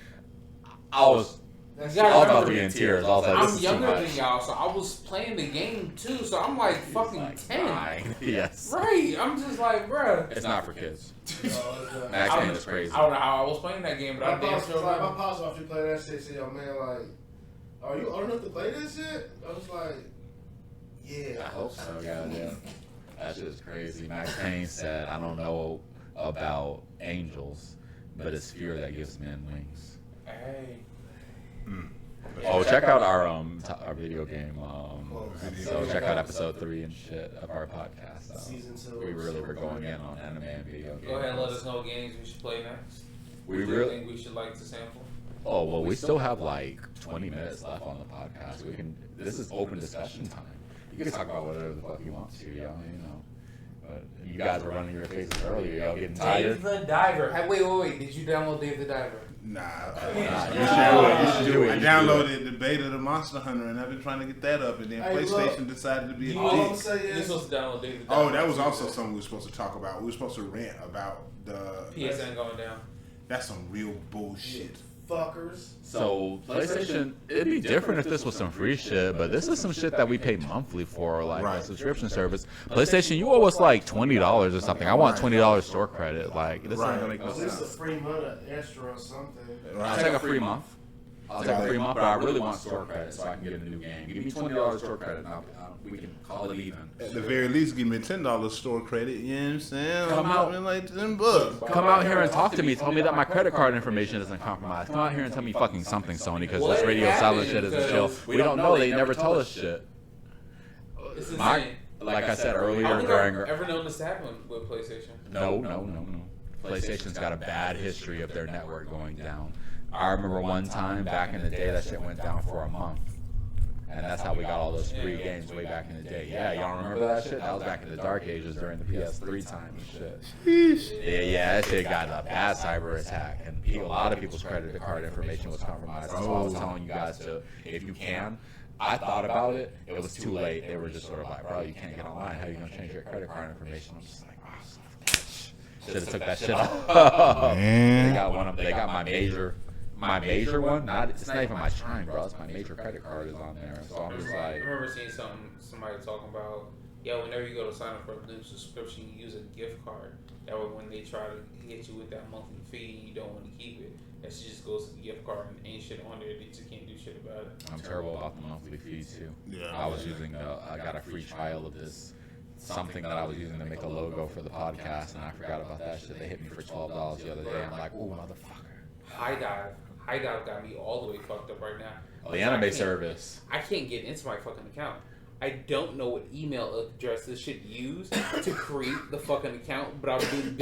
[SPEAKER 1] I was
[SPEAKER 2] That's
[SPEAKER 4] You gotta
[SPEAKER 1] about to
[SPEAKER 4] remember-
[SPEAKER 1] be in tears. I was like, this
[SPEAKER 4] I'm
[SPEAKER 1] is
[SPEAKER 4] younger
[SPEAKER 1] too
[SPEAKER 4] than
[SPEAKER 1] much.
[SPEAKER 4] y'all, so I was playing the game too. So I'm like
[SPEAKER 1] He's
[SPEAKER 4] fucking
[SPEAKER 1] like
[SPEAKER 4] 10.
[SPEAKER 1] 9. Yes.
[SPEAKER 4] Right. I'm just like, bruh.
[SPEAKER 1] It's not for kids.
[SPEAKER 2] I
[SPEAKER 1] Max
[SPEAKER 4] I
[SPEAKER 1] Payne
[SPEAKER 4] don't-
[SPEAKER 1] is crazy.
[SPEAKER 4] I don't know how I was playing that game, but I damn
[SPEAKER 2] pops
[SPEAKER 4] sure
[SPEAKER 2] was like, my
[SPEAKER 4] remember.
[SPEAKER 2] pops after you play that shit said, yo man, like, are you old enough to play this shit? I was like, yeah.
[SPEAKER 1] I hope so, goddamn. That shit is crazy. Max Payne said, I don't know about angels, but it's fear that gives men wings.
[SPEAKER 4] Hey.
[SPEAKER 1] Oh, check out our video game. So
[SPEAKER 3] Video
[SPEAKER 1] check out episode 3 and shit of our podcast.
[SPEAKER 2] Season 2.
[SPEAKER 1] We really were going in on anime and video games.
[SPEAKER 4] Go ahead and let us know what games we should play next.
[SPEAKER 1] We
[SPEAKER 4] Do you
[SPEAKER 1] really,
[SPEAKER 4] think we should like to sample?
[SPEAKER 1] Oh well, we still have like 20 minutes left on the podcast. We can. This is open discussion time. You can talk about whatever the fuck you want to, you know. But you guys were running your faces earlier. Y'all getting tired.
[SPEAKER 4] Dave the Diver. Hey, wait. Did you download Dave the Diver?
[SPEAKER 3] Nah,
[SPEAKER 1] You should do it.
[SPEAKER 3] I downloaded the beta of the Monster Hunter, and I've been trying to get that up, and then
[SPEAKER 2] Hey,
[SPEAKER 3] PlayStation
[SPEAKER 2] look.
[SPEAKER 3] decided to be a
[SPEAKER 4] You
[SPEAKER 2] All I'm
[SPEAKER 3] dick.
[SPEAKER 2] saying
[SPEAKER 4] You're
[SPEAKER 2] is,
[SPEAKER 4] supposed to download Dave the Diver.
[SPEAKER 3] Oh, that was also something we were supposed to talk about. We were supposed to rant about the
[SPEAKER 4] PSN going down.
[SPEAKER 3] That's some real bullshit.
[SPEAKER 2] fuckers.
[SPEAKER 1] So PlayStation, it'd be different if this was some free shit, but this is some shit that we pay monthly for, like a subscription service. PlayStation, you owe us like $20 or something. I want $20 store credit. Like this ain't gonna make no
[SPEAKER 2] At least a
[SPEAKER 1] sense.
[SPEAKER 2] free month extra or something.
[SPEAKER 1] I'll take a free month. I'll take a free month, but I really want store credit so I can get a new game. Give me $20 store credit, and we can call it even.
[SPEAKER 3] At the very least, give me $10 store credit. You know what I'm saying?
[SPEAKER 1] Come out.
[SPEAKER 3] in like $10.
[SPEAKER 1] Come out here and talk to me. Tell me that my credit card information isn't compromised. Come out here and tell me fucking something, Sony, because this radio silent shit isn't chill. We don't know. They never tell us shit.
[SPEAKER 4] It's
[SPEAKER 1] My,
[SPEAKER 4] insane.
[SPEAKER 1] like I said
[SPEAKER 4] I
[SPEAKER 1] earlier
[SPEAKER 4] don't think
[SPEAKER 1] during.
[SPEAKER 4] I've ever known this to happen with PlayStation.
[SPEAKER 1] No. PlayStation's got a bad history of their network going down. I remember one time back in the day that shit went down for a month. And that's how we got all those free games way back in the day. Yeah, y'all remember that shit? That was back in the dark ages during the PS3 time and shit. Yeah, that shit got a bad cyber attack. And a lot of people's credit card information was compromised. That's why I was telling you guys to, if you can. I thought about it. It was too late. They were just sort of like, bro, you can't get online. How are you going to change your credit card information? I'm just like, oh, son of a bitch. Should have took that shit off. They got one of, they got my major one. It's not even my Chime, bro. It's my major credit card is on there. So I'm just
[SPEAKER 4] I
[SPEAKER 1] like,
[SPEAKER 4] remember seeing somebody talking about, whenever you go to sign up for a new subscription, you use a gift card. That way, when they try to hit you with that monthly fee, you don't want to keep it. That shit just goes to the gift card and ain't shit on there. They just can't do shit about it.
[SPEAKER 1] I'm terrible about the monthly fee too.
[SPEAKER 3] Yeah.
[SPEAKER 1] I was using I got a free trial of this something that I was using to make a logo for the podcast, and I forgot about that shit. They hit me for $12 the other day. I'm like, ooh, motherfucker.
[SPEAKER 4] High Dive got me all the way fucked up right now.
[SPEAKER 1] Oh, the anime service.
[SPEAKER 4] I can't get into my fucking account. I don't know what email address this shit used to create the fucking account, but I've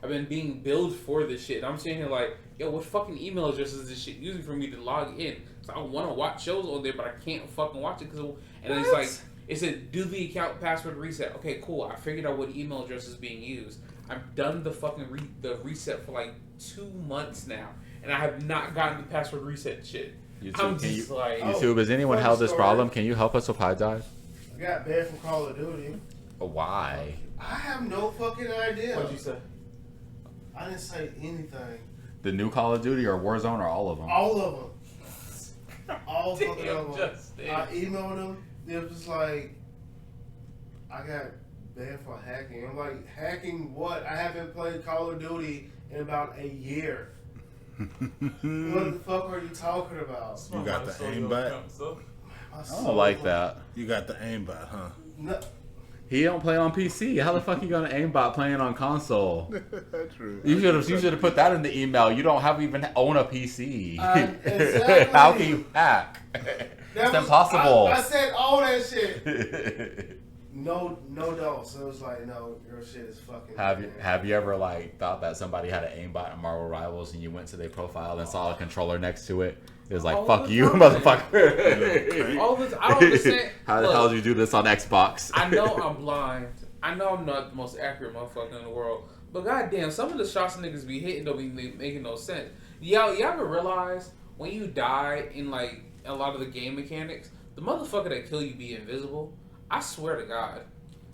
[SPEAKER 4] been being billed for this shit. And I'm sitting here like, yo, what fucking email address is this shit using for me to log in? So I want to watch shows on there, but I can't fucking watch it and it's like, it said do the account password reset. Okay, cool. I figured out what email address is being used. I've done the fucking the reset for like 2 months now, and I have not gotten the password reset shit.
[SPEAKER 1] YouTube, has anyone held this problem? Can you help us with High Dive?
[SPEAKER 2] I got banned from Call of Duty.
[SPEAKER 1] Why?
[SPEAKER 2] I have no fucking idea.
[SPEAKER 4] What'd you say?
[SPEAKER 2] I didn't say anything.
[SPEAKER 1] The new Call of Duty or Warzone or all of them?
[SPEAKER 2] All of them. All fucking of them. I emailed them. It was just like, I got banned for hacking. I'm like, hacking what? I haven't played Call of Duty in about a year. What the fuck are you talking about?
[SPEAKER 3] You got the aimbot?
[SPEAKER 1] I don't like that.
[SPEAKER 3] You got the aimbot, huh?
[SPEAKER 2] No.
[SPEAKER 1] He don't play on PC. How the fuck you gonna aimbot playing on console?
[SPEAKER 3] True.
[SPEAKER 1] You should have put that in the email. You don't even own a PC.
[SPEAKER 2] Exactly.
[SPEAKER 1] How can you hack? It's impossible.
[SPEAKER 2] I said all that shit. No, don't. So it was like, no, your shit is fucking.
[SPEAKER 1] Have you ever like thought that somebody had an aimbot in Marvel Rivals and you went to their profile and saw a controller next to it? It was like,
[SPEAKER 4] All
[SPEAKER 1] fuck
[SPEAKER 4] the
[SPEAKER 1] you,
[SPEAKER 4] time.
[SPEAKER 1] motherfucker.
[SPEAKER 4] All this, I don't understand.
[SPEAKER 1] How the hell did you do this on Xbox?
[SPEAKER 4] I know I'm blind. I know I'm not the most accurate motherfucker in the world. But goddamn, some of the shots niggas be hitting don't be making no sense. Y'all ever realize when you die in like a lot of the game mechanics, the motherfucker that kill you be invisible? I swear to God.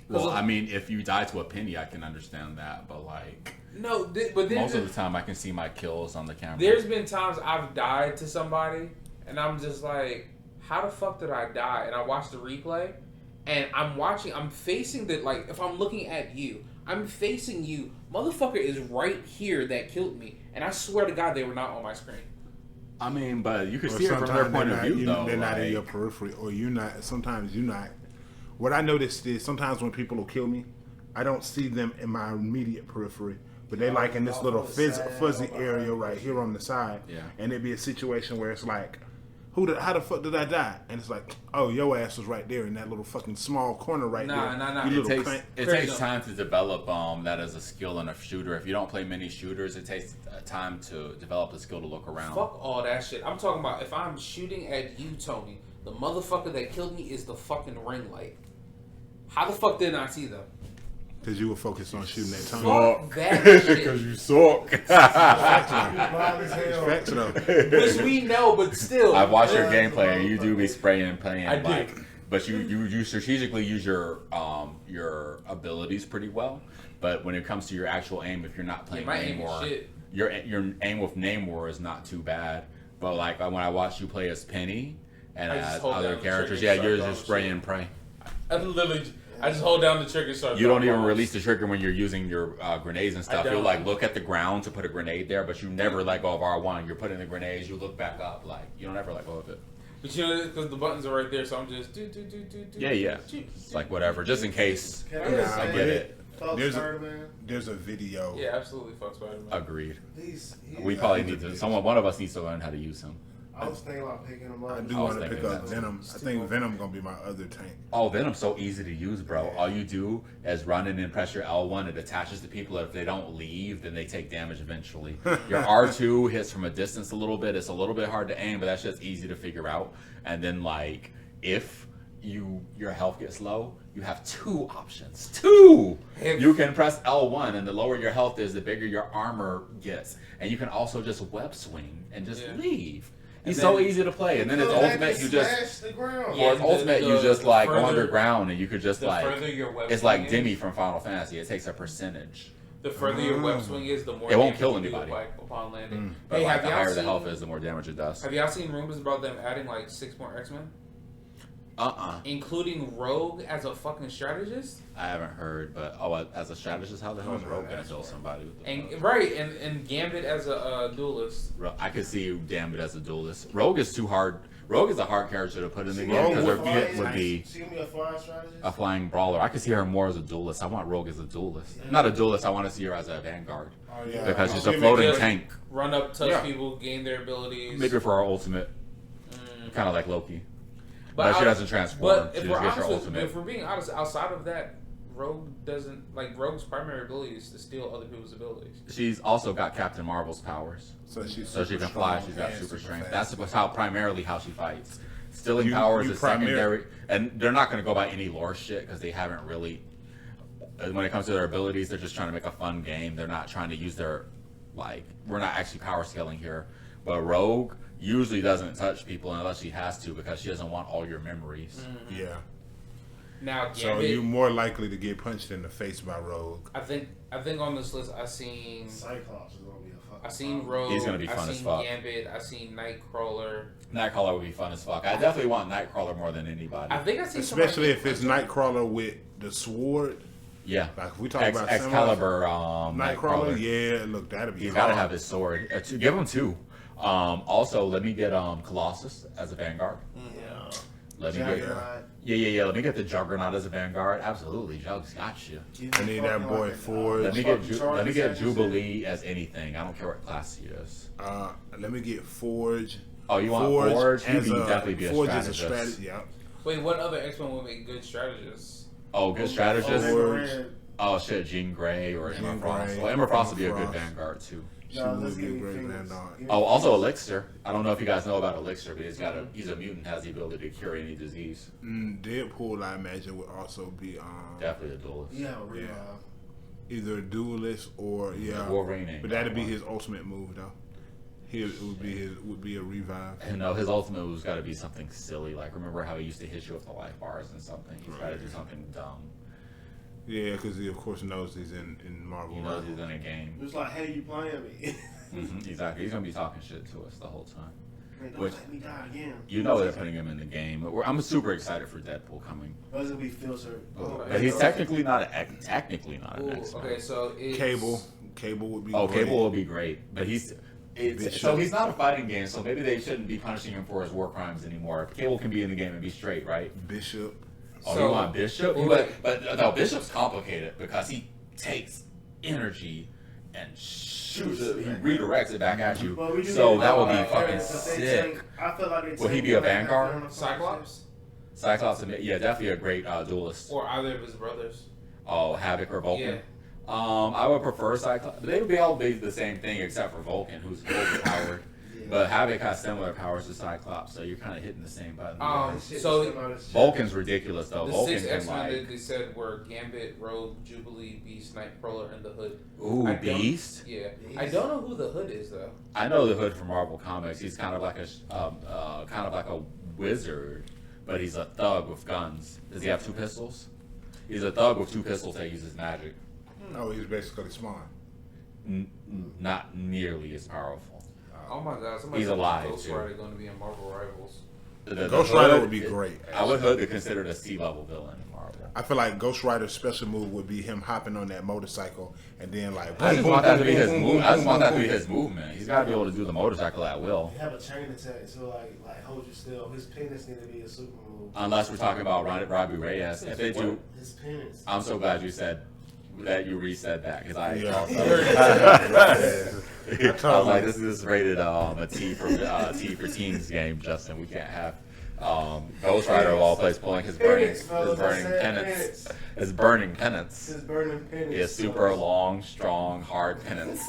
[SPEAKER 1] Well, I mean, if you die to a penny, I can understand that. But like,
[SPEAKER 4] no, but
[SPEAKER 1] most of the time, I can see my kills on the camera.
[SPEAKER 4] There's been times I've died to somebody, and I'm just like, how the fuck did I die? And I watch the replay, and I'm facing the, like, if I'm looking at you, I'm facing you. Motherfucker is right here that killed me, and I swear to God they were not on my screen.
[SPEAKER 1] I mean, but you can see it from their point of view, though.
[SPEAKER 3] They're not in your periphery, or you're not. Sometimes you're not. What I noticed is sometimes when people will kill me, I don't see them in my immediate periphery, but they like in this little fuzzy area right here on the side.
[SPEAKER 1] Yeah.
[SPEAKER 3] And it'd be a situation where it's like How the fuck did I die? And it's like, oh, your ass was right there in that little fucking small corner right there.
[SPEAKER 4] Nah.
[SPEAKER 3] You
[SPEAKER 1] It
[SPEAKER 3] little
[SPEAKER 1] takes
[SPEAKER 3] crank.
[SPEAKER 1] it
[SPEAKER 4] Crazy.
[SPEAKER 1] takes time to develop that as a skill in a shooter. If you don't play many shooters, it takes time to develop the skill to look around.
[SPEAKER 4] Fuck all that shit. I'm talking about if I'm shooting at you, Tony, the motherfucker that killed me is the fucking ring light. How the fuck didn't I see them?
[SPEAKER 3] Because you were focused on shooting that tongue.
[SPEAKER 4] Fuck that shit.
[SPEAKER 1] you suck.
[SPEAKER 2] Blind as hell.
[SPEAKER 3] Facts though.
[SPEAKER 4] Which we know, but still.
[SPEAKER 1] I've watched your
[SPEAKER 2] Yeah,
[SPEAKER 1] gameplay and you do be spraying and playing.
[SPEAKER 4] I do.
[SPEAKER 1] But you strategically use your abilities pretty well. But when it comes to your actual aim, if you're not playing
[SPEAKER 4] my aim is
[SPEAKER 1] Namor,
[SPEAKER 4] shit.
[SPEAKER 1] your aim with Namor is not too bad. But like when I watch you play as Penny and
[SPEAKER 4] I just
[SPEAKER 1] as
[SPEAKER 4] hold
[SPEAKER 1] other
[SPEAKER 4] down the
[SPEAKER 1] characters,
[SPEAKER 4] trigger
[SPEAKER 1] yeah,
[SPEAKER 4] and
[SPEAKER 1] you're
[SPEAKER 4] start
[SPEAKER 1] just
[SPEAKER 4] throwing
[SPEAKER 1] spray and pray.
[SPEAKER 4] I just hold down the trigger and start
[SPEAKER 1] You don't
[SPEAKER 4] throwing
[SPEAKER 1] even
[SPEAKER 4] bombs.
[SPEAKER 1] release the trigger when you're using your grenades and stuff.
[SPEAKER 4] don't.
[SPEAKER 1] You'll like look at the ground to put a grenade there, but you never let go of R1. You're putting the grenades. You look back up, like you don't ever let go of it.
[SPEAKER 4] But you know, because the buttons are right there, so I'm just do.
[SPEAKER 1] Yeah. It's like whatever, just in case.
[SPEAKER 2] Can
[SPEAKER 3] Yeah,
[SPEAKER 2] just
[SPEAKER 3] I
[SPEAKER 2] say
[SPEAKER 3] get
[SPEAKER 1] it.
[SPEAKER 2] Fuck
[SPEAKER 3] There's a-
[SPEAKER 2] Spider-Man.
[SPEAKER 3] There's a video.
[SPEAKER 4] Yeah, absolutely. Fuck Spider-Man.
[SPEAKER 1] Agreed.
[SPEAKER 2] He's
[SPEAKER 1] We probably need to. One of us needs to learn how to use him.
[SPEAKER 2] I was thinking about picking him up.
[SPEAKER 3] I do
[SPEAKER 1] I was
[SPEAKER 3] want to pick
[SPEAKER 1] thinking
[SPEAKER 3] up
[SPEAKER 1] that.
[SPEAKER 3] Venom. I think Venom gonna be my other tank.
[SPEAKER 1] Oh, Venom's so easy to use, bro. All you do is run in and press your L1. It attaches to people. If they don't leave, then they take damage eventually. Your R2 hits from a distance a little bit. It's a little bit hard to aim, but that's just easy to figure out. And then, like, if your health gets low, you have two options. You can press L1, and the lower your health is, the bigger your armor gets. And you can also just web swing and just leave. He's
[SPEAKER 4] And
[SPEAKER 1] so
[SPEAKER 4] then-
[SPEAKER 1] easy to play. And then his
[SPEAKER 2] Go back
[SPEAKER 1] ultimate,
[SPEAKER 2] and
[SPEAKER 1] you just...
[SPEAKER 2] smash the ground.
[SPEAKER 4] Yeah,
[SPEAKER 1] Or its ultimate, you just
[SPEAKER 4] the
[SPEAKER 1] like go
[SPEAKER 4] further-
[SPEAKER 1] underground and you could just
[SPEAKER 4] The
[SPEAKER 1] like
[SPEAKER 4] further your web
[SPEAKER 1] it's like
[SPEAKER 4] swing
[SPEAKER 1] Demi
[SPEAKER 4] is,
[SPEAKER 1] from Final Fantasy. It takes a percentage.
[SPEAKER 4] the further your web swing is, the more
[SPEAKER 1] It won't
[SPEAKER 4] damage
[SPEAKER 1] kill
[SPEAKER 4] you do,
[SPEAKER 1] anybody.
[SPEAKER 4] like, upon landing.
[SPEAKER 1] But
[SPEAKER 4] Hey,
[SPEAKER 1] like
[SPEAKER 4] have
[SPEAKER 1] the
[SPEAKER 4] y'all
[SPEAKER 1] higher the
[SPEAKER 4] seen?
[SPEAKER 1] health is, the more damage it does.
[SPEAKER 4] Have y'all seen rumors about them adding like 6 more X-Men, including Rogue as a fucking strategist?
[SPEAKER 1] I haven't heard, but as a strategist, how the hell is Rogue gonna kill somebody? With the
[SPEAKER 4] And right, and Gambit as a duelist.
[SPEAKER 1] I could see you damn it as a duelist. Rogue is too hard. Rogue is a hard character to put in the game
[SPEAKER 3] Rogue
[SPEAKER 1] because her
[SPEAKER 3] would
[SPEAKER 1] kit
[SPEAKER 3] be-
[SPEAKER 1] would be
[SPEAKER 2] See me a flying strategist?
[SPEAKER 1] a flying brawler. I could see her more as a duelist. I want Rogue as a duelist. Not a duelist. I want to see her as a vanguard
[SPEAKER 2] Oh, yeah.
[SPEAKER 1] because she's
[SPEAKER 3] She
[SPEAKER 1] a
[SPEAKER 3] may
[SPEAKER 1] floating
[SPEAKER 4] just-
[SPEAKER 1] tank.
[SPEAKER 4] Run up, touch
[SPEAKER 3] Yeah.
[SPEAKER 4] people, gain their abilities.
[SPEAKER 1] Maybe for our ultimate, kind of like Loki. But she
[SPEAKER 4] I-
[SPEAKER 1] doesn't transform.
[SPEAKER 4] But
[SPEAKER 1] She
[SPEAKER 4] if
[SPEAKER 1] just
[SPEAKER 4] we're
[SPEAKER 1] gets her
[SPEAKER 4] honest,
[SPEAKER 1] ultimate.
[SPEAKER 4] if we're being honest, outside of that, Rogue doesn't like Rogue's primary ability is to steal other people's abilities.
[SPEAKER 1] She's also got Captain Marvel's powers.
[SPEAKER 3] So she's
[SPEAKER 1] So she
[SPEAKER 3] super
[SPEAKER 1] can fly,
[SPEAKER 3] strong
[SPEAKER 1] she's got
[SPEAKER 3] and
[SPEAKER 1] super strength.
[SPEAKER 3] fast.
[SPEAKER 1] That's primarily how she fights. Stealing
[SPEAKER 3] You-
[SPEAKER 1] powers
[SPEAKER 3] you
[SPEAKER 1] is
[SPEAKER 3] primar-
[SPEAKER 1] secondary, and they're not going to go by any lore shit because they haven't really. When it comes to their abilities, they're just trying to make a fun game. They're not trying to use their, like, we're not actually power scaling here. But Rogue usually doesn't touch people unless she has to because she doesn't want all your memories.
[SPEAKER 3] Yeah.
[SPEAKER 4] Now,
[SPEAKER 3] So
[SPEAKER 4] Gambit,
[SPEAKER 3] you're more likely to get punched in the face by Rogue.
[SPEAKER 4] I think on this list I seen
[SPEAKER 2] Cyclops is gonna be a fucking.
[SPEAKER 4] I seen Rogue.
[SPEAKER 1] He's gonna be
[SPEAKER 4] I
[SPEAKER 1] fun as
[SPEAKER 4] seen
[SPEAKER 1] fuck.
[SPEAKER 4] Gambit. I seen Nightcrawler.
[SPEAKER 1] Nightcrawler would be fun as fuck. I definitely want Nightcrawler more than anybody.
[SPEAKER 4] I think I seen
[SPEAKER 3] Especially if
[SPEAKER 4] somebody-
[SPEAKER 3] it's Nightcrawler with the sword.
[SPEAKER 1] Yeah.
[SPEAKER 3] Like if we talk about
[SPEAKER 1] Excalibur,
[SPEAKER 3] Nightcrawler, yeah, look, that'd be
[SPEAKER 1] He's
[SPEAKER 3] hard.
[SPEAKER 1] got to have his sword. Give him two. Also, let me get Colossus as a vanguard.
[SPEAKER 2] Yeah.
[SPEAKER 1] Let me get
[SPEAKER 2] Juggernaut.
[SPEAKER 1] yeah. Let me get the Juggernaut as a vanguard. Absolutely, Jug's got you.
[SPEAKER 2] Give
[SPEAKER 3] I
[SPEAKER 2] me
[SPEAKER 3] need that
[SPEAKER 2] fucking
[SPEAKER 3] boy
[SPEAKER 2] like
[SPEAKER 3] Forge.
[SPEAKER 1] Let me
[SPEAKER 2] fucking
[SPEAKER 1] get
[SPEAKER 2] Chargers, as you said.
[SPEAKER 1] Jubilee as anything. I don't care what class he is.
[SPEAKER 3] Let me get Forge.
[SPEAKER 1] Oh, you want Forge? He'd
[SPEAKER 3] as
[SPEAKER 1] definitely be a
[SPEAKER 3] Forge is a
[SPEAKER 1] strategist.
[SPEAKER 3] strategy. Yeah.
[SPEAKER 4] Wait, what other X-Men would make good strategists?
[SPEAKER 1] Oh, good strategist.
[SPEAKER 3] Forge.
[SPEAKER 1] Oh shit, Jean Grey or Emma
[SPEAKER 3] Jean
[SPEAKER 1] Frost.
[SPEAKER 3] Grey,
[SPEAKER 1] Well, Emma Frost would be a
[SPEAKER 3] Emma
[SPEAKER 1] good
[SPEAKER 3] Frost.
[SPEAKER 1] vanguard too.
[SPEAKER 3] She
[SPEAKER 2] No,
[SPEAKER 3] would
[SPEAKER 2] let's
[SPEAKER 3] be
[SPEAKER 2] give
[SPEAKER 3] a
[SPEAKER 2] me
[SPEAKER 3] great
[SPEAKER 2] fingers.
[SPEAKER 3] vanguard.
[SPEAKER 2] Give me
[SPEAKER 1] Oh, also
[SPEAKER 2] fingers.
[SPEAKER 1] Elixir. I don't know if you guys know about Elixir, but he's a mutant, has the ability to cure any disease.
[SPEAKER 3] Deadpool, I imagine, would also be
[SPEAKER 1] Definitely a duelist.
[SPEAKER 2] Yeah, revive.
[SPEAKER 3] either a duelist or
[SPEAKER 1] Wolverine ain't
[SPEAKER 3] But that'd
[SPEAKER 1] got
[SPEAKER 3] be
[SPEAKER 1] one.
[SPEAKER 3] his ultimate move though. It would be a revive.
[SPEAKER 1] And no, his ultimate move's got to be something silly. Like, remember how he used to hit you with the life bars and something? He's got to do something dumb.
[SPEAKER 3] Yeah, because he of course knows he's in Marvel.
[SPEAKER 1] He knows he's in a game.
[SPEAKER 2] It was like, hey, you playing me?
[SPEAKER 1] Exactly. He's going to be talking shit to us the whole time.
[SPEAKER 2] Man, don't
[SPEAKER 1] Which-
[SPEAKER 2] let me die again.
[SPEAKER 1] You know they're putting him in the game. I'm super excited for Deadpool coming.
[SPEAKER 2] Doesn't be filtered.
[SPEAKER 1] But he's technically not an
[SPEAKER 4] Ooh,
[SPEAKER 1] X-Men.
[SPEAKER 4] okay, so it's
[SPEAKER 3] Cable would be.
[SPEAKER 1] Oh,
[SPEAKER 3] great.
[SPEAKER 1] Cable will be great. But
[SPEAKER 3] Bishop.
[SPEAKER 1] so he's not a fighting game, so maybe they shouldn't be punishing him for his war crimes anymore. Cable can be in the game and be straight, right?
[SPEAKER 3] Bishop.
[SPEAKER 1] Oh,
[SPEAKER 4] So-
[SPEAKER 1] you want Bishop?
[SPEAKER 4] Wait.
[SPEAKER 1] But no, Bishop's complicated because he takes energy and shoots it. He redirects it back at you.
[SPEAKER 2] But we do
[SPEAKER 1] So
[SPEAKER 2] need
[SPEAKER 1] that would be
[SPEAKER 2] to
[SPEAKER 1] fucking
[SPEAKER 2] if they
[SPEAKER 1] sick.
[SPEAKER 2] take- I feel like they
[SPEAKER 1] Would he
[SPEAKER 2] take
[SPEAKER 1] be a
[SPEAKER 2] him back
[SPEAKER 1] Vanguard?
[SPEAKER 2] on the
[SPEAKER 4] Cyclops?
[SPEAKER 1] Cyclops, yeah, definitely a great duelist.
[SPEAKER 4] Or either of his brothers.
[SPEAKER 1] Oh, Havoc or Vulcan.
[SPEAKER 4] Yeah.
[SPEAKER 1] I would prefer Cyclops. They would be all be the same thing except for Vulcan, who's overpowered. But Havoc has similar powers to Cyclops, so you're kind of hitting the same button.
[SPEAKER 4] So
[SPEAKER 1] Vulcan's ridiculous though.
[SPEAKER 4] the
[SPEAKER 1] Vulcan
[SPEAKER 4] 6
[SPEAKER 1] can
[SPEAKER 4] X-Men
[SPEAKER 1] like,
[SPEAKER 4] that they said were Gambit, Rogue, Jubilee, Beast, Nightcrawler, and the Hood.
[SPEAKER 1] ooh,
[SPEAKER 4] I don't-
[SPEAKER 1] Beast.
[SPEAKER 4] Yeah. I don't know who the Hood is though.
[SPEAKER 1] I know the Hood from Marvel Comics. He's kind of like a wizard, but he's a thug with guns. Does he have 2 pistols? He's a thug with 2 pistols that uses magic.
[SPEAKER 3] Oh, he's basically Spawn.
[SPEAKER 1] Not nearly as powerful.
[SPEAKER 4] Oh my God! Somebody
[SPEAKER 1] He's
[SPEAKER 4] said
[SPEAKER 1] alive,
[SPEAKER 4] Ghost
[SPEAKER 1] too.
[SPEAKER 4] Rider going to be in Marvel Rivals.
[SPEAKER 1] The
[SPEAKER 3] Ghost Rider
[SPEAKER 1] Hood
[SPEAKER 3] would be great.
[SPEAKER 1] I would Hood to consider a C-level villain in Marvel.
[SPEAKER 3] I feel like Ghost Rider's special move would be him hopping on that motorcycle and then like.
[SPEAKER 1] I just want that to be his move. I just want that to be his movement. He's got to be able to do the motorcycle at will.
[SPEAKER 2] They have a chain attack, so like hold you still. His penis need to be a super move.
[SPEAKER 1] Unless we're talking about Robbie Reyes. If they do,
[SPEAKER 2] His penis.
[SPEAKER 1] I'm so glad you said that you resaid that because I.
[SPEAKER 3] Yeah.
[SPEAKER 1] I was like, this is rated a T for teens game, Justin. We can't have Ghost Rider of all places pulling his burning penance. His burning penance.
[SPEAKER 2] His burning penis.
[SPEAKER 1] His super long, strong, hard penance.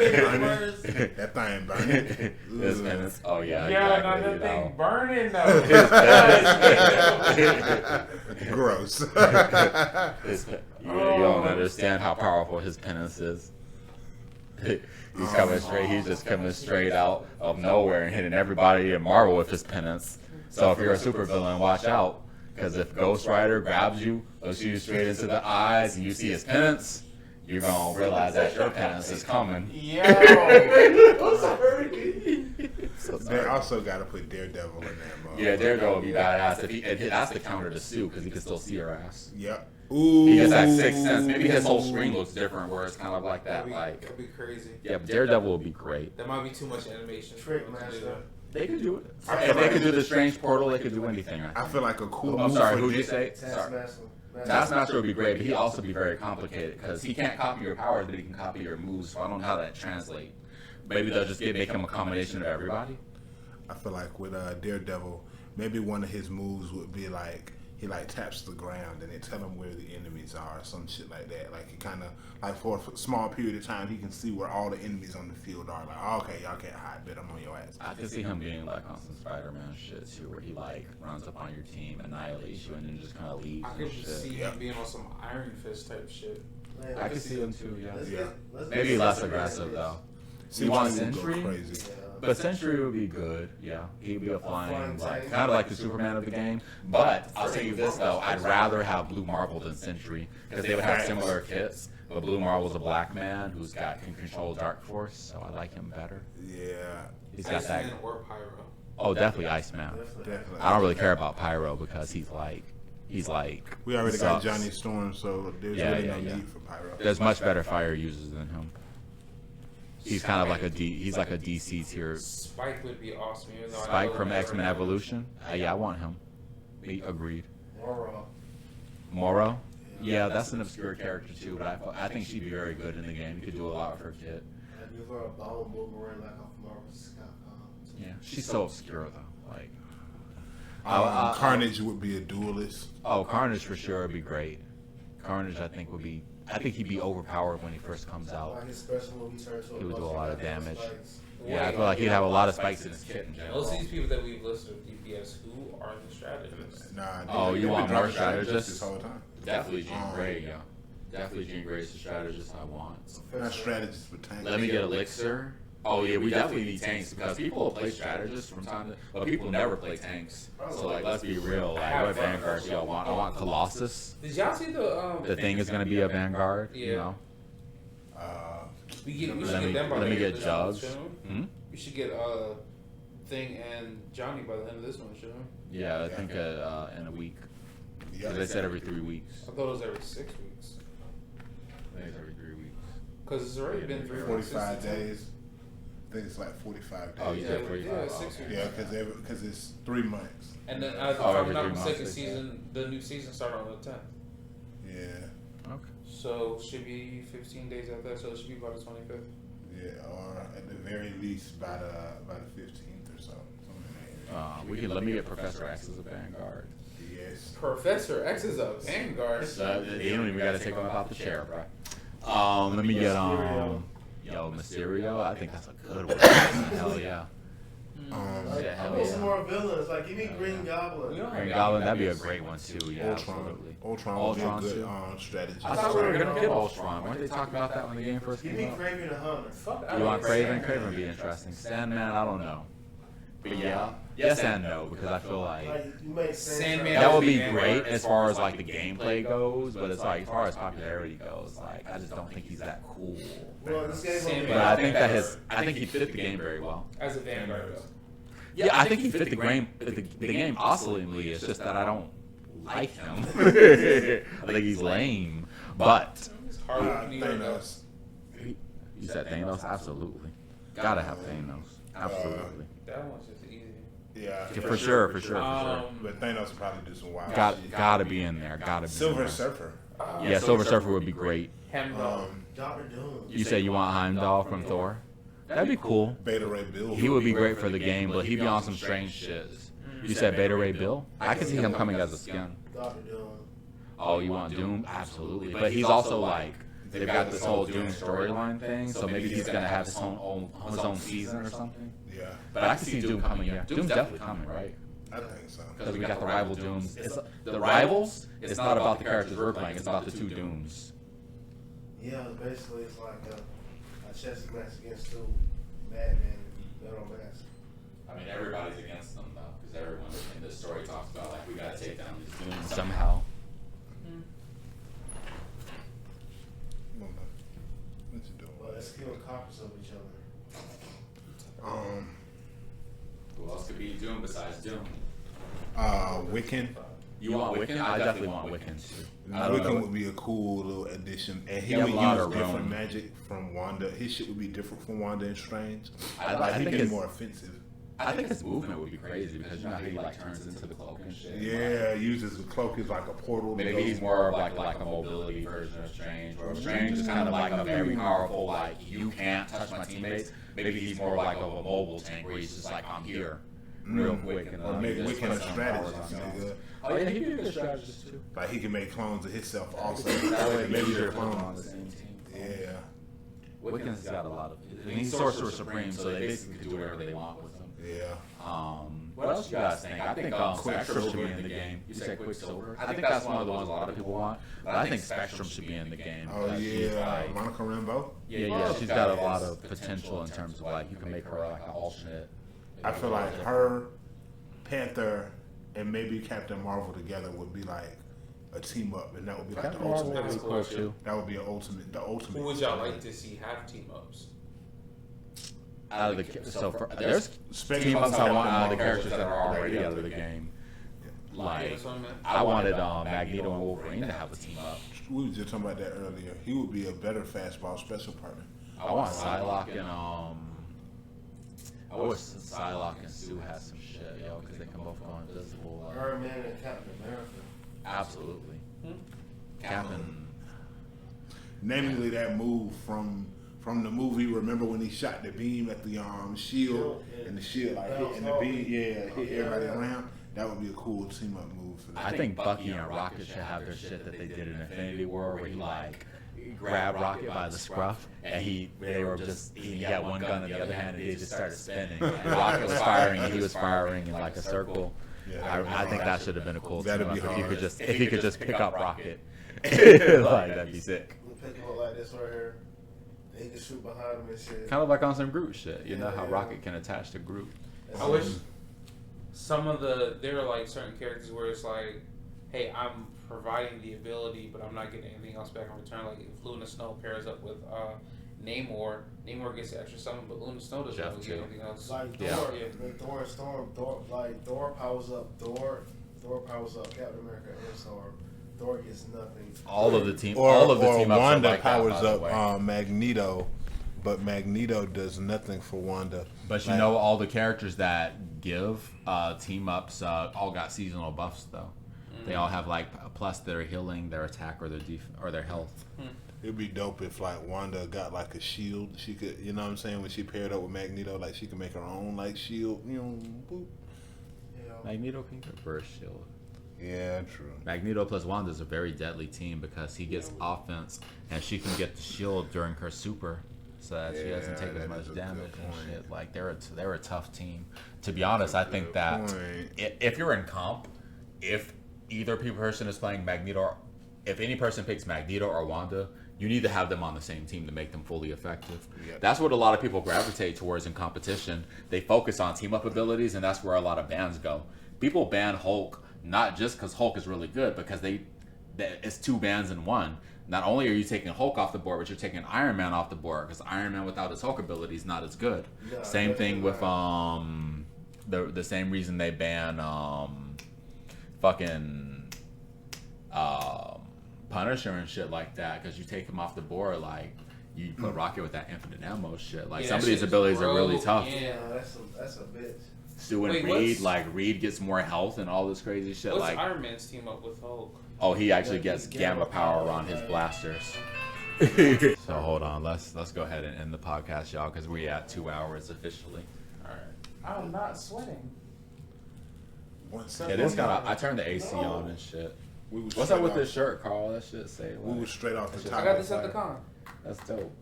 [SPEAKER 3] That thing burning.
[SPEAKER 1] His penance. Oh yeah,
[SPEAKER 4] Yeah,
[SPEAKER 1] exactly.
[SPEAKER 4] no,
[SPEAKER 1] You
[SPEAKER 4] that
[SPEAKER 1] know.
[SPEAKER 4] thing burning though.
[SPEAKER 1] His penance.
[SPEAKER 3] Gross.
[SPEAKER 1] You don't understand how powerful his penance is. He's coming straight. He's just coming straight out of nowhere and hitting everybody in Marvel with his penance. So if you're a supervillain, watch out, because if Ghost Rider grabs you, looks you straight into the eyes, and you see his penance, you're gonna realize that your penance is coming.
[SPEAKER 4] Yo.
[SPEAKER 1] I'm sorry. So
[SPEAKER 3] They
[SPEAKER 1] sorry.
[SPEAKER 3] also got to put Daredevil in there, bro.
[SPEAKER 1] Yeah, Daredevil would be badass if he. That's the counter to Sue because he can still see her ass.
[SPEAKER 3] Yep. Ooh.
[SPEAKER 1] He gets that 6th sense. Maybe his whole screen looks different, where it's kind of like that. Like,
[SPEAKER 4] That'd be crazy.
[SPEAKER 1] yeah, but Daredevil would be great.
[SPEAKER 4] That might be too much animation.
[SPEAKER 2] Trick
[SPEAKER 4] to do
[SPEAKER 2] master.
[SPEAKER 4] that.
[SPEAKER 1] They could do it.
[SPEAKER 3] I
[SPEAKER 1] If
[SPEAKER 3] feel
[SPEAKER 1] they
[SPEAKER 3] like-
[SPEAKER 1] could do the strange portal, they could do anything. I
[SPEAKER 3] I
[SPEAKER 1] think.
[SPEAKER 3] feel like a cool
[SPEAKER 1] I'm
[SPEAKER 3] move
[SPEAKER 1] sorry,
[SPEAKER 3] for
[SPEAKER 1] who'd you
[SPEAKER 3] Da-
[SPEAKER 1] say? Sorry.
[SPEAKER 2] Taskmaster.
[SPEAKER 1] Taskmaster would be great, but he'd also be very complicated because he can't copy your powers, but he can copy your moves. So I don't know how that translates. Maybe they'll just make him a combination of everybody.
[SPEAKER 3] I feel like with Daredevil, maybe one of his moves would be like he like taps the ground and they tell him where the enemies are, or some shit like that. Like he kind of like for a small period of time he can see where all the enemies on the field are. Like, oh, okay, y'all can't hide, bet I'm on your ass.
[SPEAKER 1] I could see him being like on some Spider-Man shit too, where he like runs up on your team, annihilates you, and then just kind of leaves
[SPEAKER 4] I
[SPEAKER 1] and
[SPEAKER 4] could just see
[SPEAKER 1] shit.
[SPEAKER 3] Yeah.
[SPEAKER 4] him being on some Iron Fist type shit.
[SPEAKER 2] Man,
[SPEAKER 1] I could see him too, yeah.
[SPEAKER 3] Yeah.
[SPEAKER 1] Maybe less aggressive though.
[SPEAKER 3] See,
[SPEAKER 1] You want
[SPEAKER 3] would go
[SPEAKER 1] Sentry?
[SPEAKER 3] crazy.
[SPEAKER 1] But Sentry would be good, yeah. He'd be a flying,
[SPEAKER 2] flying
[SPEAKER 1] like
[SPEAKER 2] tank.
[SPEAKER 1] kind of like the Superman of the game. But I'll tell you this though, I'd rather have Blue Marvel than Sentry because they would have similar kits. But Blue Marvel's a black man who's can control Dark Force, so I like him better.
[SPEAKER 3] Yeah,
[SPEAKER 1] He's got that.
[SPEAKER 4] Iceman or Pyro.
[SPEAKER 1] Oh, definitely Iceman.
[SPEAKER 3] definitely.
[SPEAKER 1] I don't really care about Pyro because he's like.
[SPEAKER 3] We already got
[SPEAKER 1] sucks.
[SPEAKER 3] Johnny Storm, so there's
[SPEAKER 1] Yeah,
[SPEAKER 3] really
[SPEAKER 1] yeah,
[SPEAKER 3] no
[SPEAKER 1] yeah.
[SPEAKER 3] need for Pyro.
[SPEAKER 1] There's much better fire users than him. He's kind of like he's like a DC tier.
[SPEAKER 4] Spike would be awesome. Even though I
[SPEAKER 1] Spike
[SPEAKER 4] know
[SPEAKER 1] from
[SPEAKER 4] never
[SPEAKER 1] X-Men
[SPEAKER 4] happened.
[SPEAKER 1] Evolution. Yeah, I want him. Agreed.
[SPEAKER 2] Moro.
[SPEAKER 1] Moro? Yeah, that's an obscure character too, but I think she'd be very good in the game. You could do a lot with her kid.
[SPEAKER 2] Have you ever a bone boomerang like off Marvel's Capcom?
[SPEAKER 1] Yeah, she's so obscure though. Like,
[SPEAKER 3] Carnage would be a duelist.
[SPEAKER 1] oh, Carnage for sure would be great. Carnage, I think he'd be overpowered when he first comes out.
[SPEAKER 2] Like his special move, he turns to
[SPEAKER 1] He would do a lot of damage.
[SPEAKER 2] spikes.
[SPEAKER 1] Yeah, I feel like he'd have a lot of spikes in his kit in general.
[SPEAKER 4] Most of these people that we've listed with DPS, who are the strategists?
[SPEAKER 3] Nah,
[SPEAKER 1] Oh,
[SPEAKER 3] they've
[SPEAKER 1] you
[SPEAKER 3] been
[SPEAKER 1] want
[SPEAKER 3] dropping
[SPEAKER 1] more strategists?
[SPEAKER 3] this whole time.
[SPEAKER 1] Definitely Jean Grey, yeah. Definitely Jean Grey's the strategist I want.
[SPEAKER 3] Not strategists, but tanks.
[SPEAKER 1] Let me get Elixir. Oh yeah, we definitely need tanks because people play strategists from time to, but people never play tanks. So like, let's be real. Like, what Vanguard do y'all want? I want Colossus.
[SPEAKER 4] Did y'all see the
[SPEAKER 1] The Thing is gonna be a Vanguard. You
[SPEAKER 4] Yeah.
[SPEAKER 1] know.
[SPEAKER 4] We should
[SPEAKER 1] Let
[SPEAKER 4] get
[SPEAKER 1] me
[SPEAKER 4] them by
[SPEAKER 1] let
[SPEAKER 4] the
[SPEAKER 1] me
[SPEAKER 4] end
[SPEAKER 1] get
[SPEAKER 4] of this
[SPEAKER 1] Jugs.
[SPEAKER 4] month, shouldn't
[SPEAKER 1] Hmm?
[SPEAKER 4] we? We should get Thing and Johnny by the end of this one, shouldn't we?
[SPEAKER 1] Yeah, I think in a week. 'Cause they said every 3 weeks.
[SPEAKER 4] I thought it was every 6 weeks.
[SPEAKER 1] I think it's every 3 weeks.
[SPEAKER 4] Because it's already been 3 months.
[SPEAKER 3] 45 days. I think it's like 45 days.
[SPEAKER 1] Oh, you
[SPEAKER 4] Yeah,
[SPEAKER 1] said 45.
[SPEAKER 4] yeah,
[SPEAKER 1] Oh,
[SPEAKER 4] 6
[SPEAKER 1] okay.
[SPEAKER 4] weeks.
[SPEAKER 3] Yeah, because it's 3 months.
[SPEAKER 4] And then,
[SPEAKER 1] Oh,
[SPEAKER 4] if I'm
[SPEAKER 1] every
[SPEAKER 4] not
[SPEAKER 1] 3
[SPEAKER 4] mistaken,
[SPEAKER 1] months, they said.
[SPEAKER 4] the new season started on the 10th.
[SPEAKER 3] Yeah.
[SPEAKER 1] Okay.
[SPEAKER 4] So should be 15 days after that. So it should be by the 25th.
[SPEAKER 3] Yeah, or at the very least by the 15th or so.
[SPEAKER 1] We can let me get Professor X as a Vanguard.
[SPEAKER 3] Yes.
[SPEAKER 4] Professor X is a Vanguard.
[SPEAKER 1] You don't even got to take him out the chair, bro. Let me get Mysterio. I think that's a good one. Hell yeah.
[SPEAKER 2] Like, I
[SPEAKER 1] hell
[SPEAKER 2] want some
[SPEAKER 1] yeah.
[SPEAKER 2] more villains. Like, give me Green Goblin.
[SPEAKER 1] Green Goblin, that'd be a great one too. Yeah,
[SPEAKER 3] Ultron.
[SPEAKER 1] absolutely.
[SPEAKER 3] Ultron would be a
[SPEAKER 1] Ultron,
[SPEAKER 3] good
[SPEAKER 1] too.
[SPEAKER 3] strategy.
[SPEAKER 1] I thought we were gonna get Ultron. Weren't they talking about that when the game first
[SPEAKER 2] Give
[SPEAKER 1] came
[SPEAKER 2] me
[SPEAKER 1] out?
[SPEAKER 2] Kraven the Hunter.
[SPEAKER 4] Fuck
[SPEAKER 1] You want Craven?
[SPEAKER 4] Sandman.
[SPEAKER 1] Craven would be interesting. Sandman, I don't know. But yeah, yes and no, because I feel like
[SPEAKER 2] Like, you make
[SPEAKER 4] Sandman-
[SPEAKER 1] that would be great as far as like the gameplay goes, but it's like as far as popularity goes, like I just don't think he's that cool.
[SPEAKER 2] Well, this game
[SPEAKER 4] Sandman.
[SPEAKER 1] But I think that I think he fit the game very well.
[SPEAKER 4] As a Vanguard, though.
[SPEAKER 1] Yeah, I think he fit the game awesomely. It's just that I don't like him. I think he's lame. But
[SPEAKER 4] It's hard to
[SPEAKER 3] Thanos.
[SPEAKER 1] you said Thanos, absolutely. Gotta have Thanos, absolutely.
[SPEAKER 4] That one's just easy.
[SPEAKER 3] Yeah,
[SPEAKER 1] Yeah, for sure.
[SPEAKER 3] But Thanos would probably do some wild shit.
[SPEAKER 1] Gotta be in there. Gotta be.
[SPEAKER 3] Silver
[SPEAKER 1] in there.
[SPEAKER 3] Surfer.
[SPEAKER 1] Yeah, Silver Surfer would be great.
[SPEAKER 4] Heimdall.
[SPEAKER 2] Doctor Doom.
[SPEAKER 1] You say you want Heimdall from Thor? That'd be cool.
[SPEAKER 3] Beta Ray Bill.
[SPEAKER 1] He would be great for the game, but he'd be on some strange shit. You said Beta Ray Bill? I could see him coming as a skin.
[SPEAKER 2] Doctor Doom.
[SPEAKER 1] Oh, you want Doom? Absolutely. But he's also like, they've got this whole Doom storyline thing, so maybe he's gonna have his own season or something.
[SPEAKER 3] Yeah,
[SPEAKER 1] But I can see Doom coming. Yeah, Doom's definitely coming, right?
[SPEAKER 3] I think so.
[SPEAKER 1] Because we got the rival Dooms. The rivals. It's not about the characters we're playing. It's about the two Dooms.
[SPEAKER 2] Yeah, basically it's like a chess match against two madmen that don't mask.
[SPEAKER 1] I mean, everybody's against them though, because everyone in the story talks about like we gotta take down these Dooms somehow.
[SPEAKER 3] What you doing?
[SPEAKER 2] But it's killing copies of each other.
[SPEAKER 1] Who else could be Doom besides Doom?
[SPEAKER 3] Wiccan.
[SPEAKER 1] You want Wiccan? I definitely want Wiccan too. I don't
[SPEAKER 3] Wiccan
[SPEAKER 1] know.
[SPEAKER 3] would be a cool little addition, and he
[SPEAKER 1] He got
[SPEAKER 3] would
[SPEAKER 1] a lot
[SPEAKER 3] use
[SPEAKER 1] of
[SPEAKER 3] different
[SPEAKER 1] room.
[SPEAKER 3] magic from Wanda. His shit would be different from Wanda and Strange.
[SPEAKER 1] I
[SPEAKER 3] Like he
[SPEAKER 1] think
[SPEAKER 3] be
[SPEAKER 1] his-
[SPEAKER 3] more offensive.
[SPEAKER 1] I think his movement would be crazy because you know how he like turns into the cloak and shit.
[SPEAKER 3] Yeah, uses the cloak as like a portal. to
[SPEAKER 1] Maybe
[SPEAKER 3] go-
[SPEAKER 1] he's more of like a mobility version of Strange, or Strange is kind of like a very powerful like you can't touch my teammates. Maybe he's more like of a mobile tank where he's just like I'm here, real quick, and
[SPEAKER 3] Or make
[SPEAKER 1] just
[SPEAKER 3] Wiccan a
[SPEAKER 1] put some
[SPEAKER 3] strategist,
[SPEAKER 1] powers on him.
[SPEAKER 3] nigga.
[SPEAKER 1] Oh yeah, he'd be a good strategist too.
[SPEAKER 3] Like he can make clones of himself also.
[SPEAKER 1] That way,
[SPEAKER 3] Maybe
[SPEAKER 1] maybe
[SPEAKER 3] they're
[SPEAKER 1] they're on the
[SPEAKER 3] clones.
[SPEAKER 1] same team.
[SPEAKER 3] Yeah.
[SPEAKER 1] Wiccan's got a lot of. I mean, he's Sorcerer Supreme, so they basically can do whatever they want with him.
[SPEAKER 3] Yeah.
[SPEAKER 1] What else you guys think? I think Spectrum should be in the game. You said Quicksilver. I think that's one of the ones a lot of people want. But I think Spectrum should be in the game.
[SPEAKER 3] Oh
[SPEAKER 1] because she's
[SPEAKER 3] yeah.
[SPEAKER 1] like-
[SPEAKER 3] Monica Rambeau.
[SPEAKER 1] yeah, she's got a lot of potential in terms of like you can make her like an alternate.
[SPEAKER 3] I feel like her, Panther, and maybe Captain Marvel together would be like a team up, and that would be like the
[SPEAKER 1] Captain Marvel
[SPEAKER 3] ultimate.
[SPEAKER 1] would be cool too.
[SPEAKER 3] That would be an ultimate. The ultimate.
[SPEAKER 4] Who would y'all like to see have team ups?
[SPEAKER 1] Out of the there's
[SPEAKER 3] Spectrum,
[SPEAKER 1] team ups I want out of the
[SPEAKER 3] Captain
[SPEAKER 1] characters that
[SPEAKER 3] Marvel.
[SPEAKER 1] are already out of the game. Like
[SPEAKER 4] Give us one, man.
[SPEAKER 1] I wanted Magneto and Wolverine to have a team up.
[SPEAKER 3] We were just talking about that earlier. He would be a better fastball special partner.
[SPEAKER 1] I want Psylocke and I wish Psylocke and Sue had some shit, yo, because they can both go invisible.
[SPEAKER 2] Iron Man and Captain America.
[SPEAKER 1] Absolutely. Captain.
[SPEAKER 3] Namely, that move from the movie. Remember when he shot the beam at the shield, and the shield like hit, and the beam, hit everybody around. That would be a cool team up move for that.
[SPEAKER 1] I think Bucky and Rocket should have their shit that they did in Infinity War, where he like grabbed Rocket by the scruff, and he had one gun in the other hand, and he just started spinning. And Rocket was firing, and he was firing in like a circle.
[SPEAKER 3] Yeah,
[SPEAKER 1] I think that should have been a cool
[SPEAKER 3] That'd
[SPEAKER 1] team
[SPEAKER 3] be
[SPEAKER 1] up if
[SPEAKER 3] hard.
[SPEAKER 1] he could just pick up Rocket. Like that'd be sick.
[SPEAKER 2] We pick him up like this right here. And he can shoot behind him and shit.
[SPEAKER 1] Kind of like on some Groot shit. You know how Rocket can attach to Groot.
[SPEAKER 4] I wish some of there are like certain characters where it's like, hey, I'm providing the ability, but I'm not getting anything else back in return. Like if Luna Snow pairs up with Namor gets the extra summon, but Luna Snow doesn't really get anything else.
[SPEAKER 2] Like
[SPEAKER 1] Yeah.
[SPEAKER 2] Thor, Thor and Storm, Thor powers up, Thor powers up Captain America and Storm. Thor gets nothing.
[SPEAKER 1] All of the team
[SPEAKER 3] Or
[SPEAKER 1] ups are
[SPEAKER 3] Wanda
[SPEAKER 1] like that,
[SPEAKER 3] powers
[SPEAKER 1] by the
[SPEAKER 3] up
[SPEAKER 1] way.
[SPEAKER 3] Magneto, but Magneto does nothing for Wanda.
[SPEAKER 1] But you
[SPEAKER 3] Like,
[SPEAKER 1] know, all the characters that give team ups all got seasonal buffs though. They all have like a plus their healing, their attack, or their or their health.
[SPEAKER 3] It'd be dope if like Wanda got like a shield. She could, you know what I'm saying, when she paired up with Magneto, like she could make her own like shield. You know, boop.
[SPEAKER 1] Magneto can get burst shield.
[SPEAKER 3] Yeah, true.
[SPEAKER 1] Magneto plus Wanda is a very deadly team because he gets offense and she can get the shield during her super, so that she doesn't take as much damage and shit. Like they're a tough team. To be honest, I think that if you're in comp, if either person is playing Magneto, if any person picks Magneto or Wanda, you need to have them on the same team to make them fully effective. Yep. That's what a lot of people gravitate towards in competition. They focus on team up abilities, and that's where a lot of bans go. People ban Hulk not just because Hulk is really good, because it's two bans in one. Not only are you taking Hulk off the board, but you're taking Iron Man off the board, because Iron Man without his Hulk ability is not as good. Yeah, same thing with the same reason they ban Punisher and shit like that, because you take him off the board, like you put Rocket with that infinite ammo shit. Like some of these abilities are really tough.
[SPEAKER 2] Yeah, that's a bitch.
[SPEAKER 1] Stu and Reed, like Reed gets more health and all this crazy shit.
[SPEAKER 4] What's
[SPEAKER 1] like
[SPEAKER 4] Iron Man's team up with Hulk?
[SPEAKER 1] Oh, he actually gets gamma power on his blasters. So hold on, let's go ahead and end the podcast, y'all, because we're at 2 hours officially.
[SPEAKER 4] All right. I'm not sweating.
[SPEAKER 1] It is kind of. I turned the AC on and shit. What's up with this shirt, Carl? That shit say. Like,
[SPEAKER 3] we were straight off the top.
[SPEAKER 4] I got this at the con.
[SPEAKER 1] That's dope.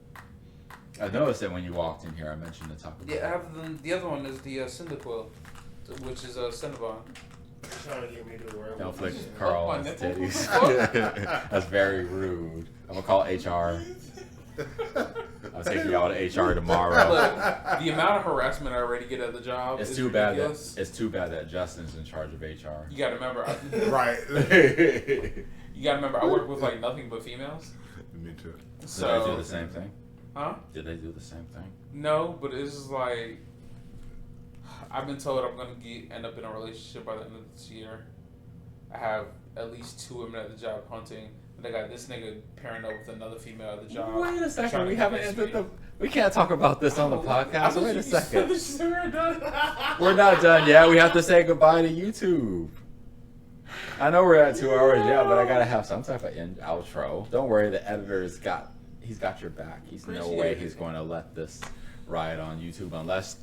[SPEAKER 1] I noticed it when you walked in here. I mentioned the top of
[SPEAKER 4] Yeah, I have the other one is the Cyndaquil, which is Cinnabon.
[SPEAKER 2] Trying to get me to wear.
[SPEAKER 1] Don't flick Carl's titties. That's very rude. I'm gonna call HR. I'll take y'all to HR tomorrow.
[SPEAKER 4] Look, the amount of harassment I already get at the job
[SPEAKER 1] it's
[SPEAKER 4] is
[SPEAKER 1] too
[SPEAKER 4] ridiculous.
[SPEAKER 1] bad. It's too bad that Justin's in charge of HR.
[SPEAKER 4] You gotta remember,
[SPEAKER 3] right.
[SPEAKER 4] You gotta remember, I work with like nothing but females.
[SPEAKER 3] Me too.
[SPEAKER 1] So did they do the same thing?
[SPEAKER 4] Huh?
[SPEAKER 1] Did they do the same thing?
[SPEAKER 4] No, but it's just like I've been told I'm gonna end up in a relationship by the end of this year. I have at least 2 women at the job hunting. They got this nigga pairing up with another female at the job.
[SPEAKER 1] Wait a second, we haven't ended the. We can't talk about this on the podcast. Wait a second. We're not done yet. We have to say goodbye to YouTube. I know we're at 2 hours, yeah, but I gotta have some type of outro. Don't worry, the editor's got your back. He's no way he's going to let this ride on YouTube unless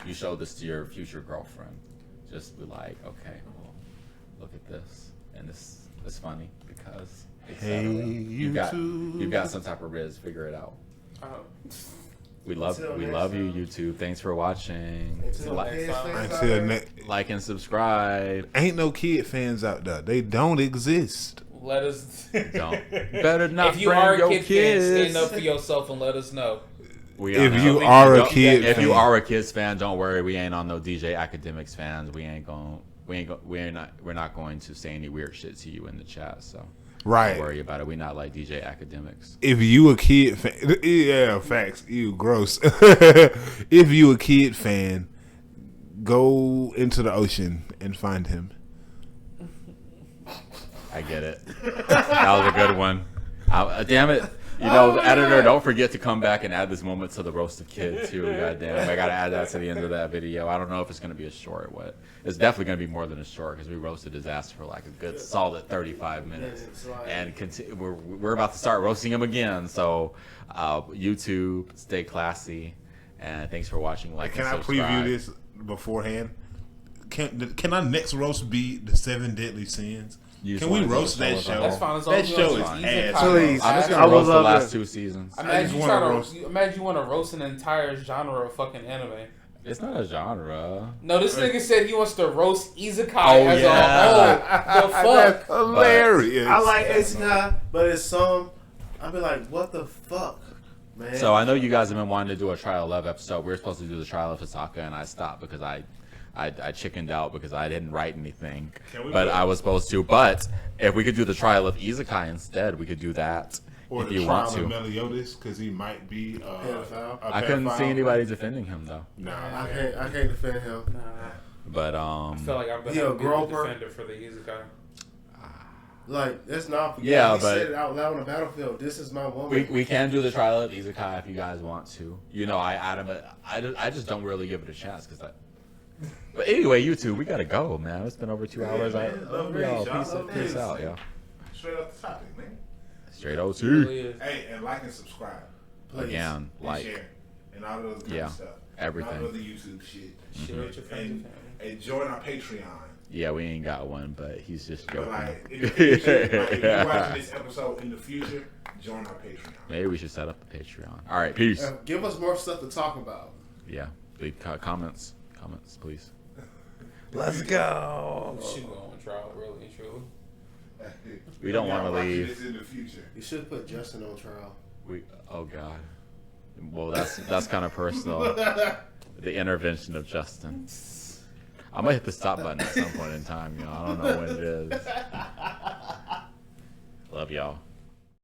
[SPEAKER 1] you show this to your future girlfriend. Just be like, okay, well, look at this, and this. It's funny because you've got some type of riz. Figure it out. We love you, YouTube. Thanks for watching. Like and subscribe.
[SPEAKER 3] Ain't no kid fans out there. They don't exist.
[SPEAKER 4] Let us
[SPEAKER 1] don't. Better not.
[SPEAKER 4] If you are a kid fan, stand up for yourself and let us know.
[SPEAKER 3] If you are a
[SPEAKER 1] kids fan, don't worry. We ain't on no DJ Academics fans. We're not going to say any weird shit to you in the chat, so don't worry about it. We're not like DJ Academics.
[SPEAKER 3] If you a kid fan, yeah, facts. Ew, gross. If you a kid fan, go into the ocean and find him.
[SPEAKER 1] I get it. That was a good one. Damn it. You know, the editor, don't forget to come back and add this moment to the roast of Kidd too. Goddamn, I gotta add that to the end of that video. I don't know if it's gonna be a short or what. It's definitely gonna be more than a short because we roasted his ass for like a good solid 35 minutes, and we're about to start roasting him again. So, YouTube, stay classy, and thanks for watching.
[SPEAKER 3] Can I preview this beforehand? Can our next roast be the 7 Deadly Sins? Can we roast that show?
[SPEAKER 4] That's fine.
[SPEAKER 3] That show is ass.
[SPEAKER 1] Please, I'm just gonna roast the last 2 seasons.
[SPEAKER 4] Imagine you want to roast an entire genre of fucking anime.
[SPEAKER 1] It's not a genre.
[SPEAKER 4] No, this nigga said he wants to roast Isekai as a whole. The fuck?
[SPEAKER 3] That's hilarious.
[SPEAKER 2] I like Isekai, but it's some. I'll be like, what the fuck, man?
[SPEAKER 1] So I know you guys have been wanting to do a Trial Love episode. We were supposed to do the Trial of Hisaka, and I stopped because I chickened out because I didn't write anything, but I was supposed to. But if we could do the Trial of Isekai instead, we could do that.
[SPEAKER 3] Or
[SPEAKER 1] if
[SPEAKER 3] the
[SPEAKER 1] you
[SPEAKER 3] trial
[SPEAKER 1] want to.
[SPEAKER 3] of Meliodas, because he might be a
[SPEAKER 1] I couldn't see anybody defending him though.
[SPEAKER 3] Nah,
[SPEAKER 2] I can't defend him.
[SPEAKER 4] Nah.
[SPEAKER 1] But
[SPEAKER 4] I feel like I've been a defender for the Isekai.
[SPEAKER 2] Like, let's not forget.
[SPEAKER 1] Yeah,
[SPEAKER 2] he
[SPEAKER 1] but
[SPEAKER 2] said it out loud on the battlefield. This is my woman.
[SPEAKER 1] We can do the Trial of Isekai if you guys want to. You know, I just don't really give it a chance because But anyway, YouTube, we gotta go, man. It's been over 2 hours.
[SPEAKER 3] man. Love
[SPEAKER 1] Y'all,
[SPEAKER 3] peace, y'all.
[SPEAKER 1] peace out, y'all.
[SPEAKER 3] Straight off the topic, man.
[SPEAKER 1] Straight OT.
[SPEAKER 4] Really is.
[SPEAKER 3] Hey, and like and subscribe. Please.
[SPEAKER 1] Again,
[SPEAKER 3] And
[SPEAKER 1] like,
[SPEAKER 3] share. And all the other kind
[SPEAKER 1] Yeah,
[SPEAKER 3] of stuff.
[SPEAKER 1] everything.
[SPEAKER 3] And all the other YouTube shit.
[SPEAKER 4] Share with your friends and family.
[SPEAKER 3] And join our Patreon.
[SPEAKER 1] Yeah, we ain't got one, but he's just
[SPEAKER 3] But
[SPEAKER 1] joking.
[SPEAKER 3] like, in the future, like, if you're watching this episode in the future, join our Patreon.
[SPEAKER 1] Maybe we should set up a Patreon. All right, peace.
[SPEAKER 5] Give us more stuff to talk about.
[SPEAKER 1] Yeah, leave comments, please.
[SPEAKER 4] Let's go. We should go on trial, really and truly.
[SPEAKER 1] We don't
[SPEAKER 3] Y'all
[SPEAKER 1] want to
[SPEAKER 3] watching
[SPEAKER 1] leave.
[SPEAKER 3] this in the future.
[SPEAKER 5] You should put Justin on trial.
[SPEAKER 1] Oh God. Well, that's kind of personal. The intervention of Justin. I might hit the stop button at some point in time. I don't know when it is. Love y'all.